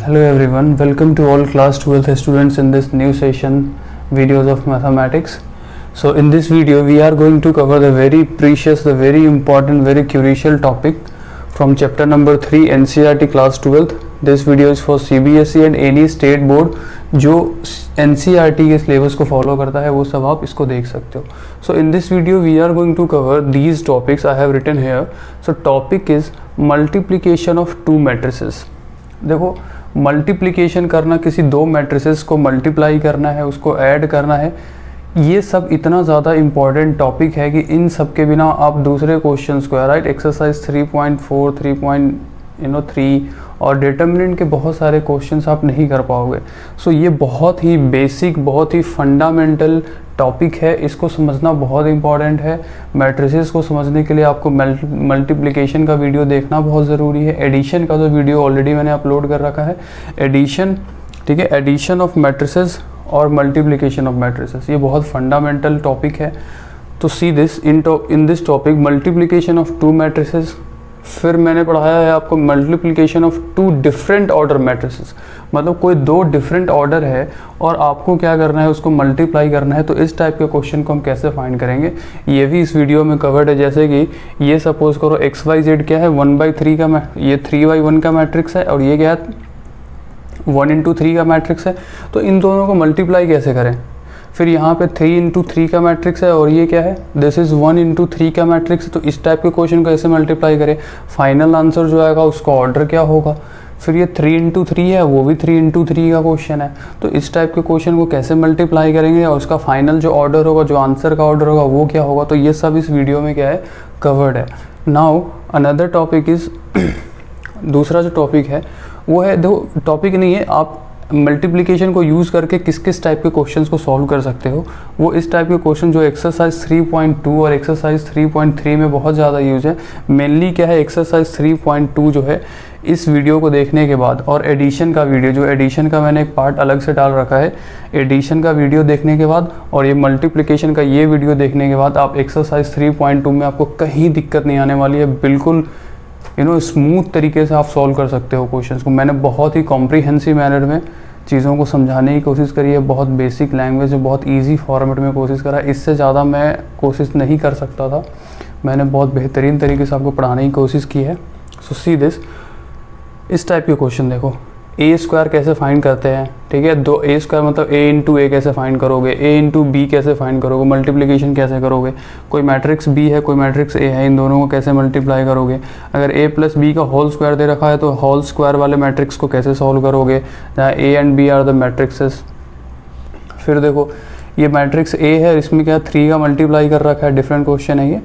Hello everyone, welcome to all class 12th students in this new session videos of mathematics. So in this video we are going to cover the very precious, the very important, very crucial topic from chapter number 3 NCERT class 12th. This video is for CBSE and any state board जो NCERT के syllabus को follow करता है वो सब आप इसको देख सकते हो. So in this video we are going to cover these topics I have written here. So topic is multiplication of two matrices. देखो मल्टीप्लिकेशन करना, किसी दो मैट्रिसेस को मल्टीप्लाई करना है, उसको ऐड करना है, ये सब इतना ज़्यादा इम्पॉर्टेंट टॉपिक है कि इन सब के बिना आप दूसरे क्वेश्चंस को, राइट, एक्सरसाइज 3.4, 3.3 और डिटर्मिनेंट के बहुत सारे क्वेश्चंस आप नहीं कर पाओगे. सो ये बहुत ही बेसिक, बहुत ही फंडामेंटल टॉपिक है, इसको समझना बहुत इंपॉर्टेंट है. मैट्रिसेस को समझने के लिए आपको मल्टीप्लिकेशन का वीडियो देखना बहुत ज़रूरी है. एडिशन का तो वीडियो ऑलरेडी मैंने अपलोड कर रखा है. एडिशन, ठीक है, एडिशन ऑफ मैट्रिसेस और मल्टीप्लिकेशन ऑफ मैट्रिसेस, ये बहुत फंडामेंटल टॉपिक है. तो see this in this topic multiplication of two matrices. फिर मैंने पढ़ाया है आपको multiplication of two different order matrices, मतलब कोई दो डिफरेंट ऑर्डर है और आपको क्या करना है, उसको मल्टीप्लाई करना है. तो इस टाइप के क्वेश्चन को हम कैसे फाइंड करेंगे ये भी इस वीडियो में कवर्ड है. जैसे कि ये सपोज करो XYZ क्या है, 1/3 का, ये 3/1 का मैट्रिक्स है और ये क्या है 1/3 का मैट्रिक्स है. तो इन दोनों को मल्टीप्लाई कैसे करें. फिर यहाँ पे 3/3 का मैट्रिक्स है और ये क्या है, दिस इज़ 1/3 का मैट्रिक्स है. तो इस टाइप के क्वेश्चन को ऐसे मल्टीप्लाई करें. फाइनल आंसर जो आएगा उसका ऑर्डर क्या होगा. फिर ये 3/3 है, वो भी 3/3 का क्वेश्चन है. तो इस टाइप के क्वेश्चन को कैसे मल्टीप्लाई करेंगे और उसका फाइनल जो ऑर्डर होगा, जो आंसर का ऑर्डर होगा वो क्या होगा. तो ये सब इस वीडियो में क्या है, कवर्ड है. नाउ अनदर टॉपिक इज़ दूसरा जो टॉपिक है वो है, देखो टॉपिक नहीं है, आप मल्टीप्लिकेशन को यूज़ करके किस किस टाइप के क्वेश्चंस को सॉल्व कर सकते हो. वो इस टाइप के क्वेश्चन जो एक्सरसाइज 3.2 और एक्सरसाइज 3.3 में बहुत ज़्यादा यूज़ है. मेनली क्या है, एक्सरसाइज 3.2 जो है इस वीडियो को देखने के बाद और एडिशन का वीडियो, जो एडिशन का मैंने एक पार्ट अलग से डाल रखा है, एडिशन का वीडियो देखने के बाद और ये मल्टीप्लिकेशन का ये वीडियो देखने के बाद आप एक्सरसाइज 3.2 में आपको कहीं दिक्कत नहीं आने वाली है. बिल्कुल स्मूथ तरीके से आप सॉल्व कर सकते हो क्वेश्चंस को. मैंने बहुत ही कॉम्प्रीहेंसिव मैनर में चीज़ों को समझाने की कोशिश करी है, बहुत बेसिक लैंग्वेज में, बहुत इजी फॉर्मेट में कोशिश करा. इससे ज़्यादा मैं कोशिश नहीं कर सकता था. मैंने बहुत बेहतरीन तरीके से आपको पढ़ाने की कोशिश की है. सो सी दिस, इस टाइप के क्वेश्चन देखो, A² कैसे फाइंड करते हैं, ठीक है. दो A² मतलब A×A कैसे फाइंड करोगे, A×B कैसे फाइंड करोगे, मल्टीप्लिकेशन कैसे करोगे. कोई मैट्रिक्स B है, कोई मैट्रिक्स A है, इन दोनों को कैसे मल्टीप्लाई करोगे. अगर A + B का होल स्क्वायर दे रखा है तो होल स्क्वायर वाले मैट्रिक्स को कैसे सॉल्व करोगे, जहाँ A and B are the matrices. फिर देखो ये मैट्रिक्स A है, इसमें क्या 3 का मल्टीप्लाई कर रखा है, डिफरेंट क्वेश्चन है ये.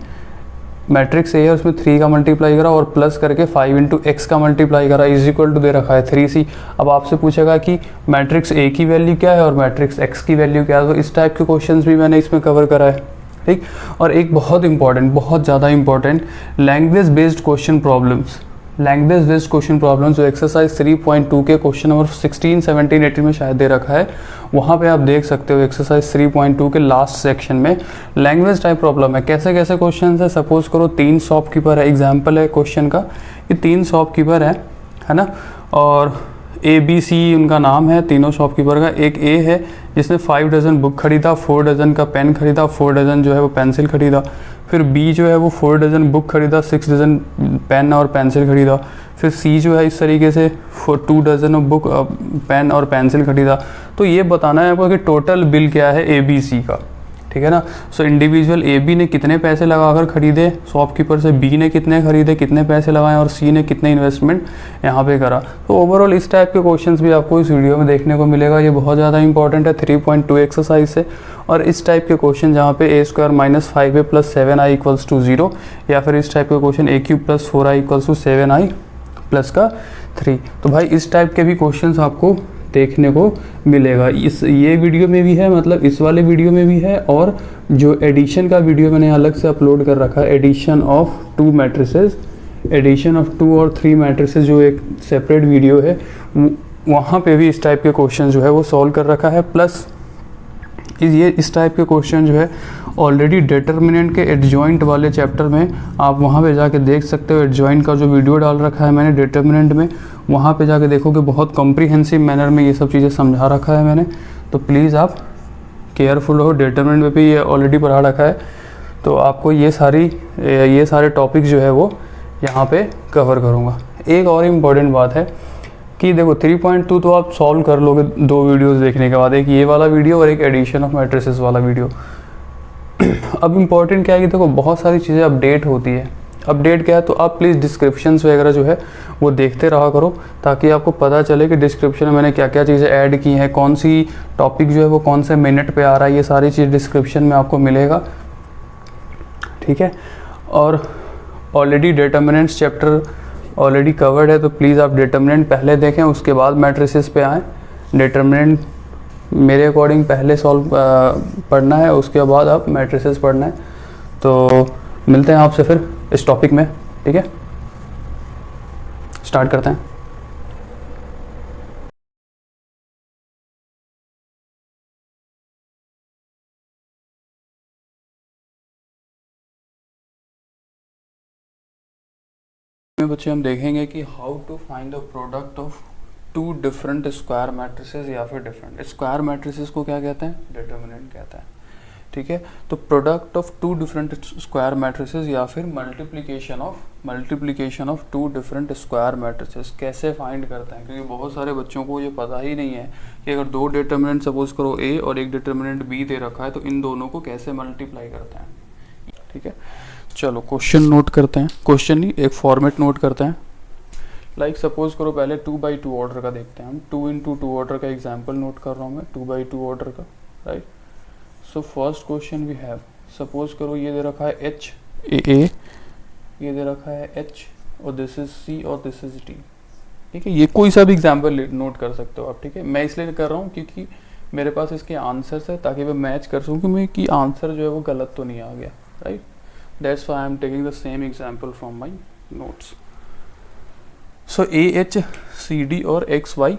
मैट्रिक्स A है, उसमें 3 का मल्टीप्लाई करा और प्लस करके 5 × x का मल्टीप्लाई करा, = दे रखा है 3c. अब आपसे पूछेगा कि मैट्रिक्स A की वैल्यू क्या है और मैट्रिक्स x की वैल्यू क्या है. तो इस टाइप के क्वेश्चंस भी मैंने इसमें कवर करा है, ठीक. और एक बहुत इंपॉर्टेंट, बहुत ज़्यादा important, language based question problems. Language based question problems जो एक्सरसाइज 3.2 के क्वेश्चन नंबर 16, 17, 18 में शायद दे रखा है, वहाँ पे आप देख सकते हो एक्सरसाइज 3.2 के लास्ट सेक्शन में लैंग्वेज टाइप प्रॉब्लम है. कैसे कैसे क्वेश्चन है. सपोज करो 3 शॉपकीपर है, एग्जाम्पल है क्वेश्चन का, ये 3 शॉपकीपर है ना, और ABC उनका नाम है, तीनों शॉपकीपर का. एक A है जिसने 5 डज़न बुक खरीदा, 4 डज़न का पेन खरीदा, 4 डज़न जो है वो पेंसिल खरीदा. फिर B जो है वो 4 डज़न बुक खरीदा, 6 डज़न पेन और पेंसिल खरीदा. फिर C जो है इस तरीके से 2 डज़न बुक पेन और पेंसिल खरीदा. तो ये बताना है आपको कि टोटल बिल क्या है ABC का, ठीक है ना. सो इंडिविजुअल AB ने कितने पैसे लगाकर खरीदे शॉपकीपर से, B ने कितने खरीदे, कितने पैसे लगाए, और C ने कितने इन्वेस्टमेंट यहाँ पे करा. तो ओवरऑल इस टाइप के क्वेश्चंस भी आपको इस वीडियो में देखने को मिलेगा. ये बहुत ज़्यादा इंपॉर्टेंट है 3.2 एक्सरसाइज से. और इस टाइप के क्वेश्चन जहाँ पे A² - 5A + 7i = 0, या फिर इस टाइप के क्वेश्चन A³ + 4i = 7i + 3. तो भाई इस टाइप के भी क्वेश्चन आपको देखने को मिलेगा. ये वीडियो में भी है, मतलब इस वाले वीडियो में भी है, और जो एडिशन का वीडियो मैंने अलग से अपलोड कर रखा है, addition of 2 matrices, addition of 2 और 3 मैट्रिसेस, जो एक सेपरेट वीडियो है, वहाँ पे भी इस टाइप के क्वेश्चन जो है वो सॉल्व कर रखा है. प्लस ये इस टाइप के क्वेश्चन जो है ऑलरेडी डिटर्मिनेंट के एडजॉइंट वाले चैप्टर में आप वहाँ पे जाके देख सकते हो. एडजॉइंट का जो वीडियो डाल रखा है मैंने डिटर्मिनेंट में, वहाँ पे जाके देखोगे बहुत कॉम्प्रिहेंसिव मैनर में ये सब चीज़ें समझा रखा है मैंने, तो प्लीज़ आप केयरफुल हो। डिटरमिनेंट में भी ये ऑलरेडी पढ़ा रखा है, तो आपको ये सारे टॉपिक जो है वो यहाँ पे कवर करूँगा। एक और इम्पॉर्टेंट बात है कि देखो 3.2 तो आप सॉल्व कर लोगे 2 वीडियोस देखने के बाद, एक ये वाला वीडियो और एक एडिशन ऑफ मैट्रिसेस वाला वीडियो। अब इम्पॉर्टेंट क्या है कि देखो बहुत सारी चीज़ें अपडेट होती है। अपडेट क्या है, तो आप प्लीज़ डिस्क्रिप्शंस वगैरह जो है वो देखते रहा करो, ताकि आपको पता चले कि डिस्क्रिप्शन में मैंने क्या क्या चीज़ें ऐड की हैं, कौन सी टॉपिक जो है वो कौन से मिनट पे आ रहा है, ये सारी चीज़ डिस्क्रिप्शन में आपको मिलेगा, ठीक है। और already determinants chapter already covered है, तो प्लीज़ आप डिटरमिनेंट पहले देखें, उसके बाद मैट्रिसेस पे आएँ। डिटरमिनेंट मेरे अकॉर्डिंग पहले पढ़ना है, उसके बाद आप मैट्रिसेस पढ़ना है। तो मिलते हैं आपसे फिर इस टॉपिक में, ठीक है। स्टार्ट करते हैं। बच्चे हम देखेंगे कि how to find the product of 2 different square matrices, या फिर डिफरेंट स्क्वायर मैट्रिसेस को क्या कहते हैं, डिटरमिनेंट कहते हैं, ठीक है। तो product of 2 different square matrices या फिर multiplication of 2 different square matrices कैसे फाइंड करते हैं, क्योंकि बहुत सारे बच्चों को ये पता ही नहीं है कि अगर 2 डिटरमिनेंट सपोज करो A और एक डिटरमिनेंट B दे रखा है, तो इन दोनों को कैसे मल्टीप्लाई करते हैं, ठीक है। चलो क्वेश्चन नोट करते हैं, क्वेश्चन नहीं एक फॉर्मेट नोट करते हैं। लाइक सपोज करो पहले 2x2 ऑर्डर का देखते हैं हम, 2x2 ऑर्डर का एग्जांपल नोट कर रहा हूँ मैं, 2x2 ऑर्डर का, right. So first question we have, suppose करो ये दे रखा है H A, ये दे रखा है H और दिस इज C और दिस इज D, ठीक है। ये कोई सा भी एग्जांपल नोट कर सकते हो आप, ठीक है। मैं इसलिए कर रहा हूँ क्योंकि मेरे पास इसके आंसर्स है, ताकि मैं मैच कर सकूँ कि मैं कि आंसर जो है वो गलत तो नहीं आ गया, right. That's why I am taking the same example from my notes. So AH CD और XY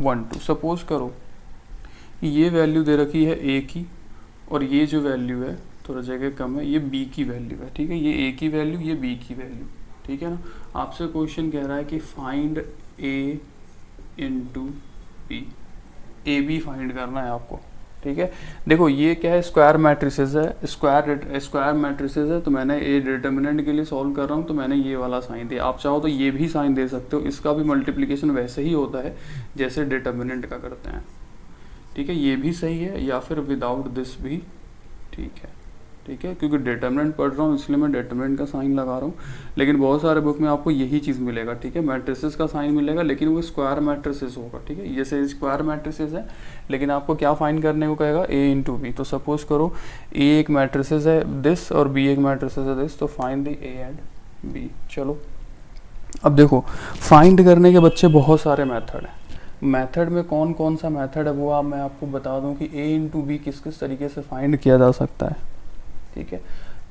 1 2, सपोज करो ये वैल्यू दे रखी है A की, और ये जो वैल्यू है थोड़ा जगह कम है, ये B की वैल्यू है, ठीक है। ये A की वैल्यू, ये B की वैल्यू, ठीक है ना। आपसे क्वेश्चन कह रहा है कि find A into B, AB find करना है आपको, ठीक है। देखो ये क्या है, स्क्वायर मैट्रिसेस है, स्क्वायर मैट्रिसेस है, तो मैंने ए डिटरमिनेंट के लिए सॉल्व कर रहा हूँ, तो मैंने ये वाला साइन दिया। आप चाहो तो ये भी साइन दे सकते हो, इसका भी मल्टीप्लिकेशन वैसे ही होता है जैसे डिटरमिनेंट का करते हैं, ठीक है। ये भी सही है, या फिर विदाउट दिस भी ठीक है, ठीक है। क्योंकि डिटरमिनेंट पढ़ रहा हूँ इसलिए मैं डिटरमिनेंट का साइन लगा रहा हूँ, लेकिन बहुत सारे बुक में आपको यही चीज़ मिलेगा, ठीक है। मैट्रिसेस का साइन मिलेगा, लेकिन वो स्क्वायर मैट्रिसेस होगा, ठीक है। जैसे स्क्वायर मैट्रिसेस है, लेकिन आपको क्या फाइंड करने को कहेगा, A इंटू बी। तो सपोज करो A एक मैट्रिसेस है दिस और B एक मैट्रिसेस है दिस, तो find the A and B। चलो अब देखो फाइंड करने के बच्चे बहुत सारे मेथड हैं। मेथड में कौन कौन सा मेथड है वो मैं आपको बता दूं कि A इंटू बी किस किस तरीके से फाइंड किया जा सकता है, ठीक है।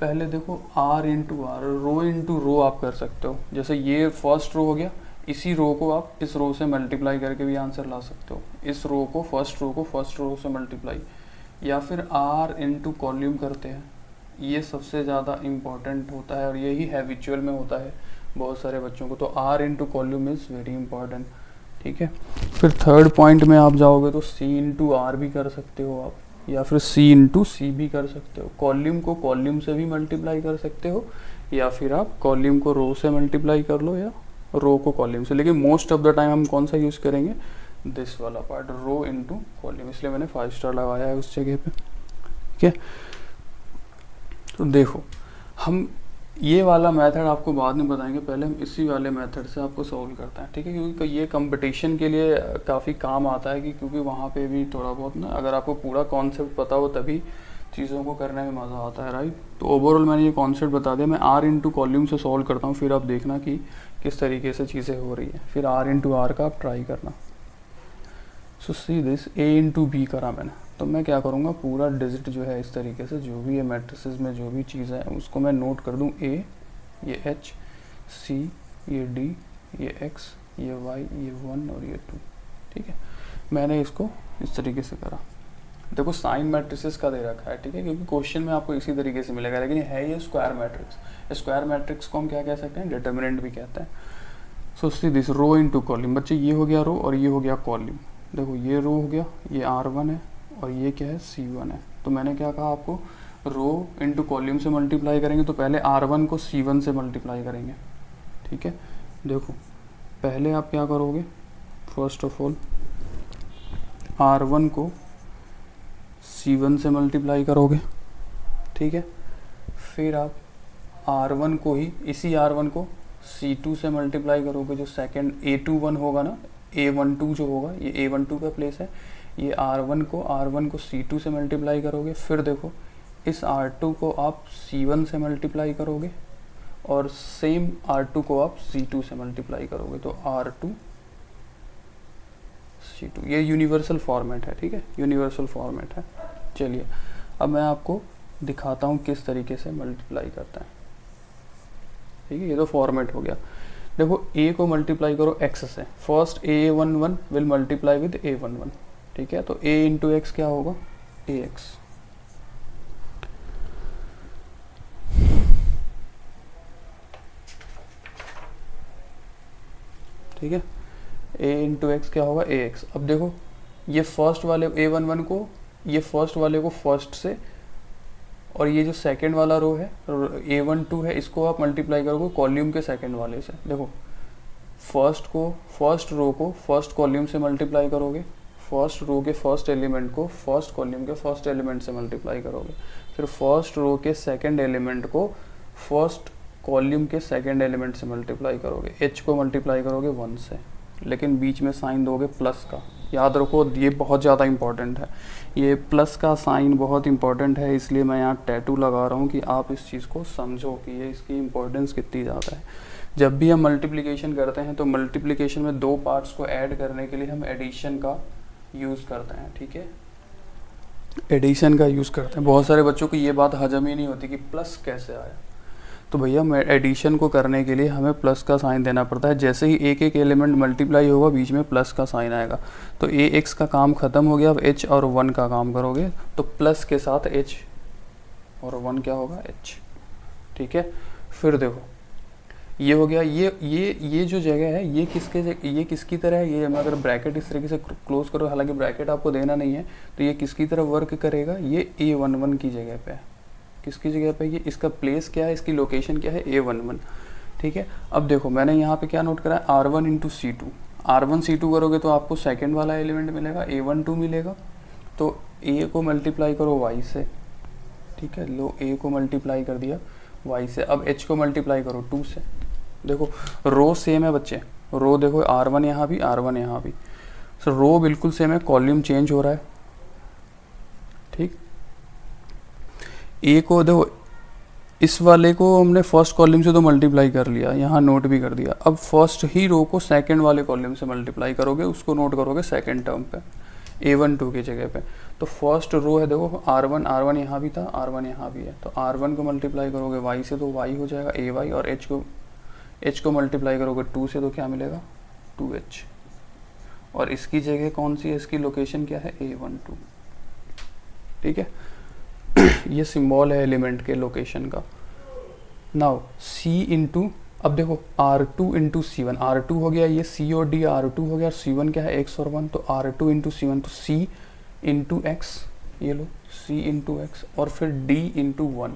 पहले देखो R into R, row into row आप कर सकते हो। जैसे ये फर्स्ट रो हो गया, इसी रो को आप इस रो से मल्टीप्लाई करके भी आंसर ला सकते हो। इस रो को फर्स्ट रो से मल्टीप्लाई, या फिर R इंटू कॉल्यूम करते हैं, ये सबसे ज़्यादा इम्पॉर्टेंट होता है और यही हैबिचुअल में होता है बहुत सारे बच्चों को। तो R into column is very important, ठीक है। फिर थर्ड पॉइंट में आप जाओगे तो C इंटू आर भी कर सकते हो आप, या फिर C इंटू सी भी कर सकते हो। कॉल्यूम को कॉल्यूम से भी मल्टीप्लाई कर सकते हो, या फिर आप कॉल्यूम को रो से मल्टीप्लाई कर लो, या रो को कॉल्यूम से। लेकिन मोस्ट ऑफ द टाइम हम कौन सा यूज़ करेंगे, दिस वाला पार्ट, रो इंटू कॉल्यूम, इसलिए मैंने 5 स्टार लगाया है उस जगह पे, ठीक है। तो देखो हम ये वाला मेथड आपको बाद में बताएंगे, पहले हम इसी वाले मेथड से आपको सॉल्व करते हैं, ठीक है। क्योंकि ये कंपटीशन के लिए काफ़ी काम आता है, कि क्योंकि वहाँ पे भी थोड़ा बहुत ना, अगर आपको पूरा कॉन्सेप्ट पता हो तभी चीज़ों को करने में मज़ा आता है, राइट। तो ओवरऑल मैंने ये कॉन्सेप्ट बता दिया। मैं R इंटू कॉल्यूम से सॉल्व करता हूँ, फिर आप देखना कि किस तरीके से चीज़ें हो रही है, फिर R इंटू आर का आप ट्राई करना। So see this A into B करा मैंने, तो मैं क्या करूँगा, पूरा डिजिट जो है इस तरीके से, जो भी है मैट्रिसेस में जो भी चीज़ है उसको मैं नोट कर दूँ। A, ये H, C, ये D, ये X, ये Y, ये 1 और ये 2, ठीक है। मैंने इसको इस तरीके से करा। देखो साइन मैट्रिसेस का दे रखा है, ठीक है, क्योंकि क्वेश्चन में आपको इसी तरीके से मिलेगा, लेकिन है ये स्क्वायर मैट्रिक्स। स्क्वायर मैट्रिक्स को हम क्या कह सकते हैं, डिटरमिनेंट भी कहते हैं। So see this row into column. बच्चे ये हो गया रो और ये हो गया कॉलम। देखो ये रो हो गया, ये R1 है और ये क्या है C1 है। तो मैंने क्या कहा आपको, रो इनटू कॉलम से मल्टीप्लाई करेंगे तो पहले R1 को C1 से मल्टीप्लाई करेंगे, ठीक है। देखो पहले आप क्या करोगे, फर्स्ट ऑफ ऑल R1 को C1 से मल्टीप्लाई करोगे, ठीक है। फिर आप R1 को ही, इसी R1 को C2 से मल्टीप्लाई करोगे, जो सेकंड A21 होगा ना, A12 जो होगा, ये A12 का प्लेस है। ये R1 को C2 से मल्टीप्लाई करोगे। फिर देखो इस R2 को आप C1 से मल्टीप्लाई करोगे और सेम R2 को आप C2 से मल्टीप्लाई करोगे, तो R2 C2, ये यूनिवर्सल फॉर्मेट है, ठीक है, यूनिवर्सल फॉर्मेट है। चलिए अब मैं आपको दिखाता हूँ किस तरीके से मल्टीप्लाई करता है, ठीक है। ये तो फॉर्मेट हो गया। देखो a को मल्टीप्लाई करो x से, first A11 will multiply with A11, ठीक है। तो a इंटू एक्स क्या होगा, ax, ठीक है। a इंटू एक्स क्या होगा, ax। अब देखो ये फर्स्ट वाले A11 को, ये फर्स्ट वाले को फर्स्ट से, और ये जो सेकंड वाला रो है A12 है, इसको आप मल्टीप्लाई करोगे कॉलम के सेकंड वाले से। देखो फर्स्ट रो को फर्स्ट कॉलम से मल्टीप्लाई करोगे, फर्स्ट रो के फर्स्ट एलिमेंट को फर्स्ट कॉलम के फर्स्ट एलिमेंट से मल्टीप्लाई करोगे, फिर फर्स्ट रो के सेकंड एलिमेंट को फर्स्ट कॉलम के सेकंड एलिमेंट से मल्टीप्लाई करोगे, h को मल्टीप्लाई करोगे 1 से, लेकिन बीच में साइन दोगे प्लस का। याद रखो ये बहुत ज़्यादा इंपॉर्टेंट है, ये प्लस का साइन बहुत इंपॉर्टेंट है, इसलिए मैं यहाँ टैटू लगा रहा हूँ कि आप इस चीज़ को समझो कि ये इसकी इम्पोर्टेंस कितनी ज़्यादा है। जब भी हम मल्टीप्लिकेशन करते हैं तो मल्टीप्लिकेशन में दो पार्ट्स को ऐड करने के लिए हम एडिशन का यूज़ करते हैं, ठीक है, एडिशन का यूज़ करते हैं। बहुत सारे बच्चों को ये बात हजम ही नहीं होती कि प्लस कैसे आया। तो भैया एडिशन को करने के लिए हमें प्लस का साइन देना पड़ता है। जैसे ही एक एक एलिमेंट मल्टीप्लाई होगा बीच में प्लस का साइन आएगा, तो ax का काम ख़त्म हो गया। अब h और 1 का काम करोगे तो प्लस के साथ h और 1 क्या होगा, h, ठीक है। फिर देखो ये हो गया, ये जो जगह है ये किसकी तरह है, ये अगर ब्रैकेट इस तरीके से क्लोज करो, हालांकि ब्रैकेट आपको देना नहीं है, तो ये किसकी तरह वर्क करेगा, ये A11 की जगह पे है। किसकी जगह पे, ये इसका प्लेस क्या है, इसकी लोकेशन क्या है, A11, ठीक है। अब देखो मैंने यहाँ पे क्या नोट करा है, R1 into C2, R1 C2 करोगे तो आपको सेकंड वाला एलिमेंट मिलेगा, A12 मिलेगा। तो A को मल्टीप्लाई करो y से, ठीक है, लो A को मल्टीप्लाई कर दिया y से। अब h को मल्टीप्लाई करो 2 से। देखो रो सेम है बच्चे, रो देखो R1 यहाँ भी, R1 यहाँ भी, सो रो बिल्कुल सेम है, कॉलम चेंज हो रहा है, ठीक। ए को देखो इस वाले को हमने फर्स्ट कॉलम से तो मल्टीप्लाई कर लिया, यहाँ नोट भी कर दिया। अब फर्स्ट ही रो को सेकंड वाले कॉलम से मल्टीप्लाई करोगे, उसको नोट करोगे सेकंड टर्म पे, A12 की जगह पे। तो फर्स्ट रो है देखो R1 यहाँ भी था, R1 यहाँ भी है, तो R1 को मल्टीप्लाई करोगे y से तो y हो जाएगा AY, और h को मल्टीप्लाई करोगे 2 से तो क्या मिलेगा, 2h, और इसकी जगह कौन सी है, इसकी लोकेशन क्या है, A12, ठीक है। ये सिंबल है एलिमेंट के लोकेशन का। नाउ C इंटू, अब देखो R2 इंटू C1, R2 हो गया ये C और D, R2 हो गया, C1 क्या है, x और 1, तो R2 इंटू C1, तो C इंटू एक्स, ये लो C इंटू एक्स, और फिर D इंटू 1,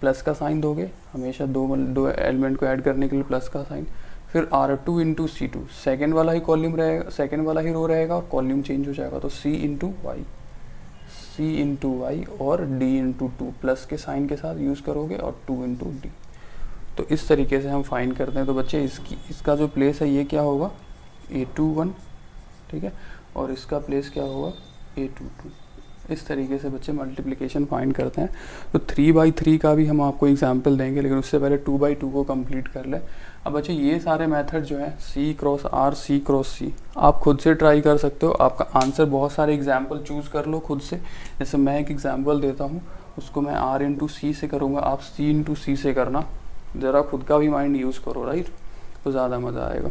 प्लस का साइन दोगे हमेशा, दो एलिमेंट को ऐड करने के लिए प्लस का साइन। फिर R2 इंटू C2, सेकेंड वाला ही कॉलम रहेगा, सेकेंड वाला ही रो रहेगा और कॉलम चेंज हो जाएगा, तो C into y, C into y और D इंटू 2, प्लस के साइन के साथ यूज़ करोगे, और 2 इंटू डी। तो इस तरीके से हम फाइंड करते हैं। तो बच्चे इसका जो प्लेस है ये क्या होगा, A21, ठीक है, और इसका प्लेस क्या होगा, A22। इस तरीके से बच्चे मल्टीप्लिकेशन फाइंड करते हैं। तो 3/3 का भी हम आपको एग्जांपल देंगे, लेकिन उससे पहले 2/2 को कंप्लीट कर ले। अब बच्चे ये सारे मेथड जो है C cross R, C cross C, आप खुद से ट्राई कर सकते हो। आपका आंसर बहुत सारे एग्जाम्पल चूज़ कर लो खुद से। जैसे मैं एक एग्जाम्पल देता हूँ, उसको मैं R इंटू C से करूँगा, आप C इंटू C से करना, ज़रा खुद का भी माइंड यूज़ करो, राइट, तो ज़्यादा मज़ा आएगा।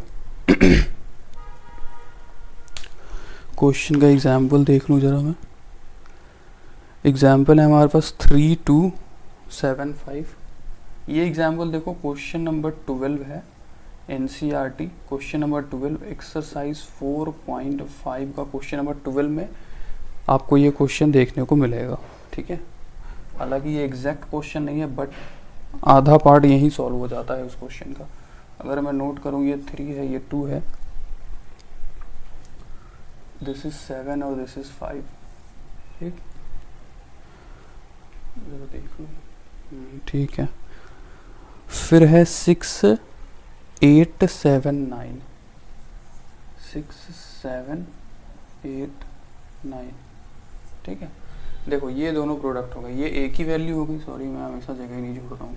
क्वेश्चन का एग्जाम्पल देख लूँ ज़रा मैं। एग्जाम्पल है हमारे पास 3275। ये एग्जाम्पल देखो क्वेश्चन नंबर 12 है, NCERT क्वेश्चन नंबर 12 एक्सरसाइज 4.5 का क्वेश्चन नंबर 12 में आपको ये क्वेश्चन देखने को मिलेगा, ठीक है। हालांकि ये एग्जैक्ट क्वेश्चन नहीं है, बट आधा पार्ट यही सॉल्व हो जाता है उस क्वेश्चन का। अगर मैं नोट करूँ, ये 3 है, ये 2 है, दिस इज 7 और दिस इज 5, ठीक, देख लो, ठीक है। फिर है 6 8 7 9, 6 7 8 9, ठीक है। देखो ये दोनों प्रोडक्ट हो गए, ये ए की वैल्यू हो गई, सॉरी मैं हमेशा जगह नहीं जोड़ रहा हूँ,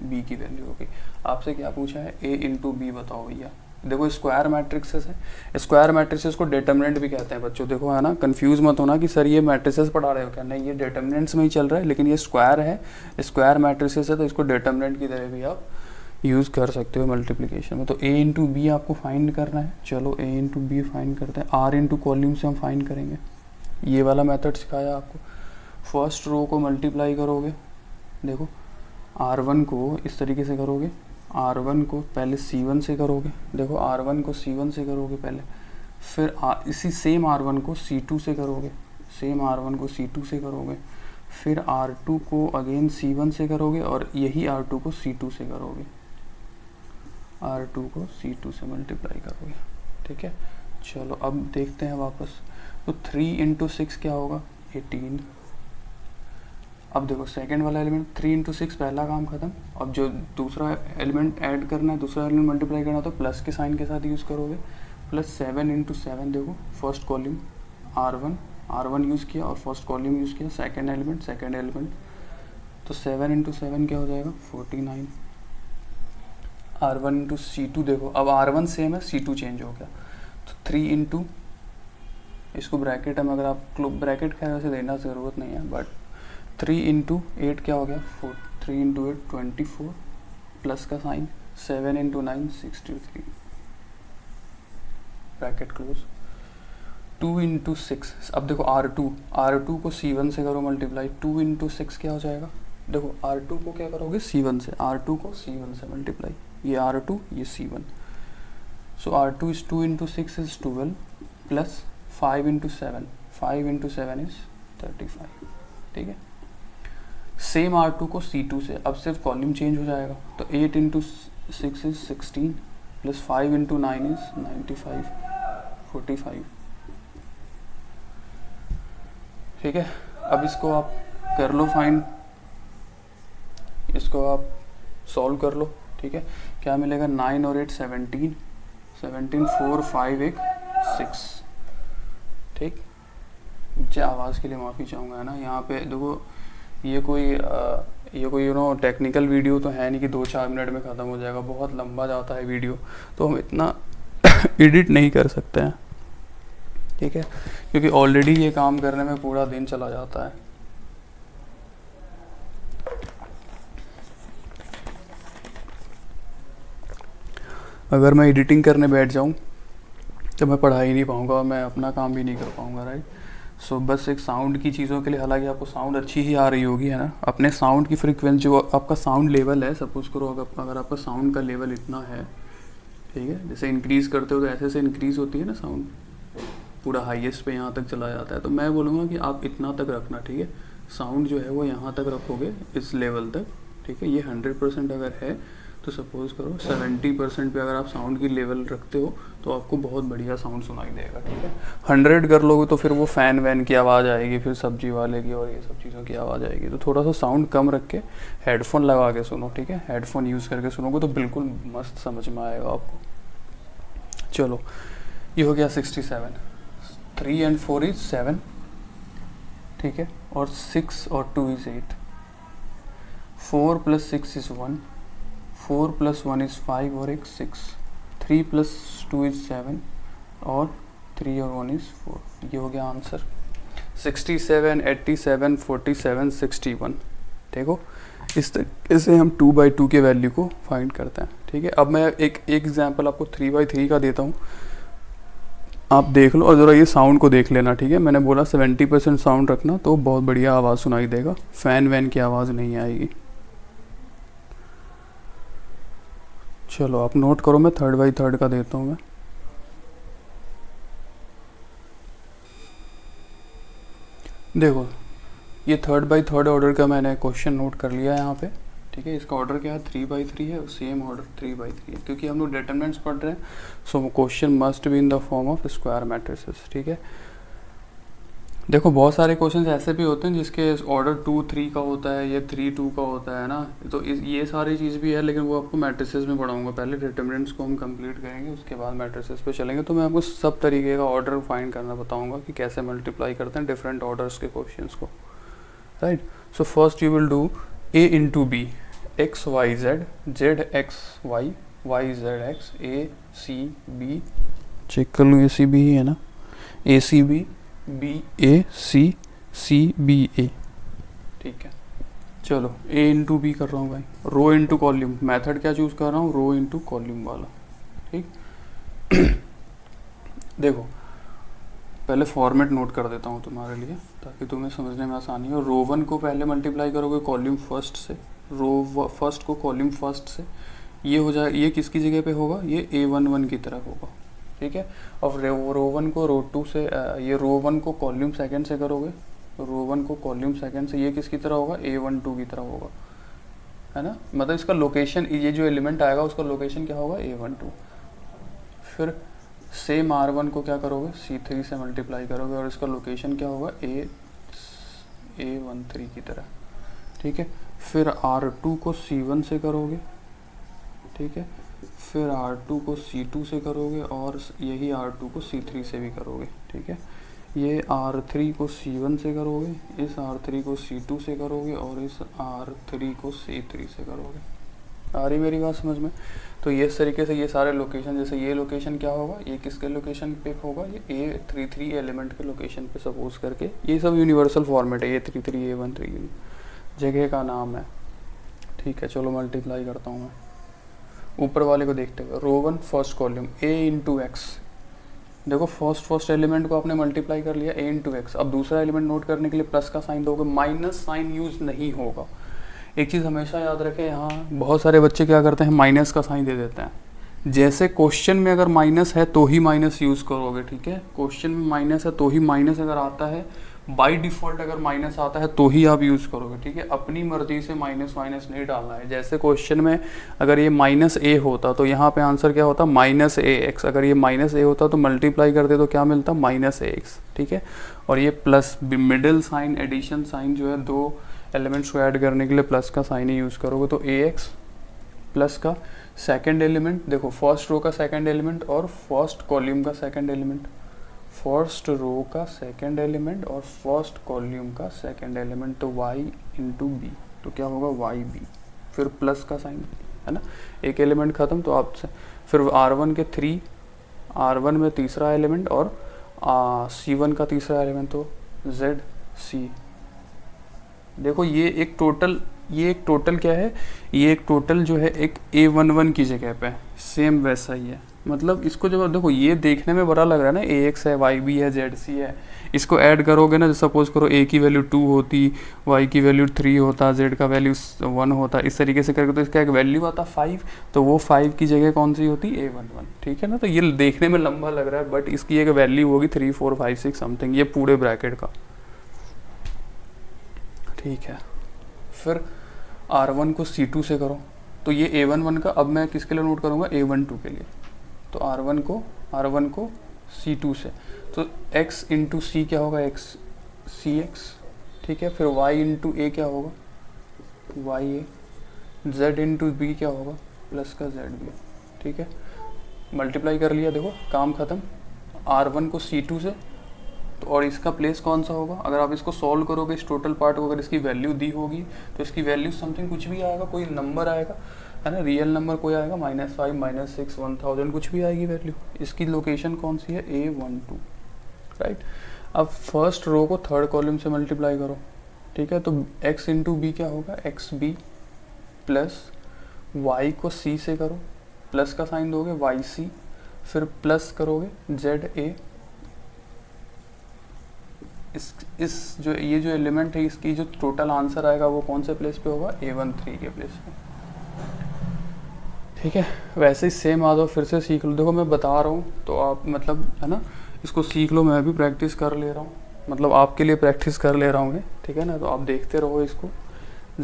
बी की वैल्यू हो गई। आपसे क्या पूछा है, ए इंटू बी बताओ भैया। देखो स्क्वायर मैट्रिक्सेस है, स्क्वायर मैट्रिक्सेस को डिटर्मिनेंट भी कहते हैं बच्चों, देखो है ना, कंफ्यूज मत होना कि सर ये मैट्रिसेस पढ़ा रहे हो क्या, नहीं, ये डिटर्मिनेंट्स में ही चल रहा है, लेकिन ये स्क्वायर है, स्क्वायर मैट्रिसेस है, तो इसको डिटर्मिनेंट की तरह भी आप यूज़ कर सकते हो मल्टीप्लिकेशन में। तो ए इंटू बी आपको फाइंड करना है, चलो ए इंटू बी फाइंड करते हैं। आर इंटू कॉल्यूम से हम फाइंड करेंगे, ये वाला मेथड सिखाया आपको। फर्स्ट रो को मल्टीप्लाई करोगे, देखो R1 को इस तरीके से करोगे, R1 को पहले C1 से करोगे, देखो R1 को C1 से करोगे पहले, फिर इसी सेम R1 को C2 से करोगे, सेम R1 को C2 से करोगे, फिर R2 को अगेन C1 से करोगे, और यही R2 को C2 से करोगे, R2 को C2 से मल्टीप्लाई करोगे, ठीक है। चलो अब देखते हैं वापस, तो 3 इंटू 6 क्या होगा, 18। अब देखो सेकंड वाला एलिमेंट 3 इंटू 6, पहला काम खत्म। अब जो दूसरा एलिमेंट ऐड करना है, दूसरा एलिमेंट मल्टीप्लाई करना है, तो प्लस के साइन के साथ यूज़ करोगे। प्लस 7 इंटू 7, देखो फर्स्ट कॉलम R1 यूज़ किया, और फर्स्ट कॉलम यूज़ किया, सेकंड एलिमेंट, तो 7 इंटू 7 क्या हो जाएगा, 49। R1 इंटू C2, देखो अब R1 सेम है, C2 चेंज हो गया, तो 3 इंटू, इसको ब्रैकेट में, अगर आप ब्रैकेट खैर वैसे देना ज़रूरत नहीं है, बट 3 इंटू 8 क्या हो गया, 4, 3 इंटू 8 24, प्लस का sign, 7 into 9 63, bracket close. 2 into 6, अब देखो R2 को C1 से करो मल्टीप्लाई, 2 इंटू 6 क्या हो जाएगा, देखो R2 को क्या करोगे, C1 से, R2 को C1 से मल्टीप्लाई, ये R2 ये C1, so R2 is 2 into 6 is 12, plus 5 into 7, 5 into 7 is 35, ठीक है। सेम R2 को C2 से, अब सिर्फ कॉलम चेंज हो जाएगा, तो 8 into 6 is 16, plus 5 into 9 is 95, 45, ठीक है। अब इसको आप कर लो फाइंड, इसको आप सॉल्व कर लो, ठीक है। क्या मिलेगा, 9 और 8 17, 4 5 1 6, ठीक। मुझे आवाज़ के लिए माफ़ी चाहूँगा, है ना, यहाँ पे देखो ये कोई यू नो टेक्निकल वीडियो तो है नहीं कि 2-4 मिनट में ख़त्म हो जाएगा, बहुत लंबा जाता है वीडियो, तो हम इतना एडिट नहीं कर सकते हैं, ठीक है, क्योंकि ऑलरेडी ये काम करने में पूरा दिन चला जाता है। अगर मैं एडिटिंग करने बैठ जाऊँ तो मैं पढ़ा ही नहीं पाऊँगा, मैं अपना काम भी नहीं कर पाऊँगा, राइट। सो बस एक साउंड की चीज़ों के लिए, हालांकि आपको साउंड अच्छी ही आ रही होगी, है ना, अपने साउंड की फ्रीक्वेंसी, जो आपका साउंड लेवल है, सपोज करो अगर आपका साउंड का लेवल इतना है, ठीक है, जैसे इंक्रीज़ करते हो तो ऐसे से इंक्रीज़ होती है ना साउंड, पूरा हाईएस्ट पे यहाँ तक चला जाता है, तो मैं बोलूँगा कि आप इतना तक रखना, ठीक है, साउंड जो है वो यहाँ तक रखोगे, इस लेवल तक, ठीक है। ये 100% अगर है तो सपोज़ करो 70% पे अगर आप साउंड की लेवल रखते हो तो आपको बहुत बढ़िया साउंड सुनाई देगा, ठीक है। 100 कर लोगे तो फिर वो फ़ैन वैन की आवाज़ आएगी, फिर सब्जी वाले की और ये सब चीज़ों की आवाज़ आएगी, तो थोड़ा सा साउंड कम रख के हेडफोन लगा के सुनो, ठीक है। हेडफोन यूज़ करके सुनोगे तो बिल्कुल मस्त समझ में आएगा आपको। चलो ये हो गया 67, 3 and 4 इज 7, ठीक है, और 6 और 2 इज 8, 4 + 6 इज 1, 4 + 1 इज 5 और एक 6, 3 + 2 इज 7 और 3 और 1 इज 4, ये हो गया आंसर। 67, 87, 47, 61, देखो इस तरीके से हम 2/2 के वैल्यू को फाइंड करते हैं, ठीक है। अब मैं एक एग्जांपल आपको 3/3 का देता हूँ, आप देख लो और ज़रा ये साउंड को देख लेना, ठीक है। मैंने बोला 70% साउंड रखना, तो बहुत बढ़िया आवाज़ सुनाई देगा, फ़ैन वैन की आवाज़ नहीं आएगी। चलो आप नोट करो, मैं 3/3 का देता हूँ मैं। देखो ये 3/3 ऑर्डर का मैंने क्वेश्चन नोट कर लिया है यहाँ पे, ठीक है। इसका ऑर्डर क्या है, 3/3 है, सेम ऑर्डर 3/3 है, क्योंकि हम लोग डिटरमिनेंट्स पढ़ रहे हैं। So question must be in the form of square matrices, ठीक है। देखो बहुत सारे क्वेश्चंस ऐसे भी होते हैं जिसके ऑर्डर 2-3 का होता है या 3-2 का होता है ना, तो ये सारी चीज़ भी है, लेकिन वो आपको मैट्रिसेस में पढ़ाऊंगा। पहले डिटरमिनेंट्स को हम कंप्लीट करेंगे, उसके बाद मैट्रिसेस पे चलेंगे। तो मैं आपको सब तरीके का ऑर्डर फाइंड करना बताऊंगा कि कैसे मल्टीप्लाई करते हैं डिफरेंट ऑर्डर्स के क्वेश्चंस को, right. So first you will do a into b, x y z, z x y, y z x, a c b, check कर लूँ, ए सी बी ही है ना, a c b, b a c, c b a, ठीक है। चलो a into B कर रहा हूँ भाई, रो इंटू कॉल्यूम, मैथड क्या चूज कर रहा हूँ, रो इंटू कॉल्यूम वाला, ठीक। देखो पहले फॉर्मेट नोट कर देता हूँ तुम्हारे लिए ताकि तुम्हें समझने में आसानी हो। रो 1 को पहले मल्टीप्लाई करोगे कॉल्यूम फर्स्ट से, रो फर्स्ट को कॉल्यूम फर्स्ट से, ये हो जाए, ये किसकी जगह पे होगा, ये A11 की तरफ होगा, ठीक है। और रो 1 को रो 2 से, ये रो 1 को कॉल्यूम सेकंड से करोगे, रो 1 को कॉल्यूम सेकंड से, ये किसकी तरह होगा, A12 की तरह होगा, है ना। मतलब इसका लोकेशन, ये जो एलिमेंट आएगा उसका लोकेशन क्या होगा, A12। फिर सेम R1 को क्या करोगे, C3 से मल्टीप्लाई करोगे और इसका लोकेशन क्या होगा, A13 की तरह, ठीक है। फिर R2 को C1 से करोगे, ठीक है। फिर R2 को C2 से करोगे और यही R2 को C3 से भी करोगे, ठीक है। ये R3 को C1 से करोगे, इस R3 को C2 से करोगे और इस R3 को C3 से करोगे। आ रही मेरी बात समझ में। तो ये इस तरीके से ये सारे लोकेशन, जैसे ये लोकेशन क्या होगा, ये किसके लोकेशन पे होगा, ये A33 एलिमेंट के लोकेशन पे सपोज करके, ये सब यूनिवर्सल फॉर्मेट है, A33 A13 जगह का नाम है, ठीक है। चलो मल्टीप्लाई करता हूँ मैं, ऊपर वाले को देखते हुए, रो 1 first column A into x, देखो फर्स्ट एलिमेंट को आपने मल्टीप्लाई कर लिया A इंटू एक्स। अब दूसरा एलिमेंट नोट करने के लिए प्लस का साइन दोगे, माइनस साइन यूज नहीं होगा। एक चीज़ हमेशा याद रखें, यहाँ बहुत सारे बच्चे क्या करते हैं, माइनस का साइन दे देते हैं। जैसे क्वेश्चन में अगर माइनस है तो ही माइनस यूज़ करोगे, ठीक है। क्वेश्चन में माइनस है तो ही, माइनस अगर आता है बाय डिफ़ॉल्ट, अगर माइनस आता है तो ही आप यूज़ करोगे, ठीक है। अपनी मर्जी से माइनस नहीं डालना है। जैसे क्वेश्चन में अगर ये माइनस ए होता तो यहाँ पे आंसर क्या होता, माइनस ए एक्स। अगर ये माइनस ए होता तो मल्टीप्लाई करते तो क्या मिलता, माइनस ए एक्स, ठीक है। और ये plus middle sign, addition sign जो है, दो एलिमेंट्स को ऐड करने के लिए प्लस का साइन ही यूज़ करोगे। तो ए एक्स प्लस का सेकेंड एलिमेंट, देखो फर्स्ट रो का सेकेंड एलिमेंट और फर्स्ट कॉल्यूम का सेकेंड एलिमेंट, फर्स्ट रो का सेकेंड एलिमेंट और फर्स्ट कॉल्यूम का सेकेंड एलिमेंट, तो y इंटू बी, तो क्या होगा वाई बी, फिर प्लस का साइन, है ना। एक एलिमेंट ख़त्म, तो आप फिर R1 के 3, R1 में तीसरा एलिमेंट और C1 का तीसरा एलिमेंट, तो Z C। देखो ये एक टोटल क्या है, ये एक टोटल जो है एक A11 की जगह पे सेम वैसा ही है। मतलब इसको जब देखो, ये देखने में बड़ा लग रहा है ना, AX है, YB है, ZC है, इसको ऐड करोगे ना, सपोज करो A की वैल्यू 2 होती, Y की वैल्यू 3 होता, Z का वैल्यू 1 होता, इस तरीके से करके तो इसका एक वैल्यू आता 5, तो वो 5 की जगह कौन सी होती, A11, ठीक है ना। तो ये देखने में लंबा लग रहा है बट इसकी एक वैल्यू होगी 3 4 5 6 समथिंग, ये पूरे ब्रैकेट का, ठीक है। फिर R1 को C2 से करो, तो ये A11 का, अब मैं किसके लिए नोट करूँगा, A12 के लिए। तो R1 को C2 से, तो X इंटू सी क्या होगा, X CX, ठीक है। फिर Y इंटू ए क्या होगा, YA, Z इंटू बी क्या होगा, प्लस का ZB, ठीक है। मल्टीप्लाई कर लिया, देखो काम ख़त्म। R1 को C2 से, तो और इसका प्लेस कौन सा होगा, अगर आप इसको सॉल्व करोगे इस टोटल पार्ट को, अगर इसकी वैल्यू दी होगी तो इसकी वैल्यू समथिंग कुछ भी आएगा, कोई नंबर आएगा, है ना, रियल नंबर कोई आएगा, -5 -6 1000 कुछ भी आएगी वैल्यू। इसकी लोकेशन कौन सी है, A12, राइट। अब फर्स्ट रो को थर्ड कॉलम से मल्टीप्लाई करो, ठीक है। तो x इंटू बी क्या होगा, XB, प्लस y को c से करो, प्लस का साइन दोगे YC, फिर प्लस करोगे ZA, इस जो ये जो एलिमेंट है इसकी जो टोटल आंसर आएगा वो कौन से प्लेस पे होगा, A13 के प्लेस पे, ठीक है, वैसे ही सेम आ जाओ, फिर से सीख लो। देखो मैं बता रहा हूँ तो आप मतलब है ना, इसको सीख लो। मैं भी प्रैक्टिस कर ले रहा हूँ, मतलब आपके लिए प्रैक्टिस कर ले रहा हूँ ये, ठीक है ना। तो आप देखते रहो इसको।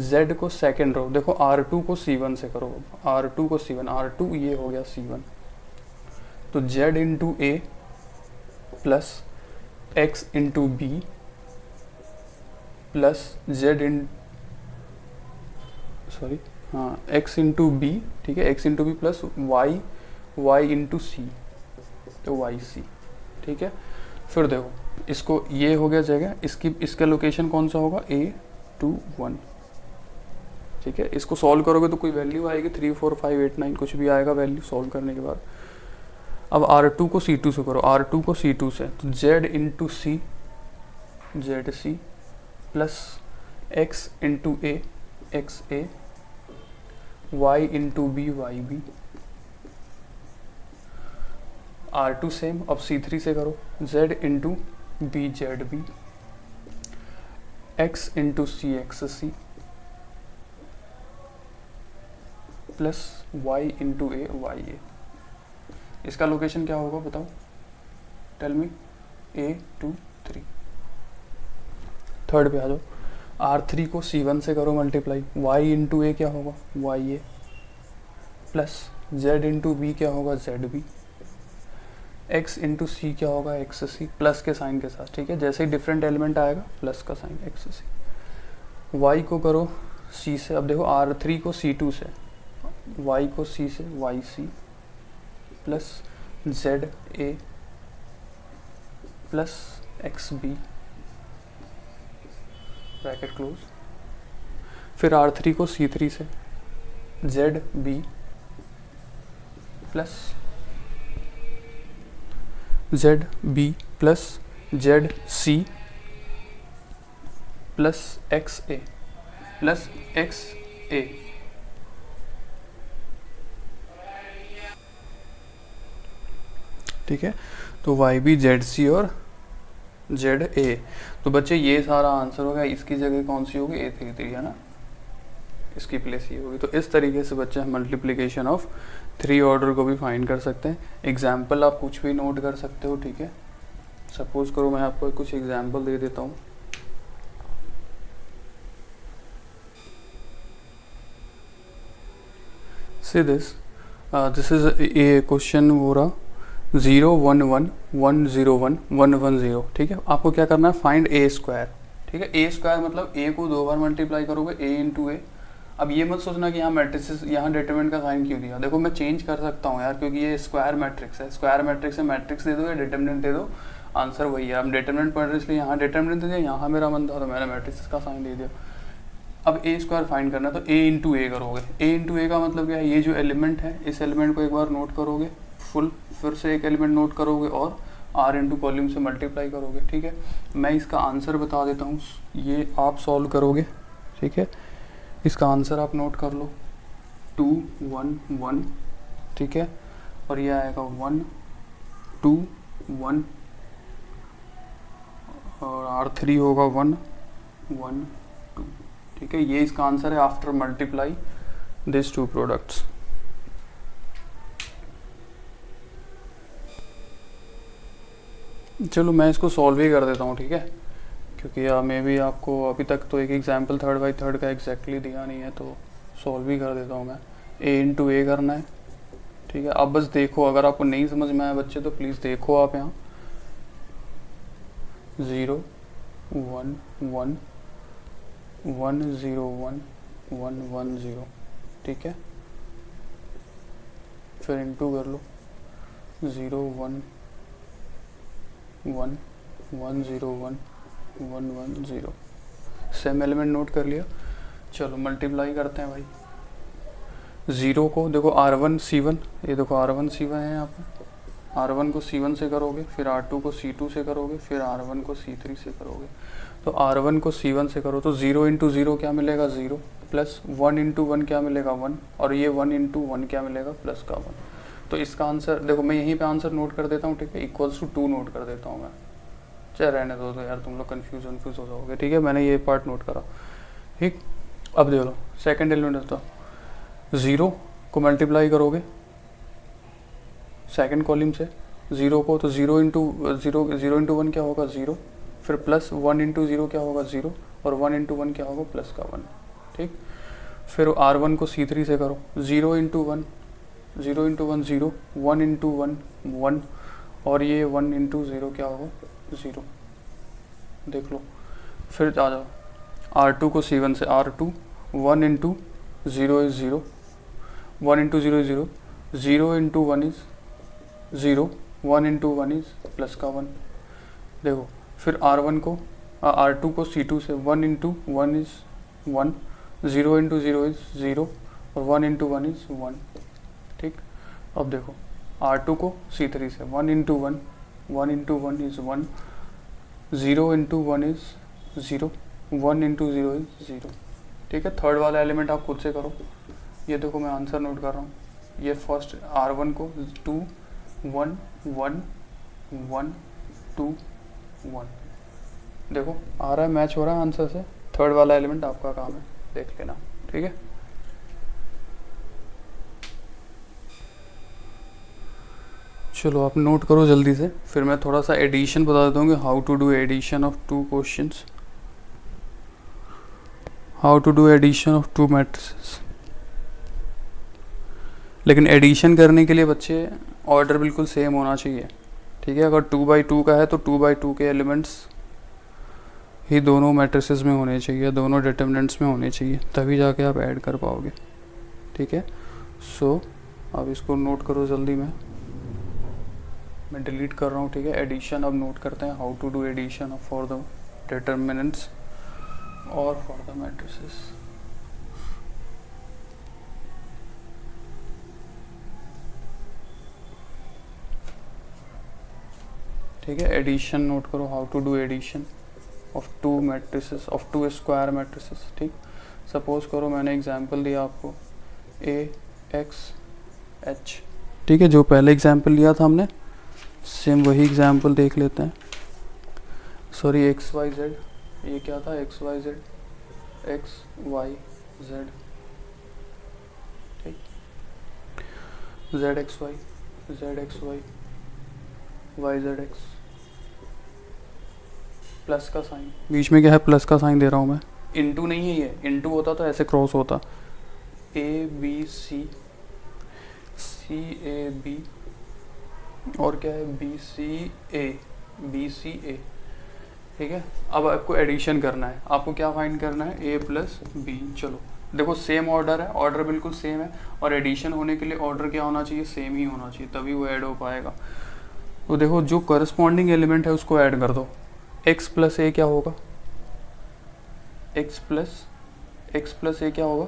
Z को सेकेंड रो, देखो R2 को C1 से करो। R2 को C1, R2 ये हो गया C1, तो Z into A plus X into B plus Z in sorry हाँ X इंटू बी, ठीक है, X into B plus Y into C, तो YC, ठीक है। फिर देखो इसको, ये हो गया जगह, इसका लोकेशन कौन सा होगा, A21, ठीक है। इसको सॉल्व करोगे तो कोई वैल्यू आएगी 3 4 5 8 9 कुछ भी आएगा वैल्यू सॉल्व करने के बाद। अब R2 को C2 से करो, R2 को C2 से, तो Z into C ZC plus X into A XA, Y into B YB। R2 same, अब C3 से करो, Z into B ZB, X into C XC plus Y into A YA। इसका location क्या होगा बताओ, tell me. A23। Third पे आ जाओ, R3 को C1 से करो मल्टीप्लाई, Y इंटू ए क्या होगा YA plus Z into b क्या होगा ZB, X इंटू सी क्या होगा XC, प्लस के साइन के साथ, ठीक है। जैसे ही डिफरेंट एलिमेंट आएगा प्लस का साइन XC। Y को करो C से, अब देखो R3 को C2 से, Y को C से YC plus ZA plus XB bracket close. फिर R3 को C3 से, ZB plus ZB plus ZC plus XA plus XA, ठीक है। तो YB ZC और ZA। तो बच्चे ये सारा आंसर होगा, इसकी जगह कौन सी होगी A33, है ना, इसकी प्लेस ये होगी। तो इस तरीके से बच्चे मल्टीप्लिकेशन ऑफ 3 ऑर्डर को भी फाइंड कर सकते हैं। एग्जाम्पल आप कुछ भी नोट कर सकते हो, ठीक है। सपोज करो मैं आपको कुछ एग्जाम्पल दे देता हूँ। See this is a question हो रहा 0 1 1 1 0 1 1 1 0, ठीक है। आपको क्या करना है, फाइंड ए स्क्वायर, ठीक है। ए स्क्वायर मतलब ए को 2 बार मल्टीप्लाई करोगे, ए इंटू ए। अब ये मत सोचना कि यहाँ मैट्रिक्स, यहाँ डिटरमिनेंट का साइन क्यों दिया। देखो मैं चेंज कर सकता हूँ यार, क्योंकि ये स्क्वायर मैट्रिक्स है। स्क्वायर मैट्रिक्स है, मैट्रिक्स दे दो या डिटरमिनेंट दे दो, आंसर वही है। हम डिटरमिनेंट पढ़ रहे इसलिए यहाँ डिटरमिनेंट दे दिया, यहाँ मेरा मन था तो मैंने मैट्रिक्स का साइन दे दिया। अब ए स्क्वायर फाइंड करना है तो ए इंटू ए करोगे। ए इंटू ए का मतलब क्या है, ये जो एलिमेंट है इस एलिमेंट को एक बार नोट करोगे फुल, फिर से एक एलिमेंट नोट करोगे और आर इंटू कॉलम से मल्टीप्लाई करोगे, ठीक है। मैं इसका आंसर बता देता हूँ, ये आप सॉल्व करोगे, ठीक है। इसका आंसर आप नोट कर लो 2 1 1, ठीक है। और ये आएगा 1 2 1 और R3 होगा 1 1 2, ठीक है। ये इसका आंसर है आफ्टर मल्टीप्लाई दिस 2 प्रोडक्ट्स। चलो मैं इसको सॉल्व ही कर देता हूँ, ठीक है, क्योंकि मे भी आपको अभी तक तो एक एग्जाम्पल 3 बाई 3 का एग्जैक्टली दिया नहीं है, तो सॉल्व ही कर देता हूँ मैं। ए इंटू ए करना है, ठीक है। अब बस देखो, अगर आपको नहीं समझ में आया बच्चे तो प्लीज़ देखो आप यहाँ 0 1 1 1 0 1 1 1 0, ठीक है। फिर इंटू कर लो 0 1 1 1 0 1 1 1 0, सेम एलिमेंट नोट कर लिया। चलो मल्टीप्लाई करते हैं भाई। 0 को देखो R1 C1, ये देखो R1 C1 है यहाँ पे। R1 को C1 से करोगे, फिर R2 को C2 से करोगे, फिर R1 को C3 से करोगे। तो R1 को C1 से करो तो 0 इंटू 0 क्या मिलेगा 0, प्लस 1 इंटू 1 क्या मिलेगा 1, और ये 1 इंटू 1 क्या मिलेगा प्लस का 1। तो इसका आंसर देखो, मैं यहीं पे आंसर नोट कर देता हूँ, ठीक है। इक्वल्स टू 2 नोट कर देता हूँ मैं, चाहे रहने दो तो यार तुम लोग कन्फ्यूज हो जाओगे, ठीक है। मैंने ये पार्ट नोट करा, ठीक। अब देख लो सेकंड एलिमेंट होता 0 को मल्टीप्लाई करोगे सेकंड कॉलम से 0 को, तो 0 इंटू 1 क्या होगा 0, फिर प्लस 1 इंटू 0 क्या होगा 0, और 1 इंटू 1 क्या होगा प्लस का 1, ठीक। फिर R1 को C3 से करो, 0 इंटू 1 0, 1 इंटू 1 1, और ये 1 इंटू 0 क्या होगा 0, देख लो। फिर आ जाओ R2 को C1 से, R2 1 into 0 is 0, 1 into 0 is 0, 0 into 1 is 0, 1 into 1 is plus का 1, देखो। फिर R1 को R2 को C2 से, 1 इंटू 1 इज़ 1, 0 इंटू 0 इज़ 0, और 1 इंटू 1 इज़ 1, ठीक। अब देखो R2 को C3 से, 1 into 1, 1 into 1 is 1, 0 into 1 is 0, 1 into 0 is 0, ठीक है। थर्ड वाला एलिमेंट आप खुद से करो, ये देखो मैं आंसर नोट कर रहा हूँ। ये फर्स्ट R1 को 2 1 1 1 2 1, देखो आ रहा है, मैच हो रहा है आंसर से। थर्ड वाला एलिमेंट आपका काम है, देख लेना, ठीक है। चलो आप नोट करो जल्दी से, फिर मैं थोड़ा सा एडिशन बता देता हूँ कि how to do addition of 2 questions, how to do addition of 2 matrices. लेकिन एडिशन करने के लिए बच्चे ऑर्डर बिल्कुल सेम होना चाहिए, ठीक है। अगर 2 बाई 2 का है तो 2 बाई 2 के एलिमेंट्स ही दोनों मैट्रिसेस में होने चाहिए, दोनों डिटर्मिनेंट्स में होने चाहिए, तभी जाके आप ऐड कर पाओगे, ठीक है। सो अब इसको नोट करो जल्दी, मैं डिलीट कर रहा हूँ, ठीक है। एडिशन अब नोट करते हैं, how to do addition for the determinants और फॉर द मैट्रिसेस। ठीक है, एडिशन नोट करो, how to do addition of 2 matrices, of 2 square matrices, ठीक। सपोज करो मैंने एग्जांपल दिया आपको AXH, ठीक है। जो पहले एग्जांपल लिया था हमने, सेम वही एग्जांपल देख लेते हैं। सॉरी XYZ, ये क्या था XYZ, XYZ, ठीक। ZXY, ZXY, YZX, प्लस का साइन, बीच में क्या है प्लस का साइन दे रहा हूँ मैं, इनटू नहीं है, ये इनटू होता तो ऐसे क्रॉस होता, ABC, CAB, और क्या है BCA, ठीक है। अब आपको एडिशन करना है, आपको क्या फाइंड करना है, A प्लस B। चलो देखो सेम ऑर्डर है, ऑर्डर बिल्कुल सेम है, और एडिशन होने के लिए ऑर्डर क्या होना चाहिए, सेम ही होना चाहिए, तभी वो ऐड हो पाएगा। तो देखो जो करस्पॉन्डिंग एलिमेंट है उसको ऐड कर दो। x प्लस ए क्या होगा, x प्लस ए क्या होगा,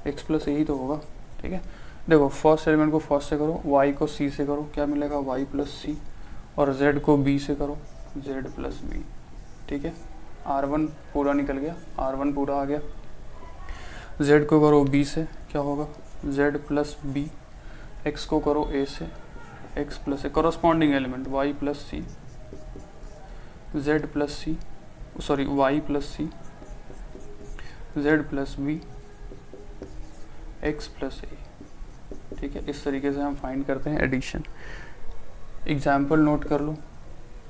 x प्लस ए ही तो होगा, ठीक है। देखो फर्स्ट एलिमेंट को फर्स्ट से करो, y को c से करो, क्या मिलेगा y प्लस सी, और z को b से करो, z प्लस बी, ठीक है। R1 पूरा निकल गया, R1 पूरा आ गया। z को करो b से, क्या होगा z प्लस बी, x को करो a से, x plus A, corresponding element y plus C, z plus C, sorry y plus C, z plus B, x plus A, ठीक है। इस तरीके से हम फाइंड करते हैं एडिशन। एग्जाम्पल नोट कर लो,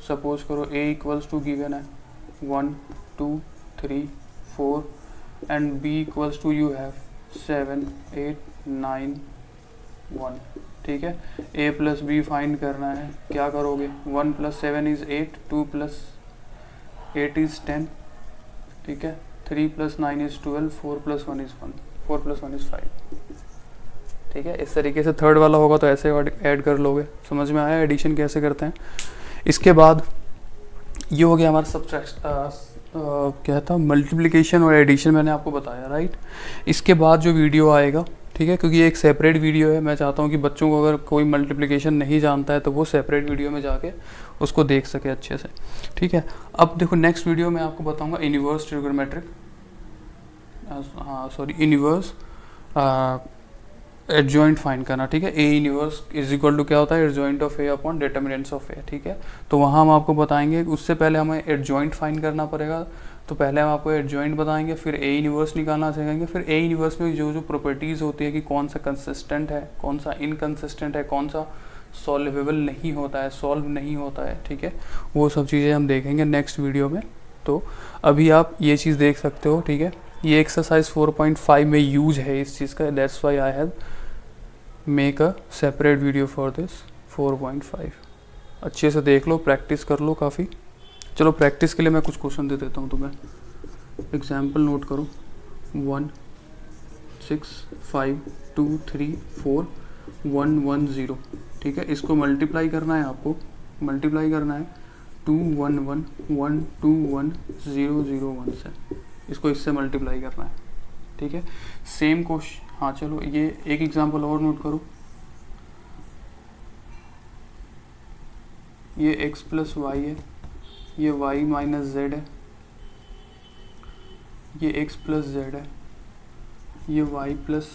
सपोज करो a इक्वल्स टू गिवन है 1 2 3 4 and b equals to you have 7 8 9 1, ठीक है। a प्लस बी फाइंड करना है, क्या करोगे, 1 प्लस 7 इज़ 8, 2 प्लस 8 इज़ 10, ठीक है। 3 plus 9 is 12, 4 plus 1 is 1, 4 plus 1 is 5, ठीक है। इस तरीके से थर्ड वाला होगा तो ऐसे ऐड कर लोगे। समझ में आया एडिशन कैसे करते हैं। इसके बाद ये हो गया हमारा क्या था, मल्टीप्लिकेशन और एडिशन मैंने आपको बताया, राइट। इसके बाद जो वीडियो आएगा, ठीक है, क्योंकि ये एक सेपरेट वीडियो है, मैं चाहता हूँ कि बच्चों को अगर कोई मल्टीप्लिकेशन नहीं जानता है तो वो सेपरेट वीडियो में जाके उसको देख सके अच्छे से, ठीक है। अब देखो नेक्स्ट वीडियो में आपको बताऊँगा इन्वर्स ट्रिगोनोमेट्रिक, हाँ सॉरी इन्वर्स एडजॉइंट फाइंड करना, ठीक है। A inverse is equal to क्या होता है, adjoint of A upon determinants of A, ठीक है। तो वहाँ हम आपको बताएंगे, उससे पहले हमें एडजॉइंट फाइंड करना पड़ेगा, तो पहले हम आपको एडजॉइंट बताएंगे, फिर ए इन्वर्स निकालना सिखाएंगे, फिर ए इन्वर्स में जो जो प्रॉपर्टीज़ होती है कि कौन सा कंसिस्टेंट है, कौन सा इनकंसिस्टेंट है, कौन सा सॉल्वेबल नहीं होता है, सॉल्व नहीं होता है, ठीक है, वो सब चीज़ें हम देखेंगे नेक्स्ट वीडियो में। तो अभी आप ये चीज़ देख सकते हो, ठीक है, ये एक्सरसाइज 4.5 में यूज है इस चीज़ का, that's why I have make a separate video for this 4.5। अच्छे से देख लो, प्रैक्टिस कर लो काफ़ी। चलो प्रैक्टिस के लिए मैं कुछ क्वेश्चन दे देता हूँ तुम्हें, एग्जाम्पल नोट करो। 1 6 5 2 3 4 1 1 0, ठीक है, इसको मल्टीप्लाई करना है, आपको मल्टीप्लाई करना है 2 1 1 1 2 1 0 0 1 से, इसको इससे मल्टीप्लाई करना है, ठीक है। सेम क्वेश्चन, हाँ चलो ये एक एग्जाम्पल और नोट करो। ये x प्लस वाई है, ये y माइनस जेड है, ये x प्लस जेड है, ये y प्लस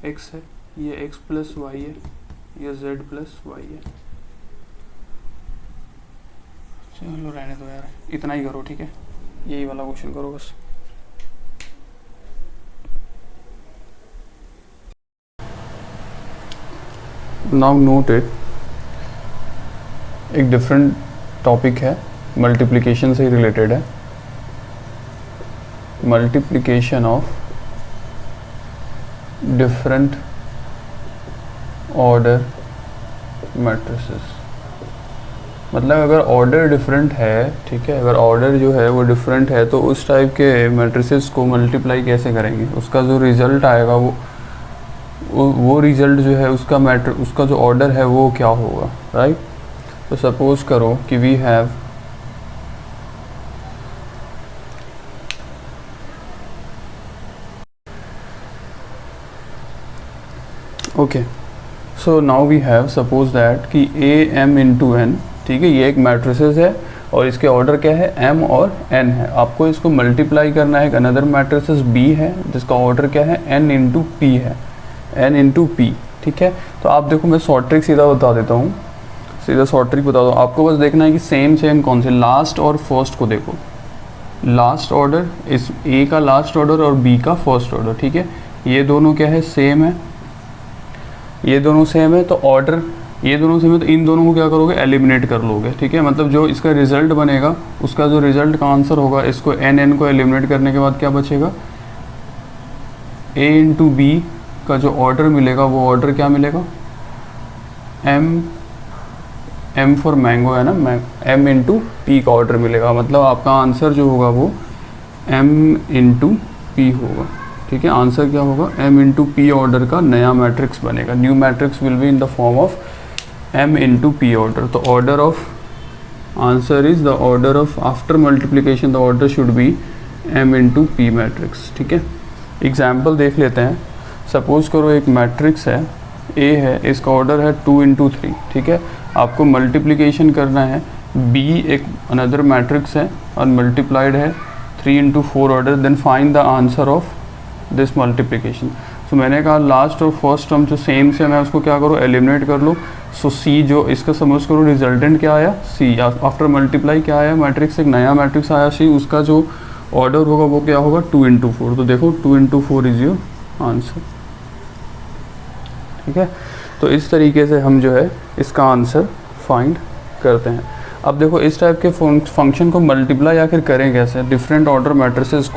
x है, ये x प्लस वाई है, ये z प्लस वाई है। चलो रहने दो यार, इतना ही करो, ठीक है, यही वाला क्वेश्चन करो बस। नाउ नोट इट, एक डिफरेंट टॉपिक है, मल्टीप्लिकेशन से ही रिलेटेड है। Multiplication of different order matrices, मतलब अगर ऑर्डर डिफरेंट है, ठीक है, अगर ऑर्डर जो है वो डिफरेंट है तो उस टाइप के मैट्रिसेस को मल्टीप्लाई कैसे करेंगे, उसका जो रिज़ल्ट आएगा वो रिज़ल्ट जो है उसका जो ऑर्डर है वो क्या होगा, राइट। तो सपोज करो कि we have okay, so now we have suppose that कि ए एम इंटू एन, ठीक है, ये एक मैट्रिसेस है और इसके ऑर्डर क्या है, m और n है। आपको इसको मल्टीप्लाई करना है एक अनदर मैट्रिसेस b है जिसका ऑर्डर क्या है, n इंटू पी है, n इंटू पी, ठीक है। तो आप देखो, मैं शॉर्ट ट्रिक सीधा बता देता हूँ, सीधा शॉर्ट ट्रिक बता दो आपको, बस देखना है कि सेम कौन से, लास्ट और फर्स्ट को देखो, लास्ट ऑर्डर इस ए का लास्ट ऑर्डर और बी का फर्स्ट ऑर्डर, ठीक है, ये दोनों क्या है, सेम है, ये दोनों सेम है, तो ऑर्डर ये दोनों सेम है, तो इन दोनों को क्या करोगे, एलिमिनेट कर लोगे, ठीक है। मतलब जो इसका रिजल्ट बनेगा, उसका जो रिजल्ट का आंसर होगा, इसको एन को एलिमिनेट करने के बाद क्या बचेगा, ए इंटू बी का जो ऑर्डर मिलेगा वो ऑर्डर क्या मिलेगा, एम फॉर मैंगो है ना, एम इंटू पी का ऑर्डर मिलेगा। मतलब आपका आंसर जो होगा वो एम इंटू पी होगा, ठीक है। आंसर क्या होगा, m इंटू पी ऑर्डर का नया मैट्रिक्स बनेगा, new matrix will be in the form of m into P order. तो order of answer is the order of after multiplication, the order should be m into P matrix, ठीक है। Example देख लेते हैं। Suppose करो एक matrix है a है, इसका ऑर्डर है 2 इंटू 3, ठीक है। आपको मल्टीप्लिकेशन करना है, b एक अनदर मैट्रिक्स है और मल्टीप्लाइड है 3 into 4 order, then find the answer of this multiplication. So मैंने कहा लास्ट और फर्स्ट टर्म जो सेम से मैं उसको क्या करूँ, एलिमिनेट कर लो। सो सी जो इसका समझ करो रिजल्टेंट क्या आया, सी आफ्टर मल्टीप्लाई क्या आया, मैट्रिक्स एक नया मैट्रिक्स आया सी, उसका जो ऑर्डर होगा वो क्या होगा, 2 इंटू 4। तो देखो 2 इंटू 4 इज योर आंसर, ठीक है। तो इस तरीके से हम जो है इसका आंसर फाइंड करते हैं। अब देखो इस टाइप के फंक्शन को मल्टीप्लाई आखिर करें कैसे, डिफरेंट ऑर्डर मैट्रिसेस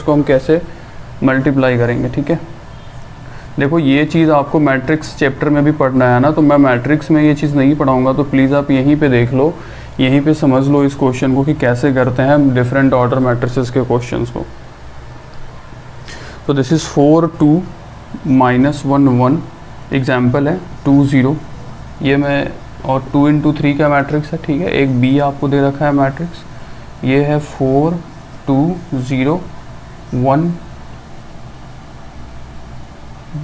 को हम कैसे मल्टीप्लाई करेंगे, ठीक है। देखो ये चीज़ आपको मैट्रिक्स चैप्टर में भी पढ़ना है ना, तो मैं मैट्रिक्स में ये चीज़ नहीं पढ़ाऊंगा, तो प्लीज़ आप यहीं पे देख लो, यहीं पे समझ लो इस क्वेश्चन को कि कैसे करते हैं डिफरेंट ऑर्डर मैट्रिसेस के क्वेश्चंस को। तो दिस इज़ 4 2 -1 1 एग्जाम्पल है 2 0, ये मैं, और 2 इंटू 3 का मैट्रिक्स है, ठीक है। एक बी आपको दे रखा है मैट्रिक्स, ये है 4 2 0 1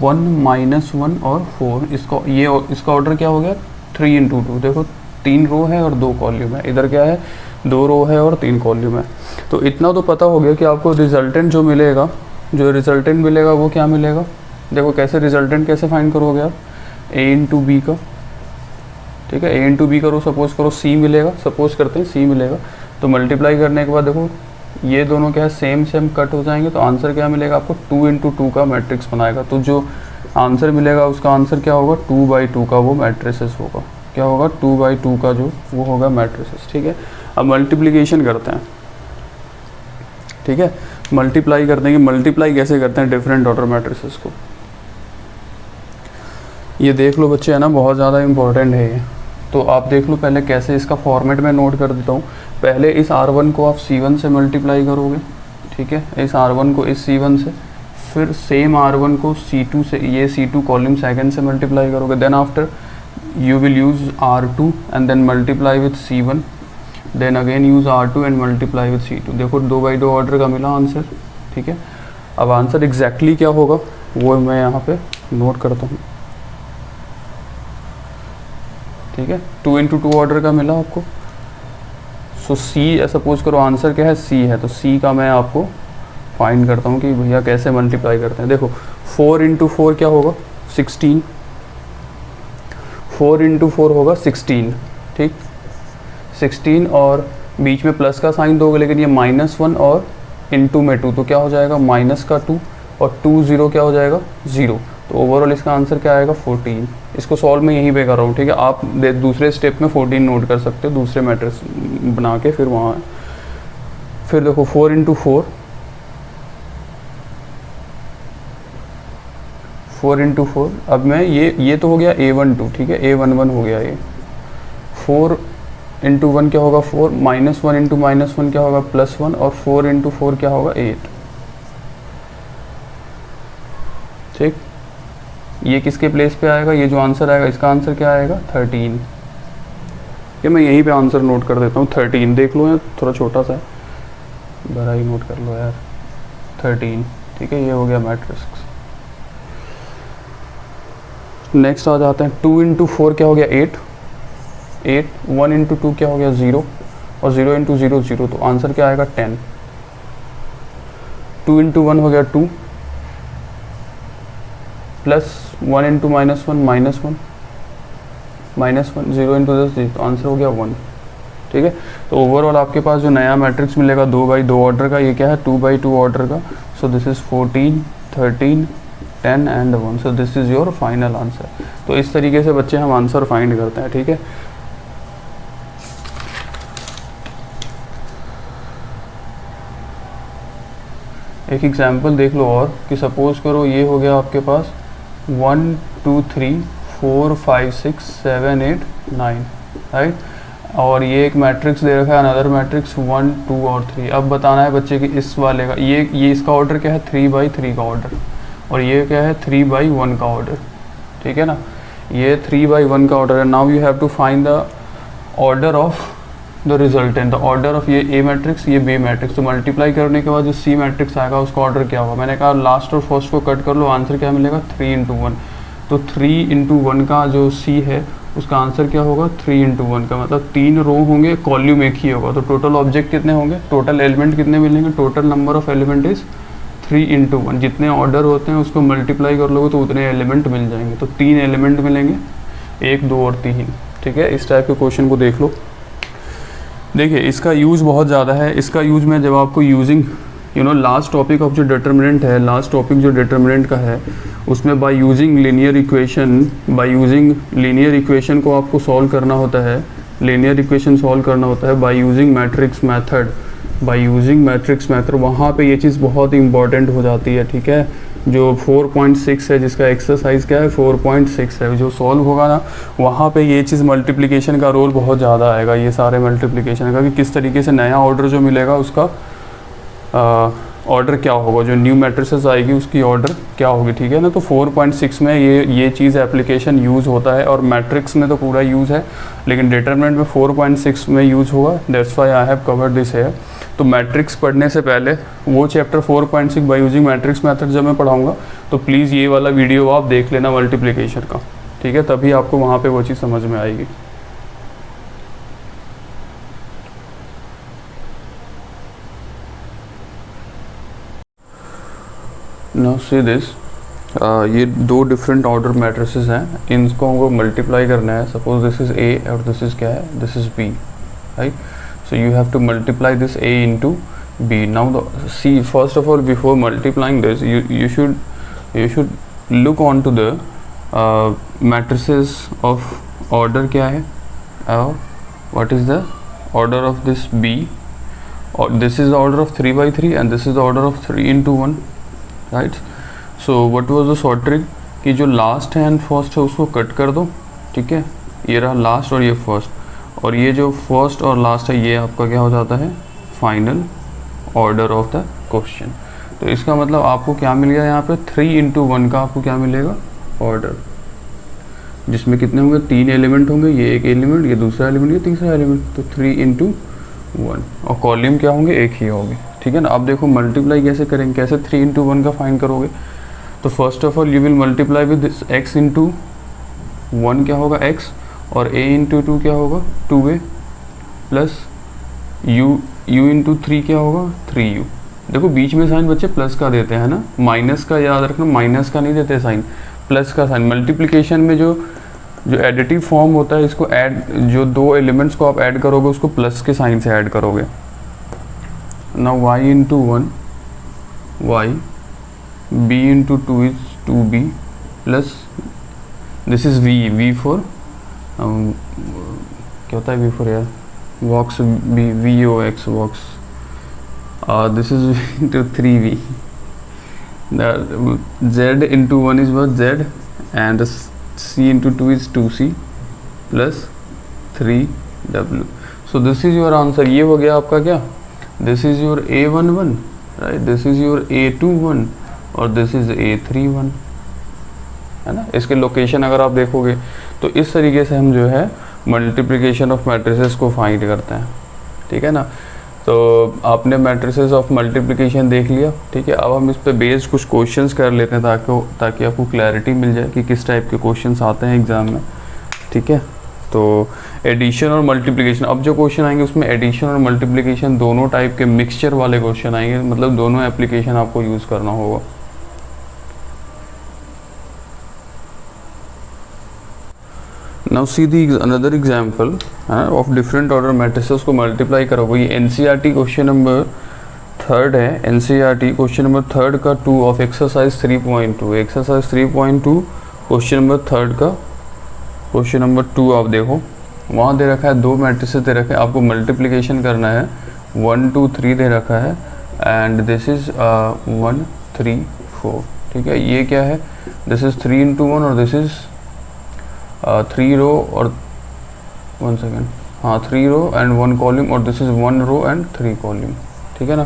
1 -1 और 4, इसका ऑर्डर क्या हो गया, 3 इंटू 2। देखो 3 रो है और 2 कॉलम है, इधर क्या है, 2 रो है और 3 कॉलम है। तो इतना तो पता हो गया कि आपको रिजल्टेंट जो मिलेगा वो क्या मिलेगा। देखो कैसे रिजल्टेंट कैसे फाइंड करोगे आप, ए इंटू बी का, ठीक है, ए इंटू बी करो, सपोज करो सी मिलेगा, सपोज करते हैं सी मिलेगा, तो मल्टीप्लाई करने के बाद देखो ये दोनों क्या है, सेम सेम कट हो जाएंगे, तो आंसर क्या मिलेगा आपको, 2 इंटू 2 का मैट्रिक्स बनाएगा। तो जो आंसर मिलेगा उसका आंसर क्या होगा, 2/2 का वो मैट्रिसेस होगा। क्या होगा, 2/2 का जो वो होगा मैट्रिसेस। ठीक है, अब मल्टीप्लिकेशन करते हैं। ठीक है, मल्टीप्लाई करते हैं कि मल्टीप्लाई कैसे करते हैं डिफरेंट ऑर्डर मैट्रिसेस को। ये देख लो बच्चे, है ना, बहुत ज़्यादा इंपॉर्टेंट है ये। तो आप देख लो पहले कैसे, इसका फॉर्मेट मैं नोट कर देता हूँ। पहले इस R1 को आप C1 से मल्टीप्लाई करोगे। ठीक है, इस R1 को इस C1 से, फिर सेम R1 को C2 से, ये C2 कॉलम सेकंड से मल्टीप्लाई करोगे। Then after you will use R2 and then multiply with C1, then again use R2 and multiply with C2। देखो 2/2 ऑर्डर का मिला आंसर। ठीक है, अब आंसर एग्जैक्टली क्या होगा वो मैं यहाँ पे नोट करता हूँ। ठीक है, 2 इंटू 2 ऑर्डर का मिला आपको। सो C, सपोज करो आंसर क्या है, C है, तो C का मैं आपको फाइंड करता हूँ कि भैया कैसे मल्टीप्लाई करते हैं। देखो 4 इंटू 4 क्या होगा, 16। 4 इंटू 4 होगा 16। ठीक, 16 और बीच में प्लस का साइन दोगे, लेकिन ये -1 और इंटू में 2, तो क्या हो जाएगा माइनस का 2 और 2 0 क्या हो जाएगा 0। तो ओवरऑल इसका आंसर क्या आएगा 14। इसको सॉल्व मैं यहीं पे कर रहा हूँ। ठीक है, आप दूसरे स्टेप में 14 नोट कर सकते हो, दूसरे मैट्रिक्स बना के फिर वहाँ। फिर देखो 4 इंटू 4, 4 इंटू 4, अब मैं ये तो हो गया A12। ठीक है, A11 हो गया ये। 4 इंटू 1 क्या होगा 4, -1 इंटू -1 क्या होगा +1, और 4 इंटू 4 क्या होगा 8। ठीक, ये किसके प्लेस पे आएगा, ये जो आंसर आएगा इसका आंसर क्या आएगा 13। ये मैं यहीं पे आंसर नोट कर देता हूँ 13। देख लो यार, थोड़ा छोटा सा है, बड़ा ही नोट कर लो यार, 13। ठीक है, ये हो गया मैट्रिक्स। नेक्स्ट आ जाते हैं 2 इंटू 4 क्या हो गया 8। 1 इंटू 2 क्या हो गया 0, और 0 इंटू 0 0, तो आंसर क्या आएगा 10। 2 इंटू 1 हो गया 2, प्लस 1 इंटू -1 -1, -1, 0 इंटू 10, तो आंसर हो गया 1। ठीक है, तो ओवरऑल आपके पास जो नया मैट्रिक्स मिलेगा 2/2 ऑर्डर का, ये क्या है 2/2 ऑर्डर का। So this is 14, 13, 10 and 1। So this is your final answer. तो इस तरीके से बच्चे हम आंसर फाइंड करते हैं। ठीक है, एक एग्जांपल देख लो और, कि सपोज करो ये हो गया आपके पास 1 2 3 4 5 6 7 8 9, राइट, और ये एक मैट्रिक्स दे रखा है, अनदर मैट्रिक्स 1 2 और 3। अब बताना है बच्चे कि इस वाले का ये इसका ऑर्डर क्या है 3/3 का ऑर्डर, और ये क्या है 3/1 का ऑर्डर। ठीक है ना, ये 3/1 का ऑर्डर है। Now you have to find the order of the resultant, the order of ये ए मैट्रिक्स, ये बी मैट्रिक्स। तो मल्टीप्लाई करने के बाद जो सी मैट्रिक्स आएगा उसका ऑर्डर क्या होगा, मैंने कहा लास्ट और फर्स्ट को कट कर लो, आंसर क्या मिलेगा 3 इंटू 1। तो 3 इंटू 1 का जो सी है उसका आंसर क्या होगा 3 इंटू 1 का, मतलब 3 रो होंगे, कॉल्यूम एक ही होगा। तो टोटल ऑब्जेक्ट कितने होंगे, टोटल एलिमेंट कितने मिलेंगे, total number of element is 3 into 1। जितने ऑर्डर होते हैं उसको मल्टीप्लाई कर लोगे तो उतने एलिमेंट मिल जाएंगे। तो 3 एलिमेंट मिलेंगे, 1 2 और 3। ठीक है, इस टाइप के क्वेश्चन को देख लो। देखिए इसका यूज़ बहुत ज़्यादा है। इसका यूज़ मैं जब आपको यूजिंग लास्ट टॉपिक ऑफ जो डिटर्मिनेंट है, लास्ट टॉपिक जो डिटर्मिनेंट का है उसमें बाय यूजिंग लीनियर इक्वेशन को आपको सॉल्व करना होता है, लीनियर इक्वेशन सॉल्व करना होता है बाय यूजिंग मैट्रिक्स मेथड। वहाँ पे ये चीज़ बहुत ही इंपॉर्टेंट हो जाती है। ठीक है, जो 4.6 है, जिसका एक्सरसाइज क्या है 4.6 है, जो सॉल्व होगा ना वहाँ पे ये चीज़ मल्टीप्लिकेशन का रोल बहुत ज़्यादा आएगा, ये सारे मल्टीप्लिकेशन का, कि किस तरीके से नया ऑर्डर जो मिलेगा उसका ऑर्डर क्या होगा, जो न्यू मैट्रिसेस आएगी उसकी ऑर्डर क्या होगी। ठीक है ना, तो 4.6 में ये चीज़ एप्लीकेशन यूज़ होता है, और मैट्रिक्स में तो पूरा यूज़ है, लेकिन डिटरमिनेंट में 4.6 में यूज़ होगा। That's why I have covered this है। तो मैट्रिक्स पढ़ने से पहले वो chapter 4.6 by using matrix method जब मैं पढ़ाऊँगा तो प्लीज़ ये वाला वीडियो आप देख लेना मल्टीप्लिकेशन का। ठीक है, तभी आपको वहाँ पे वो चीज़ समझ में आएगी। नाउ सी दिस, ये 2 डिफरेंट ऑर्डर मैट्रिसेस हैं, इनको हमको मल्टीप्लाई करना है। सपोज दिस इज़ ए और दिस इज़ क्या है, this is b, right. So you have to multiply this A into B. Now see, first of all, before multiplying this, you should look on to the matrices of order क्या है, what is the order of this B, or this is the order of 3 by 3 and this is the order of 3 into 1, right? So what was the sort trick कि जो last है and first है उसको cut कर दो, ठीक है, ये रहा लास्ट और ये फर्स्ट, और ये जो फर्स्ट और लास्ट है ये आपका क्या हो जाता है, final order of the question. तो इसका मतलब आपको क्या मिल गया यहाँ पे, 3 into 1 का आपको क्या मिलेगा, ऑर्डर, जिसमें कितने होंगे, 3 एलिमेंट होंगे, ये एक एलिमेंट, ये दूसरा एलिमेंट, ये तीसरा एलिमेंट, तो 3 into 1, और कॉलम क्या होंगे, एक ही होंगे, ठीक है ना। अब देखो मल्टीप्लाई कैसे करेंगे, कैसे 3 into 1 का फाइंड करोगे, तो first of all you will multiply with x into 1 क्या होगा x, और a into 2 क्या होगा 2a, प्लस u into 3 क्या होगा 3u। देखो बीच में साइन बच्चे प्लस का देते हैं ना, माइनस का याद रखना, माइनस का नहीं देते साइन, प्लस का साइन। मल्टीप्लिकेशन में जो एडिटिव फॉर्म होता है, इसको ऐड, जो दो एलिमेंट्स को आप ऐड करोगे उसको प्लस के साइन से ऐड करोगे। Now y into 1 y, b into 2 is 2b, plus this is v for क्या होता है v for यार, वॉक्स vox walks, this is into 3v, the z into 1 is what, z, and the c into 2 is 2c plus 3w. So this is your answer। ये हो गया आपका क्या, this is your a11, right, this is your a21 और this is a31, है ना। इसके location अगर आप देखोगे तो इस तरीके से हम जो है मल्टीप्लिकेशन ऑफ मैट्रिसेस को फाइंड करते हैं, ठीक है ना। तो आपने मैट्रिसेस ऑफ मल्टीप्लिकेशन देख लिया, ठीक है। अब हम इस पे बेस्ड कुछ क्वेश्चंस कर लेते हैं ताकि आपको क्लैरिटी मिल जाए कि किस टाइप के क्वेश्चंस आते हैं एग्ज़ाम में, ठीक है। तो एडिशन और मल्टीप्लिकेशन, अब जो क्वेश्चन आएंगे उसमें एडिशन और मल्टीप्लिकेशन दोनों टाइप के मिक्सचर वाले क्वेश्चन आएंगे, मतलब दोनों एप्लीकेशन आपको यूज़ करना होगा। Now see the another example of different order matrices को मल्टीप्लाई करोगे। ये NCERT क्वेश्चन नंबर 3 है, NCERT क्वेश्चन नंबर 3 का 2 of exercise 3.2, exercise 3.2 question number 3 का क्वेश्चन नंबर 2 आप देखो, वहाँ दे रखा है दो मैट्रिसेस दे रखे हैं, आपको मल्टीप्लिकेशन करना है, 1 2 3 दे रखा है एंड दिस इज 1 3 4, ठीक है। ये क्या है, दिस इज 3 into 1 और दिस इज 3 रो और 1 सेकेंड, हाँ 3 रो एंड 1 कॉलम, और this is 1 row and 3 column, ठीक है ना।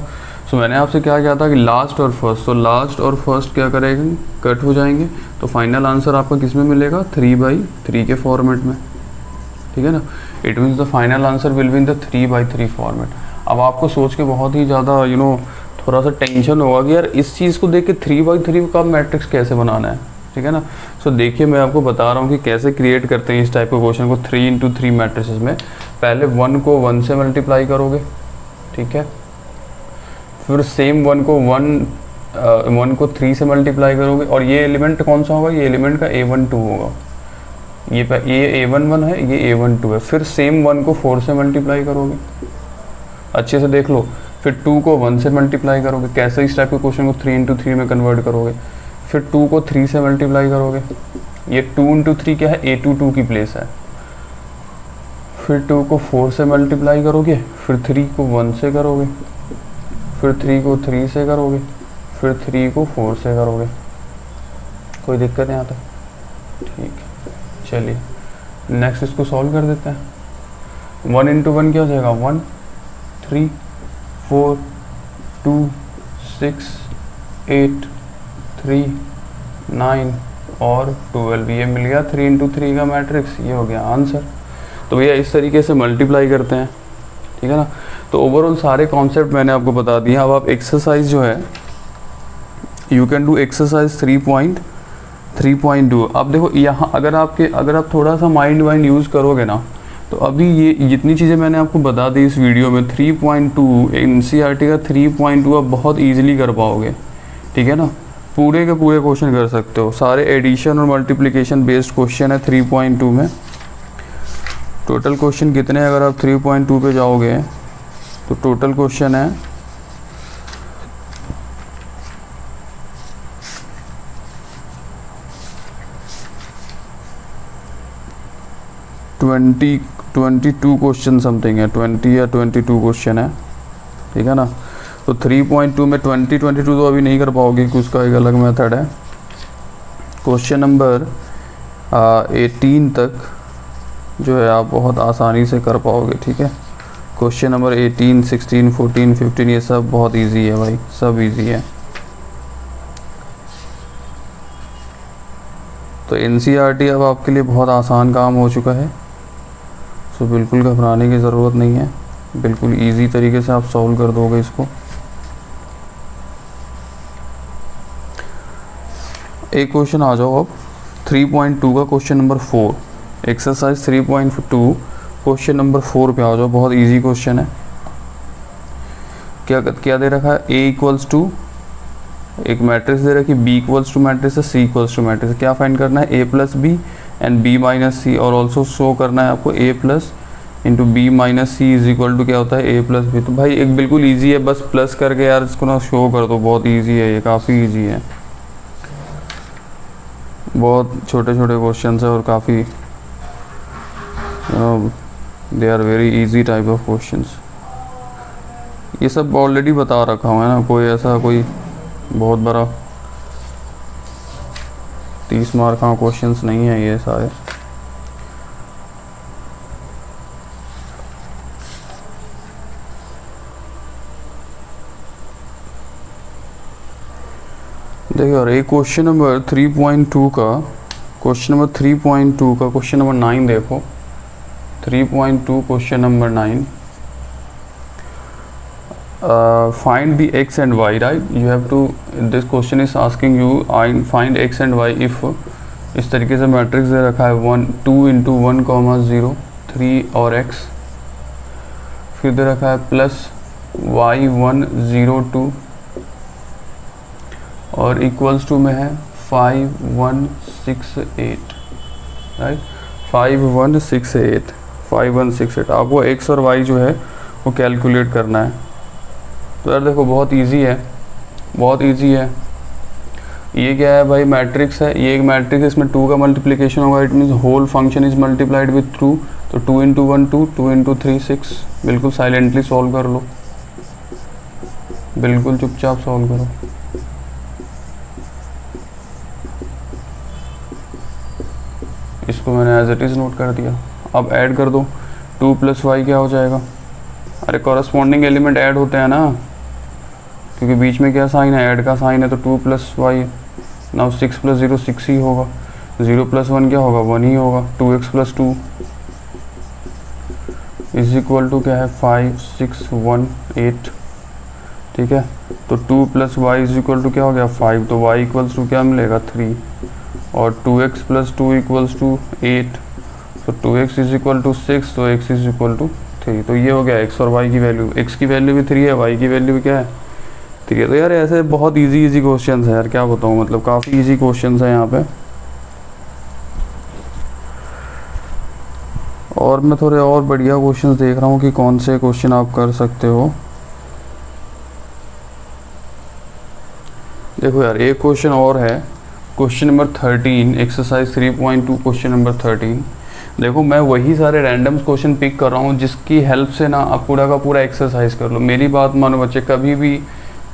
सो मैंने आपसे क्या किया था कि लास्ट और फर्स्ट, तो लास्ट और फर्स्ट क्या करेंगे, कट हो जाएंगे, तो फाइनल आंसर आपका किस में मिलेगा, 3/3 के फॉर्मेट में, ठीक है ना। It means the final answer will be in the 3/3 format. अब आपको सोच के बहुत ही ज़्यादा थोड़ा सा टेंशन होगा कि यार इस चीज़ को देख के 3/3 का मैट्रिक्स कैसे बनाना है, ठीक है ना। सो देखिए मैं आपको बता रहा हूँ कि कैसे क्रिएट करते हैं इस टाइप के क्वेश्चन को 3 into 3 मैट्रिसेस में। पहले 1 को 1 से मल्टीप्लाई करोगे, ठीक है, फिर सेम 1 को 3 से मल्टीप्लाई करोगे, और ये एलिमेंट कौन सा होगा, ये एलिमेंट का a12 होगा, ये a11 है, ये a12 है। फिर सेम 1 को 4 से मल्टीप्लाई करोगे, अच्छे से देख लो, फिर 2 को 1 से मल्टीप्लाई करोगे, कैसे इस टाइप के क्वेश्चन को 3 into 3 में कन्वर्ट करोगे, फिर 2 को 3 से मल्टीप्लाई करोगे, ये 2 into 3 क्या है, a22 की प्लेस है, फिर 2 को 4 से मल्टीप्लाई करोगे, फिर 3 को 1 से करोगे, फिर 3 को 3 से करोगे, फिर 3 को 4 से करोगे। कोई दिक्कत नहीं आता, ठीक, चलिए नेक्स्ट इसको सॉल्व कर देते हैं। 1 into 1 क्या हो जाएगा, 1 3 4 2 6 8 3 9 और 12, ये मिल गया 3 into 3 का मैट्रिक्स, ये हो गया आंसर। तो भैया इस तरीके से मल्टीप्लाई करते हैं, ठीक है ना। तो ओवरऑल सारे कॉन्सेप्ट मैंने आपको बता दिए। अब आप एक्सरसाइज जो है, यू कैन डू एक्सरसाइज 3.2। अब देखो यहाँ अगर आप थोड़ा सा माइंड वाइंड यूज़ करोगे ना, तो अभी ये जितनी चीज़ें मैंने आपको बता दी इस वीडियो में, 3.2 NCERT का 3.2 आप बहुत ईजिली कर पाओगे, ठीक है ना। पूरे के पूरे क्वेश्चन कर सकते हो, सारे एडिशन और मल्टीप्लिकेशन बेस्ड क्वेश्चन है 3.2 में। टोटल क्वेश्चन कितने, अगर आप 3.2 पे जाओगे तो टोटल क्वेश्चन है 22 क्वेश्चन समथिंग है, 20 या 22 क्वेश्चन है, ठीक है ना। तो 3.2 में 22 तो अभी नहीं कर पाओगे क्योंकि उसका एक अलग मेथड है। क्वेश्चन नंबर 18 तक जो है आप बहुत आसानी से कर पाओगे, ठीक है। क्वेश्चन नंबर 18, 16, 14, 15 ये सब बहुत इजी है भाई, सब इजी है। तो एनसीईआरटी अब आपके लिए बहुत आसान काम हो चुका है, तो बिल्कुल घबराने की ज़रूरत नहीं है, बिल्कुल इजी तरीके से आप सॉल्व कर दोगे इसको। एक क्वेश्चन आ जाओ अब 3.2 का question number 4, exercise 3.2 question number 4 पे आ जाओ। बहुत इजी क्वेश्चन है। क्या दे रखा है, ए इक्वल्स टू एक मैट्रिक्स दे रखी, बी इक्वल्स टू मैट्रिक्स है, सी इक्वल्स टू मैट्रिक्स। क्या फाइंड करना है, A plus B and B minus C, और ऑल्सो शो करना है आपको A plus into B minus C is equal to क्या होता है, ए प्लस बी। तो भाई एक बिल्कुल ईजी है, बस प्लस करके यार इसको ना शो कर दो, बहुत ईजी है ये, काफ़ी ईजी है, बहुत छोटे छोटे क्वेश्चन है और काफ़ी they are very easy type of questions. ये सब ऑलरेडी बता रखा हूँ है ना, कोई ऐसा कोई बहुत बड़ा 30 मार्क का क्वेश्चंस नहीं है ये सारे। देखिए और एक क्वेश्चन नंबर 3.2 का क्वेश्चन नंबर 9 देखो, 3.2 question number 9, find the x and y, right? You have to, this question is asking you find x and y if इस तरीके से मैट्रिक्स दे रखा है 1 2 इंटू 1 कॉमा 0 3 और x, फिर दे रखा है प्लस y 1 0 2 और इक्वल्स टू में है 5 1 6 8, राइट, 5 1 6 8, 5 1 6 8। आपको x और y जो है वो कैलकुलेट करना है। तो यार देखो बहुत इजी है, बहुत इजी है। ये क्या है भाई, मैट्रिक्स है, ये एक मैट्रिक्स, इसमें 2 का मल्टीप्लिकेशन होगा, it means whole function is multiplied with 2, तो 2 इंटू 1 2, 2 इंटू 3 6। बिल्कुल साइलेंटली सॉल्व कर लो, बिल्कुल चुपचाप सॉल्व करो। इसको मैंने एज इट इज़ नोट कर दिया। अब ऐड कर दो, 2 प्लस वाई क्या हो जाएगा, अरे कॉरस्पॉन्डिंग एलिमेंट ऐड होते हैं ना, क्योंकि बीच में क्या साइन है, ऐड का साइन है, तो 2 प्लस वाई, नाउ 6 प्लस 0 6 ही होगा, 0 प्लस 1 क्या होगा, 1 ही होगा। 2x plus 2 is equal to क्या है, 5 6 1 8, ठीक है। तो 2 plus y is equal to क्या हो गया, 5, तो y इक्वल्स टू क्या मिलेगा, 3, और 2x प्लस 2 इक्वल्स टू 8, तो 2x इज इक्वल टू 6, तो x इज इक्वल टू 3। तो ये हो गया x और y की वैल्यू, x की वैल्यू भी 3 है, y की वैल्यू भी क्या है, 3 है। तो यार ऐसे बहुत इजी क्वेश्चंस है यार, क्या बताऊँ, मतलब काफ़ी इजी क्वेश्चंस है यहाँ पे। और मैं थोड़े और बढ़िया क्वेश्चंस देख रहा हूँ कि कौन से क्वेश्चन आप कर सकते हो। देखो यार एक क्वेश्चन और है, question number 13, exercise 3.2 question number 13। देखो मैं वही सारे रैंडम क्वेश्चन पिक कर रहा हूँ जिसकी हेल्प से ना आप पूरा का पूरा एक्सरसाइज कर लो। मेरी बात मानो बच्चे, कभी भी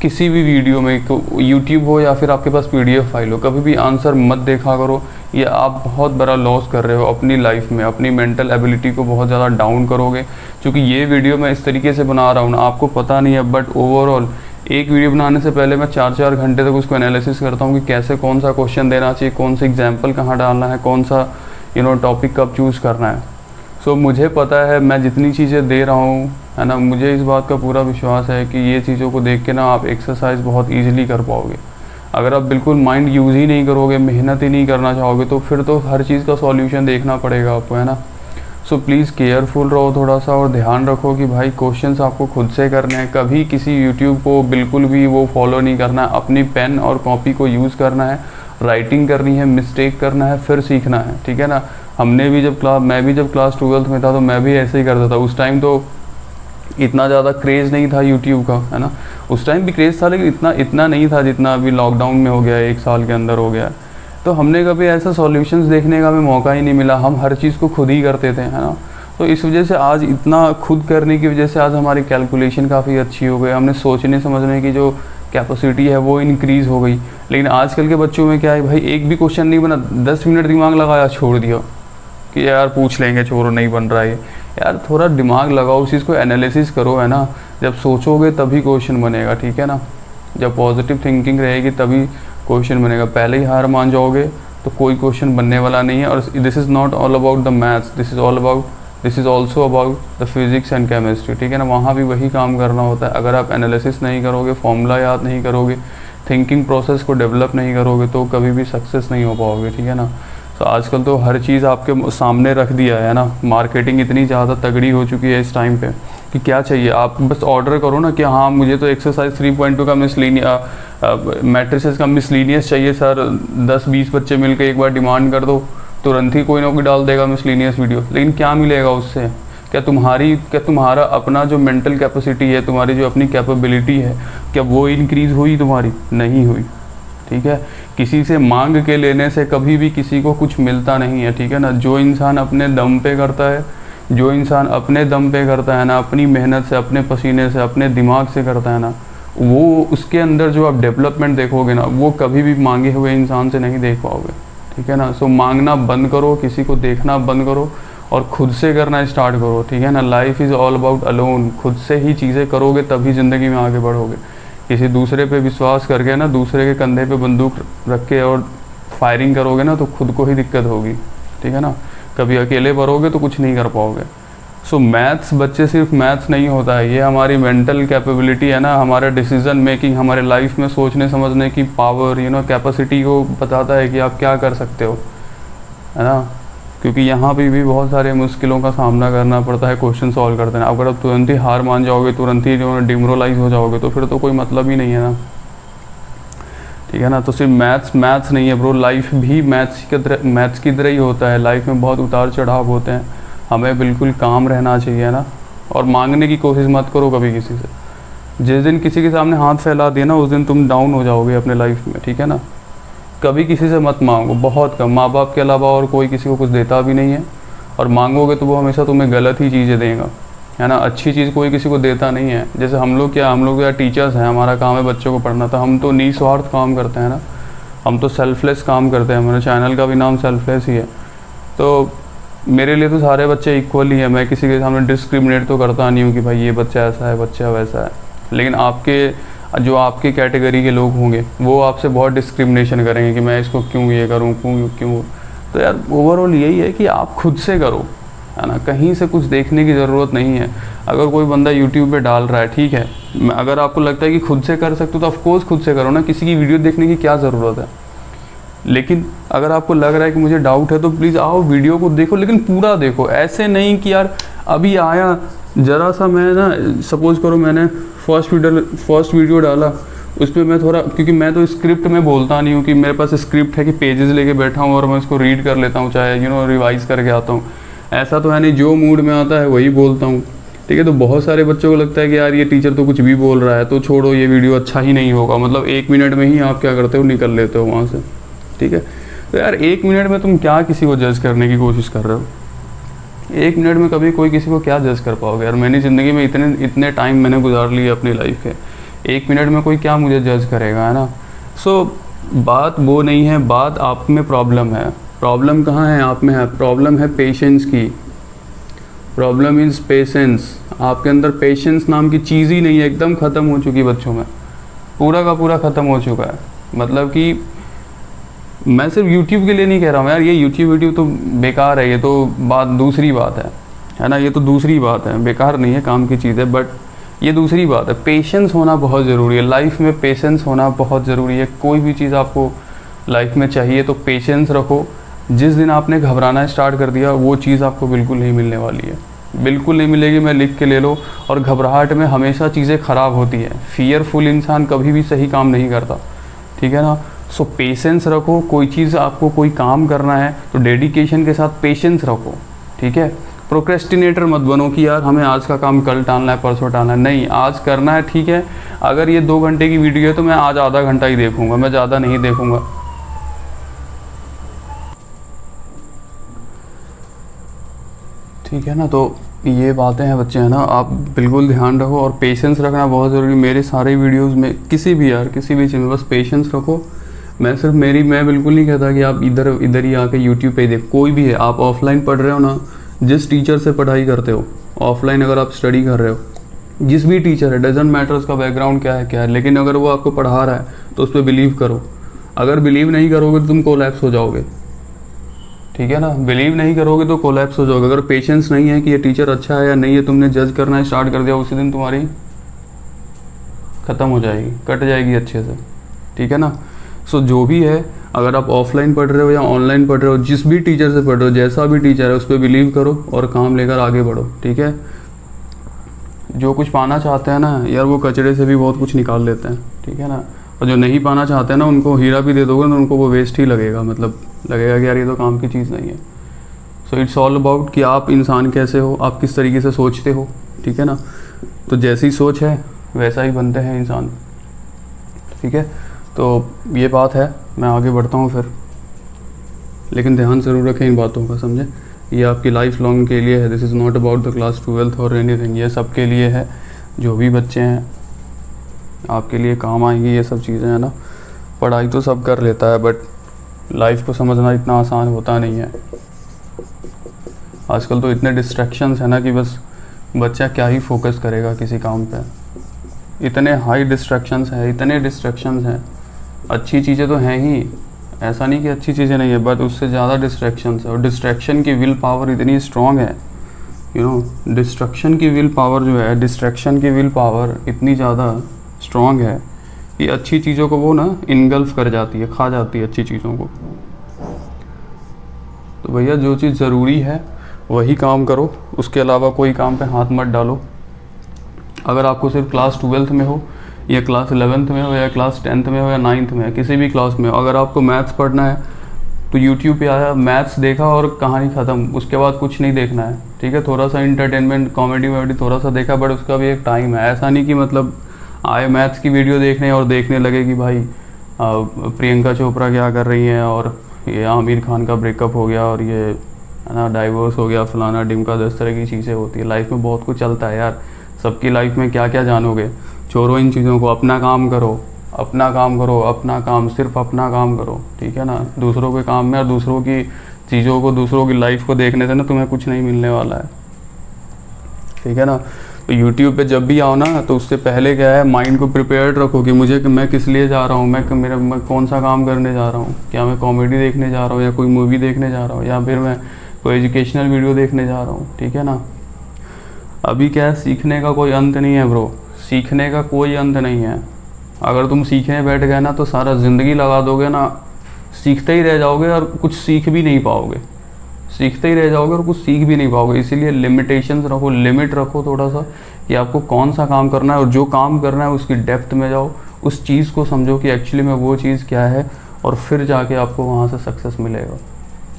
किसी भी वीडियो में, यूट्यूब हो या फिर आपके पास PDF फाइल हो, कभी भी आंसर मत देखा करो, ये आप बहुत बड़ा लॉस कर रहे हो अपनी लाइफ में, अपनी मेंटल एबिलिटी को बहुत ज़्यादा डाउन करोगे। क्योंकि ये वीडियो मैं इस तरीके से बना रहा हूँ ना, आपको पता नहीं है, बट ओवरऑल एक वीडियो बनाने से पहले मैं 4-4 घंटे तक उसको एनालिसिस करता हूँ कि कैसे कौन सा क्वेश्चन देना चाहिए, कौन सा एग्जाम्पल कहाँ डालना है, कौन सा टॉपिक कब चूज़ करना है। सो मुझे पता है मैं जितनी चीज़ें दे रहा हूँ, है ना, मुझे इस बात का पूरा विश्वास है कि ये चीज़ों को देख के ना आप एक्सरसाइज बहुत ईजिली कर पाओगे। अगर आप बिल्कुल माइंड यूज़ ही नहीं करोगे, मेहनत ही नहीं करना चाहोगे, तो फिर तो हर चीज़ का सॉल्यूशन देखना पड़ेगा आपको, है ना। सो प्लीज़ केयरफुल रहो थोड़ा सा, और ध्यान रखो कि भाई क्वेश्चंस आपको खुद से करने हैं, कभी किसी यूट्यूब को बिल्कुल भी वो फॉलो नहीं करना है। अपनी पेन और कॉपी को यूज़ करना है, राइटिंग करनी है, मिस्टेक करना है, फिर सीखना है, ठीक है ना। मैं भी जब क्लास 12th में था तो मैं भी ऐसे ही करता था। उस टाइम तो इतना ज़्यादा क्रेज़ नहीं था यूट्यूब का, है ना। उस टाइम भी क्रेज़ था लेकिन इतना नहीं था जितना अभी लॉकडाउन में हो गया है, 1 साल के अंदर हो गया है। तो हमने कभी ऐसा सॉल्यूशंस देखने का हमें मौका ही नहीं मिला, हम हर चीज़ को खुद ही करते थे, है ना। तो इस वजह से आज इतना खुद करने की वजह से आज हमारी कैलकुलेशन काफ़ी अच्छी हो गई, हमने सोचने समझने की जो कैपेसिटी है वो इंक्रीज़ हो गई। लेकिन आजकल के बच्चों में क्या है भाई, एक भी क्वेश्चन नहीं बना, 10 मिनट दिमाग लगाया छोड़ दिया कि यार पूछ लेंगे, छोड़ो नहीं बन रहा है। यार थोड़ा दिमाग लगाओ, उस चीज़ को एनालिसिस करो, है ना। जब सोचोगे तभी क्वेश्चन बनेगा, ठीक है ना। जब पॉजिटिव थिंकिंग रहेगी तभी क्वेश्चन बनेगा। पहले ही हार मान जाओगे तो कोई क्वेश्चन बनने वाला नहीं है। और this is not all about the maths, this is also about the physics and chemistry, ठीक है ना। वहाँ भी वही काम करना होता है। अगर आप एनालिसिस नहीं करोगे, फॉर्मूला याद नहीं करोगे, थिंकिंग प्रोसेस को डेवलप नहीं करोगे तो कभी भी सक्सेस नहीं हो पाओगे, ठीक है ना। तो आजकल तो हर चीज़ आपके सामने रख दिया है ना। मार्केटिंग इतनी ज़्यादा तगड़ी हो चुकी है इस टाइम पे कि क्या चाहिए, आप बस ऑर्डर करो ना कि हाँ मुझे तो एक्सरसाइज 3.2 का मैट्रिसेस का मिसलीनियस चाहिए सर, 10-20 बच्चे मिलकर एक बार डिमांड कर दो, तुरंत ही कोई ना कोई डाल देगा मिसलीनियस वीडियो। लेकिन क्या मिलेगा उससे? क्या तुम्हारा अपना जो मेंटल कैपेसिटी है, तुम्हारी जो अपनी कैपेबिलिटी है, क्या वो इंक्रीज़ हुई? तुम्हारी नहीं हुई, ठीक है। किसी से मांग के लेने से कभी भी किसी को कुछ मिलता नहीं है, ठीक है ना। जो इंसान अपने दम पे करता है, जो इंसान अपने दम पे करता है ना, अपनी मेहनत से, अपने पसीने से, अपने दिमाग से करता है ना, वो उसके अंदर जो आप डेवलपमेंट देखोगे ना, वो कभी भी मांगे हुए इंसान से नहीं देख पाओगे, ठीक है ना। सो मांगना बंद करो, किसी को देखना बंद करो और खुद से करना स्टार्ट करो, ठीक है ना। Life is all about alone. खुद से ही चीज़ें करोगे तभी ज़िंदगी में आगे बढ़ोगे। किसी दूसरे पे विश्वास करके ना, दूसरे के कंधे पे बंदूक रख के और फायरिंग करोगे ना तो खुद को ही दिक्कत होगी, ठीक है ना। कभी अकेले बढ़ोगे तो कुछ नहीं कर पाओगे। सो मैथ्स, बच्चे सिर्फ मैथ्स नहीं होता है, ये हमारी मेंटल कैपेबिलिटी है ना, हमारे डिसीजन मेकिंग, हमारे लाइफ में सोचने समझने की पावर, कैपेसिटी को बताता है कि आप क्या कर सकते हो, है ना। क्योंकि यहाँ पे भी बहुत सारे मुश्किलों का सामना करना पड़ता है क्वेश्चन सॉल्व करते हैं। अगर आप तुरंत ही हार मान जाओगे, तुरंत ही डिमोरलाइज हो जाओगे तो फिर तो कोई मतलब ही नहीं है ना, ठीक है ना। तो सिर्फ मैथ्स नहीं है ब्रो, लाइफ भी मैथ्स की तरह ही होता है। लाइफ में बहुत उतार चढ़ाव होते हैं, हमें बिल्कुल काम रहना चाहिए ना। और मांगने की कोशिश मत करो कभी किसी से। जिस दिन किसी के सामने हाथ फैला दिया ना, उस दिन तुम डाउन हो जाओगे अपने लाइफ में, ठीक है ना। कभी किसी से मत मांगो, बहुत कम। माँ बाप के अलावा और कोई किसी को कुछ देता भी नहीं है, और मांगोगे तो वो हमेशा तुम्हें गलत ही चीज़ें देगा, है ना। अच्छी चीज़ कोई किसी को देता नहीं है। जैसे हम लोग क्या टीचर्स हैं, हमारा काम है बच्चों को पढ़ना, तो हम तो निस्वार्थ काम करते हैं ना, हम तो सेल्फलेस काम करते हैं। हमारे चैनल का भी नाम सेल्फलेस ही है। तो मेरे लिए तो सारे बच्चे इक्वल ही है। मैं किसी के सामने डिस्क्रिमिनेट तो करता नहीं हूँ कि भाई ये बच्चा ऐसा है, बच्चा वैसा है। लेकिन जो आपके कैटेगरी के लोग होंगे वो आपसे बहुत डिस्क्रिमिनेशन करेंगे कि मैं इसको क्यों ये करूँ, क्यों। तो यार ओवरऑल यही है कि आप खुद से करो, है ना। कहीं से कुछ देखने की ज़रूरत नहीं है। अगर कोई बंदा यूट्यूब पे डाल रहा है, ठीक है, अगर आपको लगता है कि खुद से कर सकते हो तो ऑफकोर्स खुद से करो ना, किसी की वीडियो देखने की क्या ज़रूरत है। लेकिन अगर आपको लग रहा है कि मुझे डाउट है तो प्लीज़ आओ वीडियो को देखो, लेकिन पूरा देखो। ऐसे नहीं कि यार अभी आया ज़रा सा, मैं ना सपोज़ करो मैंने फर्स्ट वीडियो डाला, उसमें मैं थोड़ा, क्योंकि मैं तो स्क्रिप्ट में बोलता नहीं हूँ कि मेरे पास स्क्रिप्ट है कि पेजेस लेके बैठा हूँ और मैं उसको रीड कर लेता हूँ, चाहे रिवाइज करके आता हूँ। ऐसा तो है नहीं, जो मूड में आता है वही बोलता हूँ, ठीक है। तो बहुत सारे बच्चों को लगता है कि यार ये टीचर तो कुछ भी बोल रहा है, तो छोड़ो ये वीडियो अच्छा ही नहीं होगा। मतलब 1 मिनट में ही आप क्या करते हो, निकल लेते हो वहाँ से, ठीक है। तो यार 1 मिनट में तुम क्या किसी को जज करने की कोशिश कर रहे हो? 1 मिनट में कभी कोई किसी को क्या जज कर पाओगे यार? मैंने ज़िंदगी में इतने टाइम मैंने गुजार लिए अपनी लाइफ के, 1 मिनट में कोई क्या मुझे जज करेगा, है ना। सो बात वो नहीं है, बात आप में प्रॉब्लम है। प्रॉब्लम कहाँ है? आप में है। प्रॉब्लम है पेशेंस की। Problem is patience. आपके अंदर पेशेंस नाम की चीज़ ही नहीं है, एकदम ख़त्म हो चुकी बच्चों में, पूरा का पूरा ख़त्म हो चुका है। मतलब कि मैं सिर्फ YouTube के लिए नहीं कह रहा हूँ यार, ये यूट्यूब तो बेकार है, ये तो बात दूसरी बात है ना। ये तो दूसरी बात है, बेकार नहीं है, काम की चीज़ है, बट ये दूसरी बात है। पेशेंस होना बहुत ज़रूरी है लाइफ में, पेशेंस होना बहुत ज़रूरी है। कोई भी चीज़ आपको लाइफ में चाहिए तो पेशेंस रखो। जिस दिन आपने घबराना स्टार्ट कर दिया, वो चीज़ आपको बिल्कुल नहीं मिलने वाली है, बिल्कुल नहीं मिलेगी। मैं लिख के ले लो। और घबराहट में हमेशा चीज़ें ख़राब होती हैं। फियरफुल इंसान कभी भी सही काम नहीं करता, ठीक है ना। सो पेशेंस रखो। कोई चीज़ आपको कोई काम करना है तो डेडिकेशन के साथ पेशेंस रखो, ठीक है। प्रोक्रेस्टिनेटर मत बनो कि यार हमें आज का काम कल टालना है, परसों टालना है। नहीं, आज करना है, ठीक है। अगर ये 2 घंटे की वीडियो है तो मैं आज आधा घंटा ही देखूंगा, मैं ज़्यादा नहीं देखूंगा। ठीक है ना। तो ये बातें हैं बच्चे, है ना, आप बिल्कुल ध्यान रखो और पेशेंस रखना बहुत ज़रूरी। मेरे सारे वीडियोस में किसी भी चीज़ में बस पेशेंस रखो। मैं बिल्कुल नहीं कहता कि आप इधर ही आके यूट्यूब पे देख, कोई भी है, आप ऑफलाइन पढ़ रहे हो ना, जिस टीचर से पढ़ाई करते हो, ऑफलाइन अगर आप स्टडी कर रहे हो, जिस भी टीचर है, डजेंट मैटर उसका बैकग्राउंड क्या है, लेकिन अगर वो आपको पढ़ा रहा है तो उस पर बिलीव करो। अगर बिलीव नहीं करोगे तो तुम कोलैप्स हो जाओगे। ठीक है ना, बिलीव नहीं करोगे तो कोलैप्स हो जाओगे। अगर पेशेंस नहीं है कि ये टीचर अच्छा है या नहीं है, तुमने जज करना स्टार्ट कर दिया, उसी दिन तुम्हारी ख़त्म हो जाएगी, कट जाएगी अच्छे से। ठीक है ना। सो जो भी है, अगर आप ऑफलाइन पढ़ रहे हो या ऑनलाइन पढ़ रहे हो, जिस भी टीचर से पढ़ रहे हो, जैसा भी टीचर है उस पर बिलीव करो और काम लेकर आगे बढ़ो। ठीक है। जो कुछ पाना चाहते हैं ना यार, वो कचरे से भी बहुत कुछ निकाल लेते हैं। ठीक है ना। और जो नहीं पाना चाहते हैं ना, उनको हीरा भी दे दोगे तो उनको वो वेस्ट ही लगेगा, मतलब लगेगा कि यार ये तो काम की चीज़ नहीं है। सो इट्स ऑल अबाउट कि आप इंसान कैसे हो, आप किस तरीके से सोचते हो। ठीक है ना। तो जैसी सोच है वैसा ही बनते हैं इंसान। ठीक है। तो ये बात है, मैं आगे बढ़ता हूँ फिर, लेकिन ध्यान ज़रूर रखें इन बातों का, समझे। ये आपकी लाइफ लॉन्ग के लिए है। This is not about the class 12th और एनीथिंग। ये सब के लिए है, जो भी बच्चे हैं आपके लिए काम आएंगी ये सब चीज़ें, है ना। पढ़ाई तो सब कर लेता है, बट लाइफ को समझना इतना आसान होता नहीं है। आजकल तो इतने डिस्ट्रैक्शंस है ना कि बस बच्चा क्या ही फोकस करेगा किसी काम पे। इतने हाई डिस्ट्रैक्शंस हैं, इतने डिस्ट्रैक्शंस हैं। अच्छी चीज़ें तो हैं ही, ऐसा नहीं कि अच्छी चीज़ें नहीं है, बट उससे ज़्यादा डिस्ट्रैक्शंस है। और डिस्ट्रैक्शन की विल पावर इतनी स्ट्रॉन्ग है, डिस्ट्रैक्शन की विल पावर इतनी ज़्यादा स्ट्रॉन्ग है कि अच्छी चीज़ों को वो ना इनगल्फ कर जाती है, खा जाती है अच्छी चीज़ों को। तो भैया जो चीज़ ज़रूरी है वही काम करो, उसके अलावा कोई काम पे हाथ मत डालो। अगर आपको सिर्फ क्लास 12th में हो या क्लास 11th में हो या क्लास 10th में हो या 9th में, किसी भी क्लास में हो, अगर आपको मैथ्स पढ़ना है तो यूट्यूब पे आया, मैथ्स देखा और कहानी ख़त्म, उसके बाद कुछ नहीं देखना है। ठीक है। थोड़ा सा इंटरटेनमेंट, कॉमेडी थोड़ा सा देखा, बट उसका भी एक टाइम है। ऐसा नहीं कि मतलब आए मैथ्स की वीडियो देखने और देखने लगे कि भाई प्रियंका चोपड़ा क्या कर रही हैं और ये आमिर खान का ब्रेकअप हो गया और ये है ना डाइवोर्स हो गया, फलाना डिमका, 10 तरह की चीज़ें होती है लाइफ में। बहुत कुछ चलता है यार, सबकी लाइफ में क्या क्या जानोगे। छोड़ो इन चीज़ों को, अपना काम करो, अपना काम, सिर्फ अपना काम करो। ठीक है ना। दूसरों के काम में और दूसरों की चीज़ों को, दूसरों की लाइफ को देखने से ना तुम्हें कुछ नहीं मिलने वाला है। ठीक है ना। तो यूट्यूब पे जब भी आओ ना, तो उससे पहले क्या है, माइंड को प्रिपेयर्ड रखो कि मैं किस लिए जा रहा हूँ, मैं कौन सा काम करने जा रहा हूँ। क्या मैं कॉमेडी देखने जा रहा हूँ या कोई मूवी देखने जा रहा हूँ या फिर मैं कोई एजुकेशनल वीडियो देखने जा रहा हूँ। ठीक है ना। अभी क्या है, सीखने का कोई अंत नहीं है ब्रो, सीखने का कोई अंत नहीं है। अगर तुम सीखने बैठ गए ना तो सारा ज़िंदगी लगा दोगे ना, सीखते ही रह जाओगे और कुछ सीख भी नहीं पाओगे, इसीलिए लिमिटेशंस रखो, लिमिट रखो थोड़ा सा कि आपको कौन सा काम करना है, और जो काम करना है उसकी डेप्थ में जाओ, उस चीज़ को समझो कि एक्चुअली में वो चीज़ क्या है, और फिर जाके आपको वहाँ से सक्सेस मिलेगा।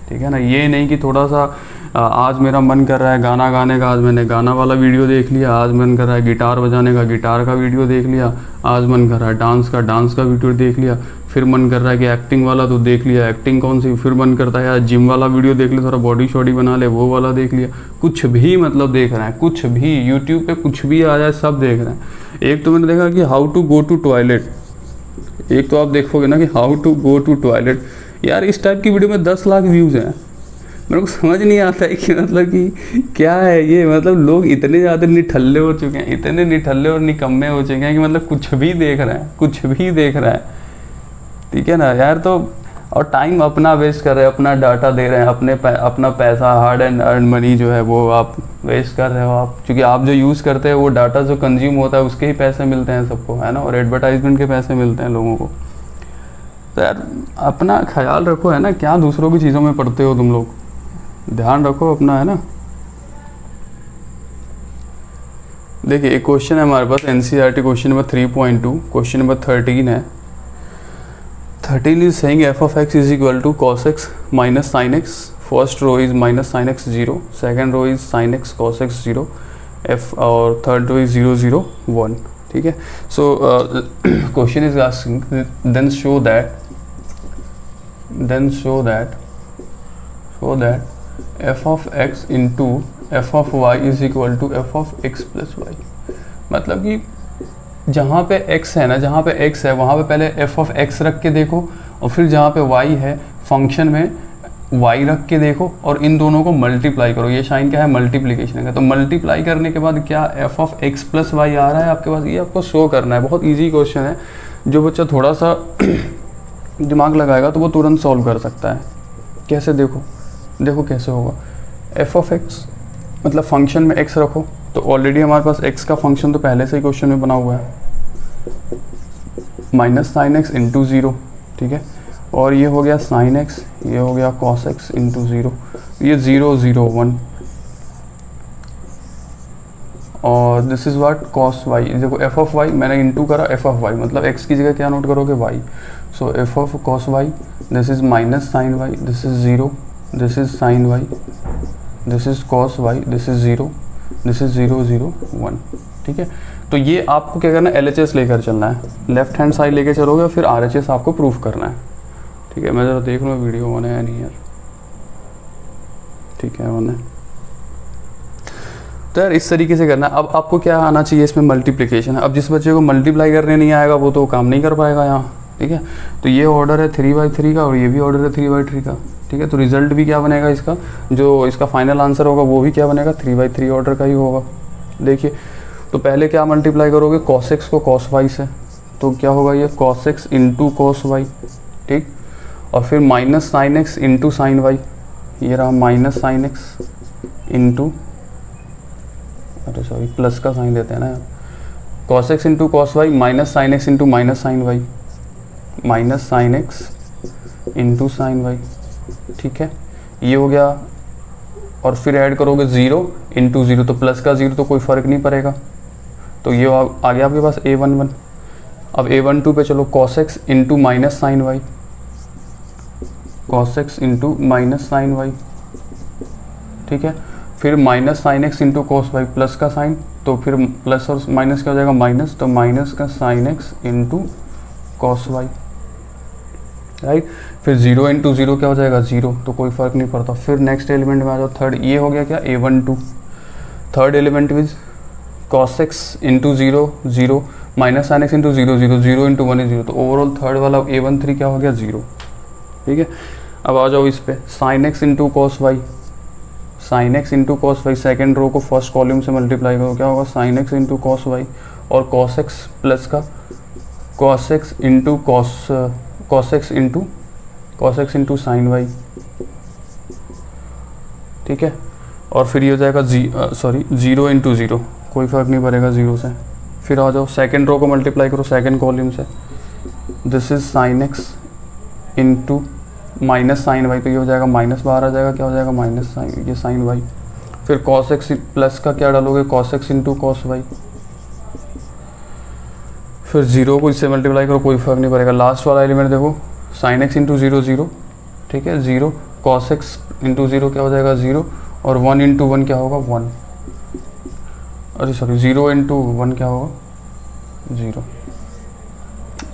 ठीक है ना। ये नहीं कि थोड़ा सा आज मेरा मन कर रहा है गाना गाने का, आज मैंने गाना वाला वीडियो देख लिया, आज मन कर रहा है गिटार बजाने का, गिटार का वीडियो देख लिया, आज मन कर रहा है डांस का वीडियो देख लिया, फिर मन कर रहा है कि एक्टिंग वाला तो देख लिया, एक्टिंग कौन सी, फिर मन करता है यार जिम वाला वीडियो देख ले, थोड़ा बॉडी शॉडी बना ले, वो वाला देख लिया। कुछ भी मतलब देख रहे हैं, कुछ भी यूट्यूब पे कुछ भी आ जाए सब देख रहे हैं। एक तो मैंने देखा कि how to go to toilet, एक तो आप देखोगे ना कि how to go to toilet. यार इस टाइप की वीडियो में 10 लाख व्यूज़ हैं। मेरे को समझ नहीं आता है कि मतलब कि क्या है ये, मतलब लोग इतने ज़्यादा निठल्ले हो चुके हैं, इतने निठल्ले और निकम्मे हो चुके हैं कि मतलब कुछ भी देख रहे हैं। ठीक है ना यार। तो और टाइम अपना वेस्ट कर रहे हैं, अपना डाटा दे रहे हैं, अपना पैसा, हार्ड एंड अर्न मनी जो है वो आप वेस्ट कर रहे हो आप, क्योंकि आप जो यूज़ करते हैं वो डाटा जो कंज्यूम होता है उसके ही पैसे मिलते हैं सबको, है ना, और एडवर्टाइजमेंट के पैसे मिलते हैं लोगों को। तो यार अपना ख्याल रखो, है ना, क्या दूसरों की चीज़ों में पड़ते हो तुम लोग, ध्यान रखो अपना, है ना। देखिए एक क्वेश्चन है हमारे पास, NCERT question number 3.2, question number 13 है। 13 is saying f of x is equal to cos x minus sin x first row is minus sine x 0, second row is sine x cos x 0, f और third row is 0 0 1. ठीक है. So question is asking then show that f of x into f of y is equal to f of x plus y. मतलब कि जहाँ पे x है ना, जहाँ पे x है वहाँ पे पहले f of x रख के देखो, और फिर जहाँ पे y है फंक्शन में y रख के देखो, और इन दोनों को मल्टीप्लाई करो. ये साइन क्या है, मल्टीप्लिकेशन का. तो मल्टीप्लाई करने के बाद क्या f of x plus y आ रहा है आपके पास, ये आपको शो करना है. बहुत ईजी क्वेश्चन है, जो बच्चा थोड़ा सा दिमाग लगाएगा तो वो तुरंत सॉल्व कर सकता है. कैसे, देखो कैसे होगा. f of x मतलब फंक्शन में x रखो, तो ऑलरेडी हमारे पास x का फंक्शन तो पहले से ही क्वेश्चन में बना हुआ है, माइनस साइन एक्स इंटू 0. ठीक है. और ये हो गया साइन x, ये हो गया कॉस x इंटू 0, ये 0 0 1. और this is what cos y. देखो f ऑफ y मैंने इंटू करा f ऑफ y, मतलब x की जगह क्या नोट करोगे, y. So f of cos y, this is minus sine y, this is 0, this is sine y, this is cos y, this is 0, this is 0 0 1. ठीक है. तो ये आपको क्या करना है, LHS लेकर चलना है. लेफ्ट हैंड साइड लेके चलोगे, फिर RHS आपको प्रूफ करना है. ठीक है. मैं ज़रा देख लूँ वीडियो ऑन है नहीं यार. ठीक है, ऑन है. तो यार इस तरीके से करना है. अब आपको क्या आना चाहिए, इसमें मल्टीप्लिकेशन है. अब जिस बच्चे को मल्टीप्लाई करने नहीं आएगा वो तो काम नहीं कर पाएगा यहाँ. ठीक है. तो ये ऑर्डर है 3/3 का, और ये भी ऑर्डर है 3/3 का. ठीक है. तो रिजल्ट भी क्या बनेगा इसका, जो इसका फाइनल आंसर होगा वो भी क्या बनेगा, 3/3 ऑर्डर का ही होगा. देखिए, तो पहले क्या मल्टीप्लाई करोगे, cos x को cos y से, तो क्या होगा, ये cos x into cos y. ठीक. और फिर minus sine x into sine Y, ये रहा माइनस साइन एक्स इंटू, अरे सॉरी प्लस का साइन देते हैं ना यार, cos x into cos y minus sine x into minus sine y, minus sine x into sine y. ठीक है. ये हो गया. और फिर ऐड करोगे 0 इंटू 0, तो प्लस का 0 तो कोई फ़र्क नहीं पड़ेगा. तो ये आ गया आपके पास A11. अब A12 पे चलो, cos x into minus sine y, cos x into minus sine y. ठीक है. फिर minus sine x into cos Y, plus का साइन, तो फिर प्लस और माइनस क्या हो जाएगा, माइनस, तो माइनस का sine x into cos y. Right. फिर 0 इंटू 0 क्या हो जाएगा, 0, तो कोई फ़र्क नहीं पड़ता. फिर नेक्स्ट एलिमेंट में आ जाओ, थर्ड. ये हो गया क्या, A12. Third element is cos x into 0 0 minus sine x into 0 0 0 into 1 0, तो ओवरऑल थर्ड वाला A13 क्या हो गया, 0. ठीक है. अब आ जाओ इस पे, sine x into cos y, sine x into cos y, second row को फर्स्ट कॉलम से मल्टीप्लाई करो, क्या होगा, sine x into cos Y, और कॉस एक्स प्लस का cos x into cos x into sine y. ठीक है. और फिर ये हो जाएगा 0 इंटू 0, कोई फ़र्क नहीं पड़ेगा 0 से. फिर आ जाओ सेकेंड रो को मल्टीप्लाई करो सेकेंड कॉलम से, this is sine x into minus sine Y, तो ये हो जाएगा माइनस बाहर आ जाएगा, क्या हो जाएगा, माइनस साइन, ये साइन वाई. फिर कॉस एक्स प्लस का क्या डालोगे, cos x into cos y. फिर 0 को इससे मल्टीप्लाई करो, कोई फ़र्क नहीं पड़ेगा. लास्ट वाला एलिमेंट देखो, साइन एक्स इंटू 0 0. ठीक है. 0 कॉस एक्स इंटू 0 क्या हो जाएगा, 0, और 1 इंटू 1 क्या होगा, 1. अरे सॉरी 0 इंटू 1 क्या होगा, 0.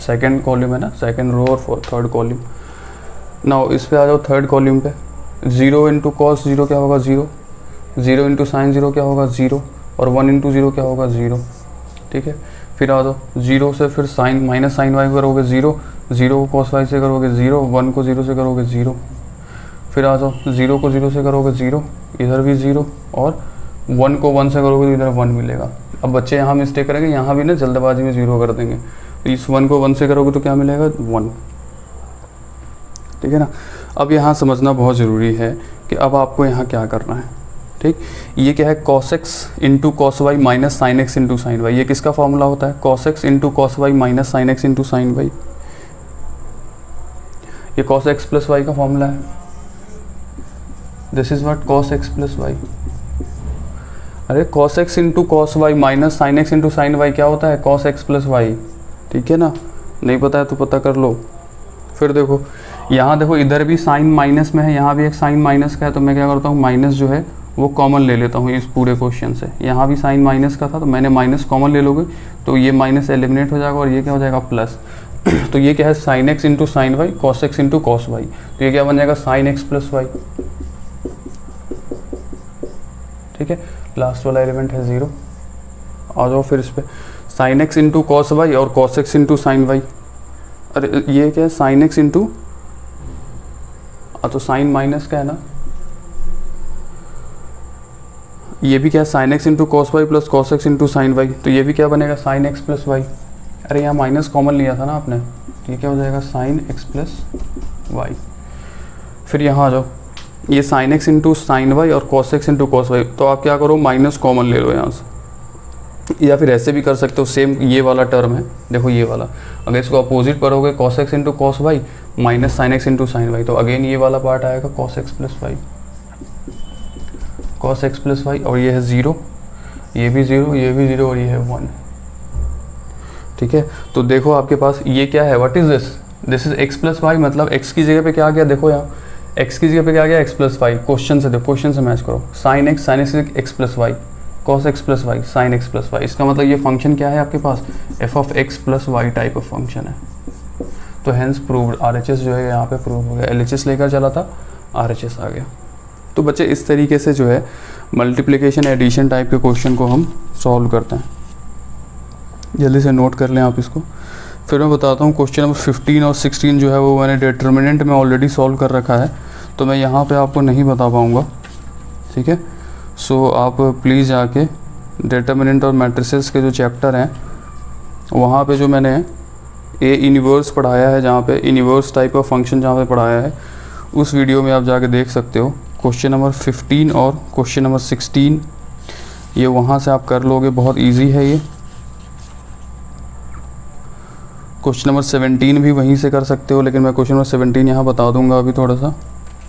सेकेंड कॉलम है ना, सेकेंड रो और थर्ड कॉलम. नाउ इस पे आ जाओ थर्ड कॉलम पे, 0 इंटू कॉस 0 क्या होगा, 0, 0 इंटू साइन 0 क्या होगा, 0, और 1 इंटू 0 क्या होगा, 0. ठीक है. फिर आ जाओ 0 से फिर साइन माइनस साइन वाई करोगे 0, 0 को कॉस वाई से करोगे 0, 1 को 0 से करोगे 0. फिर आ जाओ 0 को 0 से करोगे 0, इधर भी 0, और 1 को 1 से करोगे तो इधर 1 मिलेगा. अब बच्चे यहाँ मिस्टेक करेंगे, यहाँ भी ना जल्दबाजी में 0 कर देंगे, तो इस 1 को 1 से करोगे तो क्या मिलेगा, 1. ठीक है ना. अब यहाँ समझना बहुत ज़रूरी है कि अब आपको यहाँ क्या करना है. ठीक. ये क्या है, cos x into cos Y minus sine x into sine Y. ये किसका फॉर्मूला होता है, cos x into cos Y minus sine x into sine Y. ये कॉस एक्स प्लस वाई का फॉर्मूला है. This is what cos x plus Y. अरे cos x into cos Y minus sine x into sine Y क्या होता है, cos x plus Y. ठीक है ना. नहीं पता है तो पता कर लो. फिर देखो यहाँ देखो इधर भी साइन माइनस में है, यहाँ भी एक साइन माइनस का है, तो मैं क्या करता हूँ माइनस जो है वो कॉमन ले लेता हूँ इस पूरे क्वेश्चन से। यहाँ भी साइन माइनस का था तो मैंने माइनस कॉमन ले लोगे तो ये माइनस एलिमिनेट हो जाएगा और ये क्या हो जाएगा प्लस। तो ये क्या है sine x into sine y cos x into cos Y, तो ये क्या बन जाएगा साइन एक्स प्लस वाई। ठीक है, लास्ट वाला एलिमेंट है 0। आ जाओ फिर इस पे, sine x into cos Y और cos x into sine Y. अरे ये क्या है साइन एक्स इंटू, तो साइन माइनस का है ना, ये भी क्या है sine x into cos Y plus cos x into sine Y, तो ये भी क्या बनेगा साइन एक्स प्लस वाई। अरे यहाँ माइनस कॉमन लिया था ना आपने, तो ये क्या हो जाएगा साइन एक्स प्लस वाई। फिर यहाँ आ जाओ, ये sine x into sine Y और cos x into cos Y, तो आप क्या करो माइनस कॉमन ले लो यहाँ से, या फिर ऐसे भी कर सकते हो, सेम ये वाला टर्म है देखो ये वाला, अगर इसको अपोजिट करोगे cos x into cos Y minus sine x into sine Y, तो अगेन ये वाला पार्ट आएगा cos x plus Y, cos x plus y, और ये है 0, ये भी 0, ये भी 0 और ये है 1। ठीक है, तो देखो आपके पास ये क्या है, what is this, this is x plus y, मतलब एक्स की जगह पे क्या आ गया, देखो यहाँ एक्स की जगह पे क्या आ गया एक्स प्लस वाई। क्वेश्चन से देखो, क्वेश्चन से मैच करो, sine X X plus Y, cos x plus Y, sine X plus Y, इसका मतलब ये फंक्शन क्या है आपके पास F of X plus Y type of function है। तो हेंस प्रूव्ड, RHS जो है यहाँ पे प्रूव हो गया, LHS लेकर चला था RHS आ गया। तो बच्चे इस तरीके से जो है मल्टीप्लिकेशन एडिशन टाइप के क्वेश्चन को हम सॉल्व करते हैं। जल्दी से नोट कर लें आप इसको। फिर मैं बताता हूँ क्वेश्चन नंबर 15 और 16 जो है वो मैंने डिटर्मिनेंट में ऑलरेडी सॉल्व कर रखा है, तो मैं यहाँ पे आपको नहीं बता पाऊँगा। ठीक है, सो आप प्लीज़ जाके डिटर्मिनेंट और मैट्रिसेस के जो चैप्टर हैं वहाँ पे जो मैंने ए इन्वर्स पढ़ाया है, जहाँ पे इन्वर्स टाइप ऑफ फंक्शन जहाँ पे पढ़ाया है, उस वीडियो में आप जाके देख सकते हो। क्वेश्चन नंबर 15 और क्वेश्चन नंबर 16 ये वहाँ से आप कर लोगे, बहुत इजी है ये। क्वेश्चन नंबर 17 भी वहीं से कर सकते हो, लेकिन मैं क्वेश्चन नंबर 17 यहाँ बता दूंगा अभी थोड़ा सा।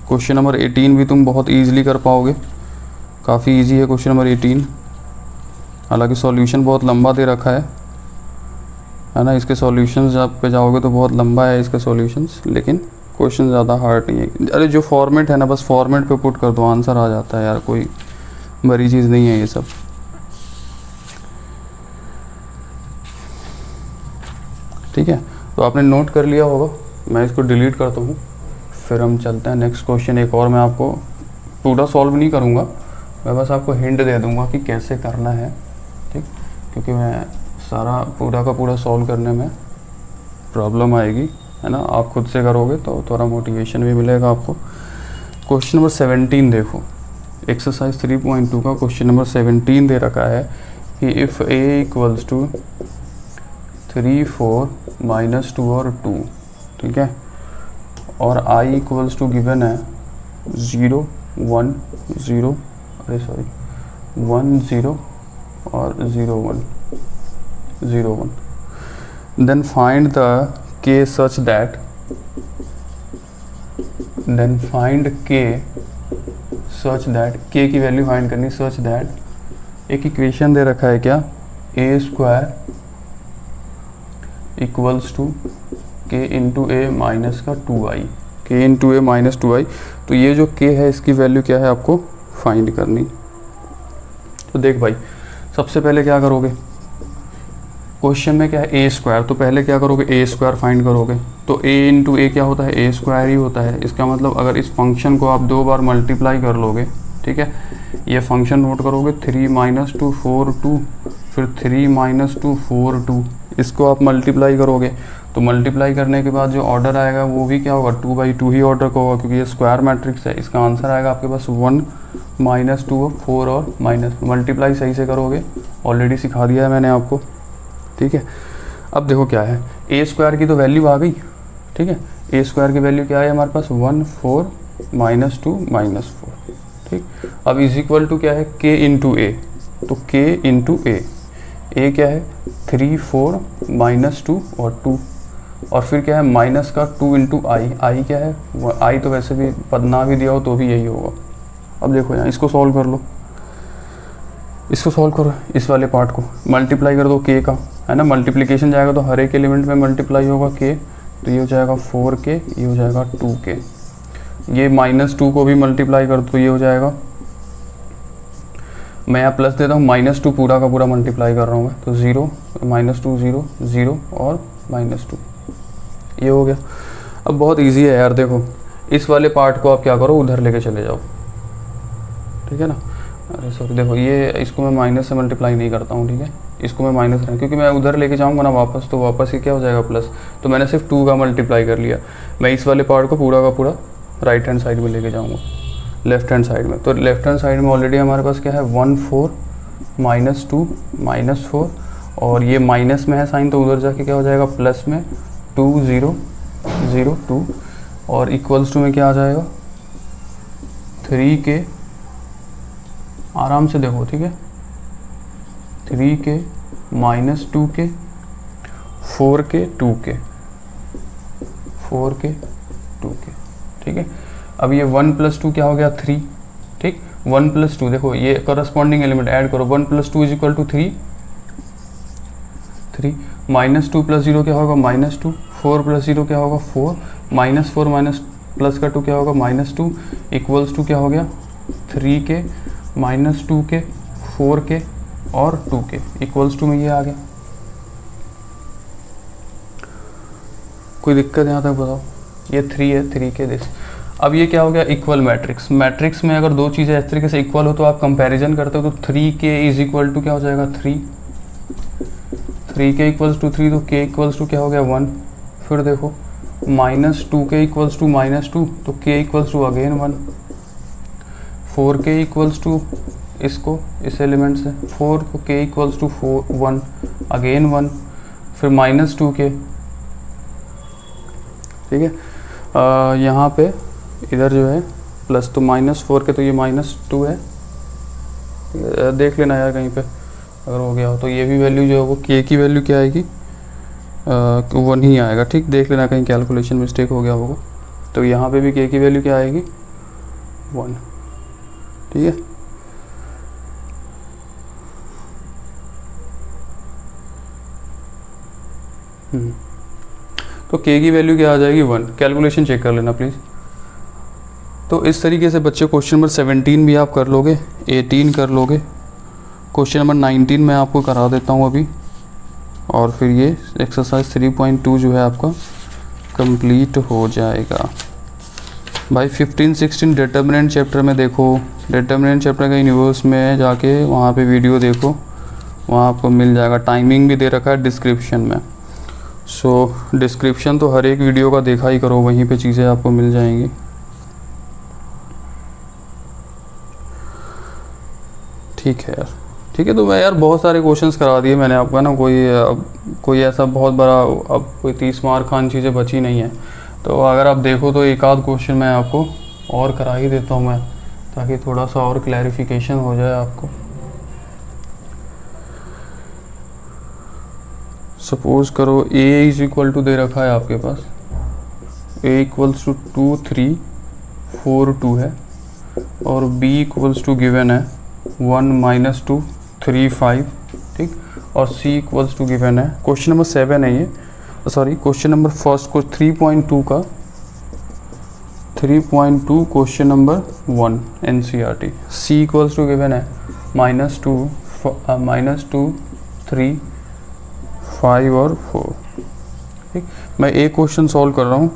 क्वेश्चन नंबर 18 भी तुम बहुत ईजिली कर पाओगे, काफ़ी इजी है क्वेश्चन नंबर 18। हालांकि सॉल्यूशन बहुत लंबा दे रखा है ना, इसके सॉल्यूशंस आप पे जाओगे तो बहुत लंबा है इसके सॉल्यूशंस, लेकिन क्वेश्चन ज़्यादा हार्ड नहीं है। अरे जो फॉर्मेट है ना, बस फॉर्मेट पे पुट कर दो आंसर आ जाता है यार, कोई बड़ी चीज़ नहीं है ये सब। ठीक है, तो आपने नोट कर लिया होगा, मैं इसको डिलीट करता हूँ, फिर हम चलते हैं नेक्स्ट क्वेश्चन। एक और मैं आपको पूरा सॉल्व नहीं करूँगा, मैं बस आपको हिंट दे दूँगा कि कैसे करना है। ठीक, क्योंकि मैं सारा पूरा का पूरा सॉल्व करने में प्रॉब्लम आएगी, है ना। आप खुद से करोगे तो थोड़ा मोटिवेशन भी मिलेगा आपको। क्वेश्चन नंबर 17 देखो, एक्सरसाइज 3.2 का क्वेश्चन नंबर 17 दे रखा है कि इफ़ a इक्वल्स टू 3, 4, -2 और 2, ठीक है, और i इक्वल्स टू गिवन है 0, 1, 0, अरे सॉरी 1, 0 और 0, 1, 0, 1, then find the k such that, then find k such that, k की वैल्यू फाइंड करनी, such that एक इक्वेशन दे रखा है क्या, a square equals to k into a minus का 2i, k into a minus 2i। तो ये जो k है इसकी वैल्यू क्या है आपको फाइंड करनी। तो देख भाई, सबसे पहले क्या करोगे, क्वेश्चन में क्या है ए स्क्वायर, तो पहले क्या करोगे ए स्क्वायर फाइंड करोगे। तो a इंटू ए क्या होता है, ए स्क्वायर ही होता है। इसका मतलब अगर इस फंक्शन को आप 2 बार मल्टीप्लाई कर लोगे, ठीक है, ये फंक्शन नोट करोगे 3 - 2 4 2, फिर 3 - 2 4 2, इसको आप मल्टीप्लाई करोगे। तो मल्टीप्लाई करने के बाद जो ऑर्डर आएगा वो भी क्या होगा, 2/2 ही ऑर्डर का होगा, क्योंकि ये स्क्वायर मैट्रिक्स है। इसका आंसर आएगा आपके पास 1 - 2 4 और माइनस, मल्टीप्लाई सही से करोगे, ऑलरेडी सिखा दिया है मैंने आपको। ठीक है, अब देखो क्या है, ए स्क्वायर की तो वैल्यू आ गई, ठीक है, ए स्क्वायर की वैल्यू क्या है हमारे पास 1 4 -2 -4, ठीक। अब इज इक्वल टू क्या है, k इंटू ए, तो k इंटू ए क्या है 3 4 -2 और 2, और फिर क्या है माइनस का 2 इंटू आई क्या है, आई तो वैसे भी पदना भी दिया हो तो भी यही होगा। अब देखो यहाँ इसको सॉल्व कर लो, इसको सॉल्व करो, इस वाले पार्ट को मल्टीप्लाई कर दो k का, है ना, मल्टीप्लिकेशन जाएगा तो हर एक एलिमेंट में मल्टीप्लाई होगा k, तो ये हो जाएगा 4k, ये हो जाएगा 2k। ये -2 को भी मल्टीप्लाई कर तो ये हो जाएगा, मैं यहाँ प्लस देता हूँ, -2 पूरा का पूरा मल्टीप्लाई कर रहा हूँ मैं, तो 0 -2 0 0 और -2, ये हो गया। अब बहुत इजी है यार, देखो इस वाले पार्ट को आप क्या करो, उधर लेके चले जाओ, ठीक है ना। अरे सॉरी, देखो ये इसको मैं माइनस से मल्टीप्लाई नहीं करता हूँ, ठीक है, इसको मैं माइनस रहा, क्योंकि मैं उधर लेके जाऊँगा ना वापस, तो वापस ये क्या हो जाएगा प्लस, तो मैंने सिर्फ 2 का मल्टीप्लाई कर लिया। मैं इस वाले पार्ट को पूरा का पूरा राइट हैंड साइड में लेके जाऊँगा, लेफ्ट हैंड साइड में। तो लेफ्ट हैंड साइड में ऑलरेडी हमारे पास क्या है, 1 4 -2 -4, और ये माइनस में है साइन, तो उधर जाके क्या हो जाएगा प्लस में 2 0 0 2, और इक्वल्स टू में क्या आ जाएगा 3k, आराम से देखो, ठीक है, 3k -2k 4k 2k 4k 2k, ठीक है। अब ये 1 + 2 क्या हो गया 3, ठीक, 1 + 2, देखो ये करस्पॉन्डिंग एलिमेंट ऐड करो, 1 + 2 = 3 3, -2 + 0 क्या होगा -2, 4 + 0 क्या होगा 4, -4 माइनस प्लस का 2 क्या होगा -2, इक्वल्स टू क्या हो गया 3k -2k 4k और 2k, इक्वल्स टू में ये आ गया। कोई दिक्कत यहाँ तक बताओ, ये 3 है, 3k दिस। अब ये क्या हो गया इक्वल मैट्रिक्स। मैट्रिक्स में अगर दो चीज़ें इस तरीके से इक्वल हो तो आप कंपैरिजन करते हो, तो 3k = क्या हो जाएगा 3, 3k = 3, तो k = क्या हो गया 1। फिर देखो -2k = -2, तो k = अगेन 1। 4k = इसको इस एलिमेंट से 4, तो k = 4 1 अगेन 1, फिर -2k, ठीक है। यहाँ पे इधर जो है प्लस, तो -4 के, तो ये -2 है, देख लेना यार कहीं पे अगर हो गया हो, तो ये भी वैल्यू जो है वो k की वैल्यू क्या आएगी 1 ही आएगा, ठीक, देख लेना कहीं कैलकुलेशन मिस्टेक हो गया होगा। तो यहाँ पे भी k की वैल्यू क्या आएगी 1, ठीक है। तो k की वैल्यू क्या आ जाएगी 1, कैलकुलेशन चेक कर लेना प्लीज़। तो इस तरीके से बच्चे क्वेश्चन नंबर 17 भी आप कर लोगे, 18 कर लोगे, क्वेश्चन नंबर 19 मैं आपको करा देता हूँ अभी, और फिर ये एक्सरसाइज 3.2 जो है आपका कंप्लीट हो जाएगा। भाई 15 16 डिटर्मिनेंट चैप्टर में देखो, डिटर्मिनेंट चैप्टर का यूनिवर्स में जाके वहाँ पे वीडियो देखो, वहाँ आपको मिल जाएगा। टाइमिंग भी दे रखा है डिस्क्रिप्शन में, सो डिस्क्रिप्शन तो हर एक वीडियो का देखा ही करो, वहीं पे चीज़ें आपको मिल जाएंगी। ठीक है यार, ठीक है। तो मैं यार बहुत सारे क्वेश्चंस करा दिए मैंने आपको ना, कोई ऐसा बहुत बड़ा अब कोई 30 मार्क खान चीज़ें बची नहीं है। तो अगर आप देखो तो एक आध क्वेश्चन मैं आपको और करा ही देता हूँ मैं, ताकि थोड़ा सा और क्लैरिफिकेशन हो जाए आपको। सपोज करो a = दे रखा है आपके पास, a = 2 3 4 2 है, और b = गिवन है 1 - 2 3 5, ठीक, और c = गिवन है, क्वेश्चन नंबर 7 है ये, सॉरी क्वेश्चन नंबर फर्स्ट को 3.2 का 3.2 question number 1 NCERT। c = given है -2 3 5 और 4, ठीक। मैं एक क्वेश्चन सॉल्व कर रहा हूँ,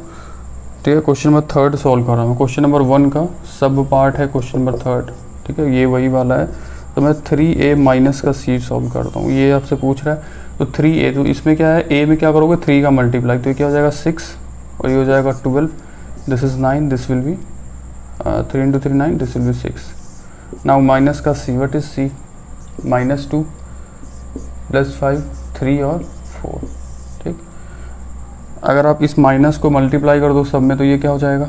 ठीक है, क्वेश्चन नंबर 3 सॉल्व कर रहा हूँ। क्वेश्चन नंबर 1 का सब पार्ट है क्वेश्चन नंबर 3, ठीक है, ये वही वाला है। तो मैं 3a - का c सॉल्व करता हूँ। ये आपसे पूछ रहा है तो 3a, तो इसमें क्या है, a में क्या करोगे 3 का मल्टीप्लाई, तो ये क्या हो जाएगा 6, और ये हो जाएगा 12, this is 9, this will be 3 × 3 9, this will be 6। Now minus का c, व्हाट इज c, -2 + 5 3 और 4, ठीक। अगर आप इस माइनस को मल्टीप्लाई कर दो सब में, तो ये क्या हो जाएगा,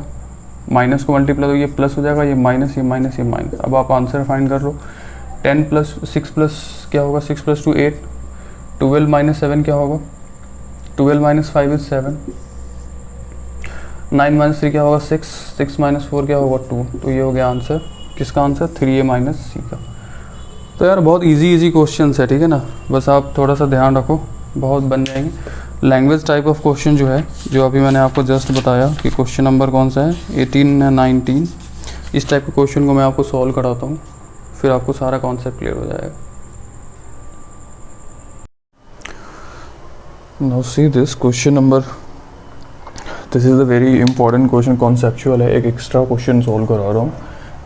माइनस को मल्टीप्लाई तो ये प्लस हो जाएगा, ये माइनस, ये माइनस, ये माइनस। अब आप आंसर फाइंड कर लो। 10 + 6 + क्या होगा, 6 + 2 8, 12 - 7 क्या होगा, 12 - 5 is 7, 9 - 3 क्या होगा 6, 6 - 4 क्या होगा 2। तो ये हो गया आंसर, किसका आंसर 3a - c का। तो यार बहुत इजी क्वेश्चंस है, ठीक है ना, बस आप थोड़ा सा ध्यान रखो, बहुत बन जाएंगे। लैंग्वेज टाइप ऑफ क्वेश्चन जो है, जो अभी मैंने आपको जस्ट बताया कि क्वेश्चन नंबर कौन सा है 18 या 19, इस टाइप के क्वेश्चन को मैं आपको सॉल्व कराता हूँ, फिर आपको सारा कॉन्सेप्ट क्लियर हो जाएगा। Now see this question number, this is a very important question, conceptual है, एक एक्स्ट्रा क्वेश्चन सॉल्व करा रहा हूँ।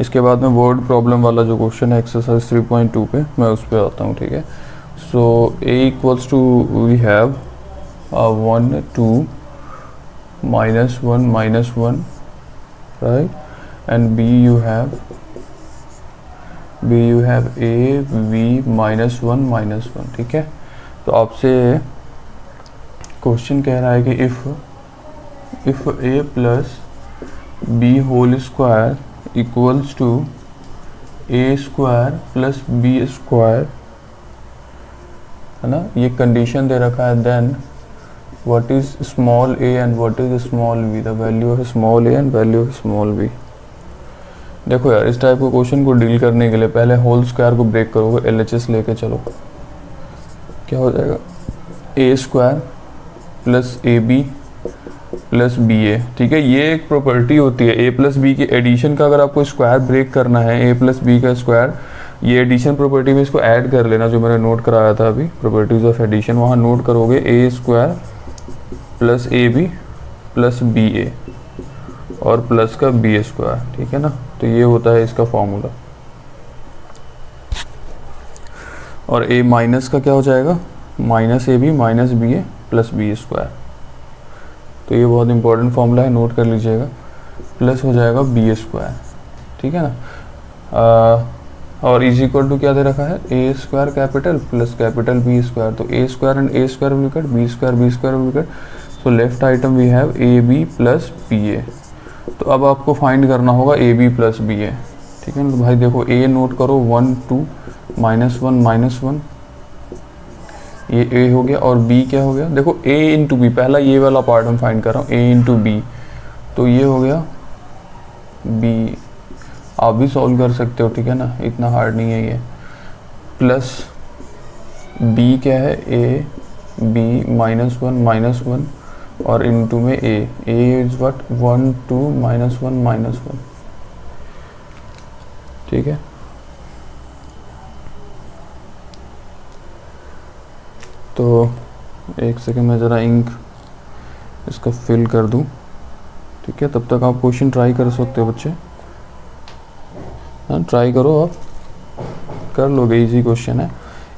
इसके बाद में वर्ड प्रॉब्लम वाला जो क्वेश्चन है एक्सरसाइज 3.2 पे मैं उस पर आता हूँ, ठीक है। So a equals to we have 1 2 -1 right, and b you have a v -1 ठीक है। तो आपसे क्वेश्चन कह रहा है कि if a plus b whole square equals to a square plus b square, है ना, ये कंडीशन दे रखा है, then what is small a and what is small b, the value of small a and value of small b। देखो यार, इस type के क्वेश्चन को डील करने के लिए पहले होल स्क्वायर को ब्रेक करोगे, LHS लेके चलो, क्या हो जाएगा, a square plus ab plus ba, ठीक है। ये एक प्रॉपर्टी होती है a प्लस b की एडिशन का, अगर आपको स्क्वायर ब्रेक करना है a प्लस b का स्क्वायर, ये एडिशन प्रॉपर्टी में इसको ऐड कर लेना, जो मैंने नोट कराया था अभी, प्रॉपर्टीज ऑफ एडिशन, वहाँ नोट करोगे a square plus ab plus ba और प्लस का b स्क्वायर, ठीक है ना। तो ये होता है इसका फॉर्मूला, और a माइनस का क्या हो जाएगा, minus ab minus ba plus b square. तो ये बहुत इंपॉर्टेंट फॉर्मूला है, नोट कर लीजिएगा, प्लस हो जाएगा b स्क्वायर, ठीक है ना। और इज इक्वल टू क्या दे रखा है, a square capital plus capital b square, तो a square and a square will cut, b square will cut, so left item we have ab plus ba। तो अब आपको फाइंड करना होगा ab प्लस ba, ठीक है ना। तो भाई देखो, a नोट करो 1 2 -1 ये a हो गया, और b क्या हो गया, देखो a इंटू बी, पहला ये वाला पार्ट हम फाइंड कर रहा हूँ, a इंटू बी, तो ये हो गया b, आप भी सॉल्व कर सकते हो, ठीक है ना, इतना हार्ड नहीं है ये। प्लस b क्या है, a b -1 और इनटू में a इज व्हाट 1 2 -1 ठीक है। तो एक सेकंड में ज़रा इंक इसका फिल कर दूं, ठीक है, तब तक आप क्वेश्चन ट्राई कर सकते हो बच्चे, हाँ ट्राई करो, आप कर लोगे, इजी क्वेश्चन है।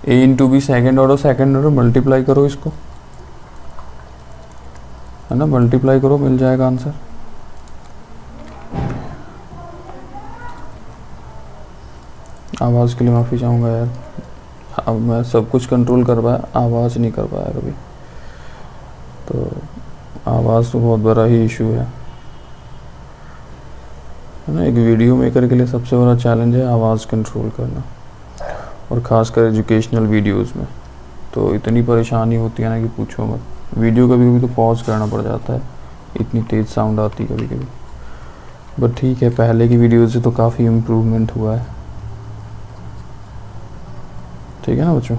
a into b second order multiply करो इसको, है ना, मल्टीप्लाई करो, मिल जाएगा आंसर। आवाज़ के लिए माफ़ी चाहूँगा यार, अब मैं सब कुछ कंट्रोल कर पाया, आवाज़ नहीं कर पाया कभी, तो आवाज़ तो बहुत बड़ा ही इशू है ना। एक वीडियो मेकर के लिए सबसे बड़ा चैलेंज है आवाज़ कंट्रोल करना, और ख़ासकर एजुकेशनल वीडियोस में तो इतनी परेशानी होती है ना कि पूछो मत। वीडियो कभी कभी तो पॉज करना पड़ जाता है, इतनी तेज़ साउंड आती है कभी कभी, बट ठीक है, पहले की वीडियो से तो काफ़ी इम्प्रूवमेंट हुआ है, ठीक है ना बच्चों।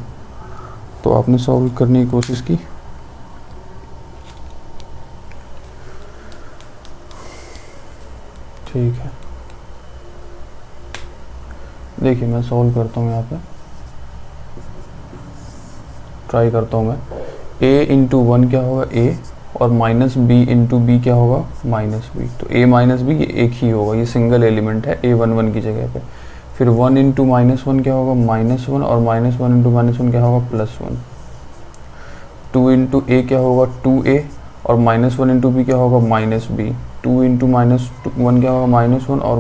तो आपने सॉल्व करने की कोशिश की, ठीक है। देखिए मैं सॉल्व करता हूँ, यहाँ पे ट्राई करता हूँ मैं। a इंटू 1 क्या होगा, a, और माइनस b इंटू बी क्या होगा, माइनस b। तो a माइनस b ये एक ही होगा, ये सिंगल एलिमेंट है, a 1 1 की जगह पे। फिर 1 इंटू -1 क्या होगा, -1, और -1 इंटू -1 क्या होगा, +1। 2 इंटू a क्या होगा, 2a, और -1 इंटू b क्या होगा, -b। 2 इंटू -1 क्या होगा, -1, और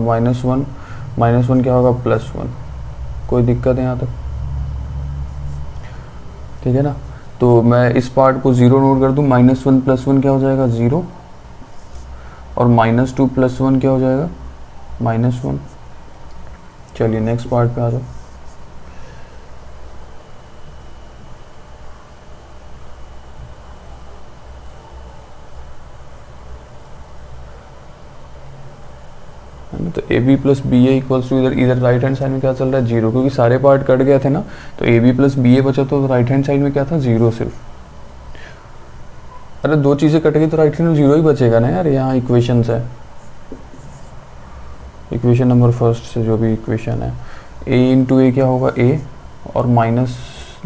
-1 क्या होगा, +1। कोई दिक्कत है यहाँ तक, ठीक है ना। तो मैं इस पार्ट को 0 नोट कर दूँ, -1 + 1 क्या हो जाएगा, 0, और -2 + 1 क्या हो जाएगा, -1। चलिए नेक्स्ट पार्ट पे आ जाओ। तो a b plus b a equals to, इधर राइट हैंड साइड में क्या चल रहा है, 0, क्योंकि सारे पार्ट कट गए थे ना, तो ए बी प्लस बी ए बचा, तो राइट हैंड साइड में क्या था, 0 सिर्फ। अरे दो चीज़ें कट गई तो राइट हैंड जीरो ही बचेगा ना यार। यहाँ इक्वेशन है, इक्वेशन नंबर फर्स्ट से जो भी इक्वेशन है, a इंटू ए क्या होगा a, और माइनस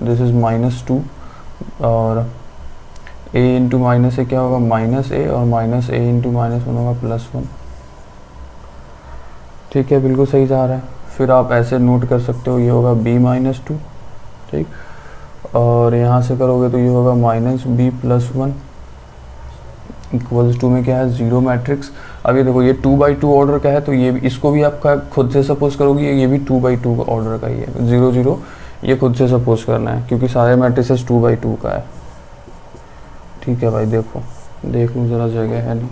दिस इज -2, और a इंटू माइनस ए क्या होगा -a, और माइनस a इंटू -1 होगा +1। ठीक है, बिल्कुल सही जा रहा है। फिर आप ऐसे नोट कर सकते हो, ये होगा b-2, ठीक, और यहाँ से करोगे तो ये होगा -b+1 इक्वल्स टू में क्या है 0 मैट्रिक्स। अभी देखो ये 2x2 ऑर्डर का है, तो ये इसको भी आपका खुद से सपोज करोगे, ये भी 2x2 ऑर्डर का ही है, 0 0 ये खुद से सपोज करना है क्योंकि सारे मैट्रिसेस 2x2 का है। ठीक है भाई, देखो देख लूँ ज़रा जगह है नहीं,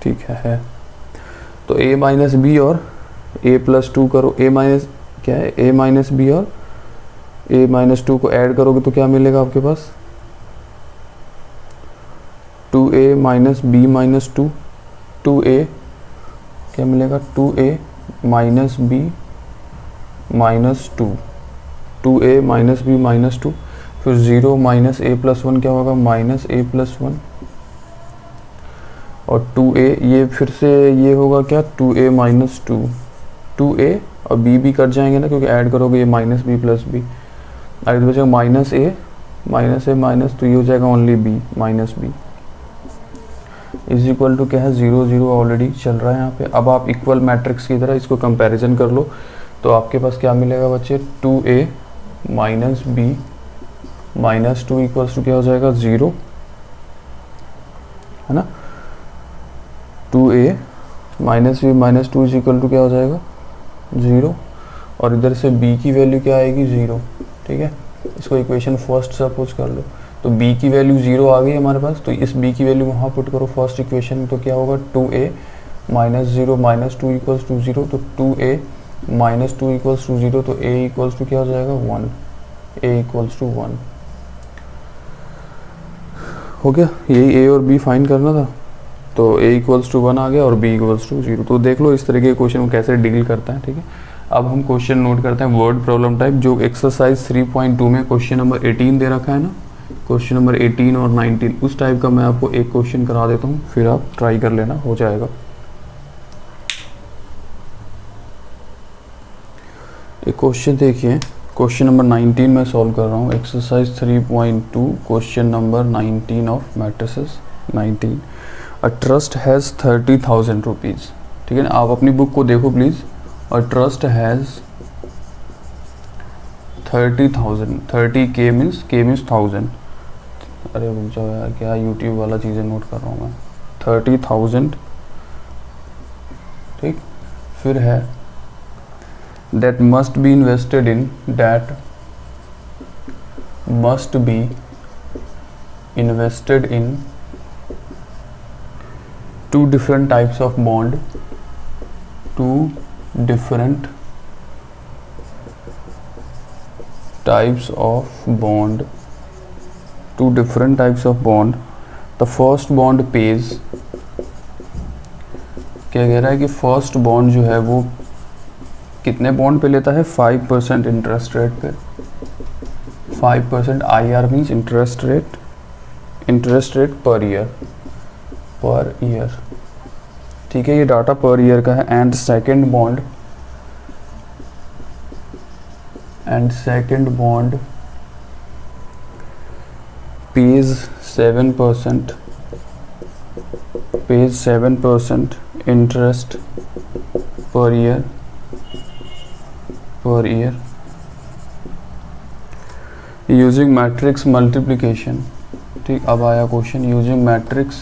ठीक है। तो a माइनस बी और a+2 करो, a माइनस क्या है a माइनस बी और a-2 को ऐड करोगे तो क्या मिलेगा आपके पास 2a minus b minus 2, 2a क्या मिलेगा 2a minus b minus 2, 2a minus b minus 2, फिर 0 माइनस a+1 क्या होगा -a+1, और 2a ये फिर से ये होगा क्या 2a माइनस 2, 2a और b कट जाएंगे ना क्योंकि ऐड करोगे ये -b प्लस बी, आगे तो बचेगा -a माइनस, तो ये हो जाएगा only b minus b is equal to क्या है 0 0 ऑलरेडी चल रहा है यहाँ पे। अब आप इक्वल मैट्रिक्स की तरह इसको कंपैरिजन कर लो, तो आपके पास क्या मिलेगा बच्चे 2a minus b minus 2 equals to क्या हो जाएगा 0, है ना। 2a minus b minus 2 is equal to क्या हो जाएगा 0, और इधर से b की वैल्यू क्या आएगी 0। ठीक है, इसको इक्वेशन फर्स्ट सपोज कर लो, तो b की वैल्यू 0 आ गई हमारे पास, तो इस b की वैल्यू वहाँ पुट करो फर्स्ट इक्वेशन में, तो क्या होगा 2a minus 0 minus 2 equals to 0, तो 2a माइनस 2 इक्वल्स टू 0, तो a इक्वल्स टू क्या हो जाएगा 1, a इक्वल्स टू 1। हो गया, यही a और b फाइंड करना था, तो a इक्वल्स टू 1 आ गया और b इक्वल्स टू 0। तो देख लो इस तरह के क्वेश्चन को कैसे डील करता है। ठीक है, अब हम क्वेश्चन नोट करते हैं वर्ड प्रॉब्लम टाइप, जो एक्सरसाइज 3.2 में क्वेश्चन नंबर 18 दे रखा है ना, क्वेश्चन नंबर 18 और 19 उस टाइप का मैं आपको एक क्वेश्चन करा देता हूँ, फिर आप ट्राई कर लेना, हो जाएगा। एक क्वेश्चन देखिए, क्वेश्चन नंबर 19 में सॉल्व कर रहा हूँ, exercise 3.2 question number 19 of matrices 19। A trust has 30,000 rupees. ठीक है ना, आप अपनी बुक को देखो please. A trust has 30,000, 30K means K means 1000। अरे रुक जाओ यार, क्या यूट्यूब वाला चीज़ें नोट कर रहा हूँ मैं। 30,000, ठीक, फिर है that must be invested in, that must be invested in two different types of bond, two different types of bond, two different types of bond. The first bond pays, क्या कह रहा है कि फर्स्ट बॉन्ड जो है वो कितने bond पे लेता है 5% इंटरेस्ट रेट पे, 5% IR means interest rate per year. ठीक है, ये डाटा पर ईयर का है। And second bond page 7% interest पर ईयर यूजिंग मैट्रिक्स मल्टीप्लिकेशन। ठीक, अब आया question, using matrix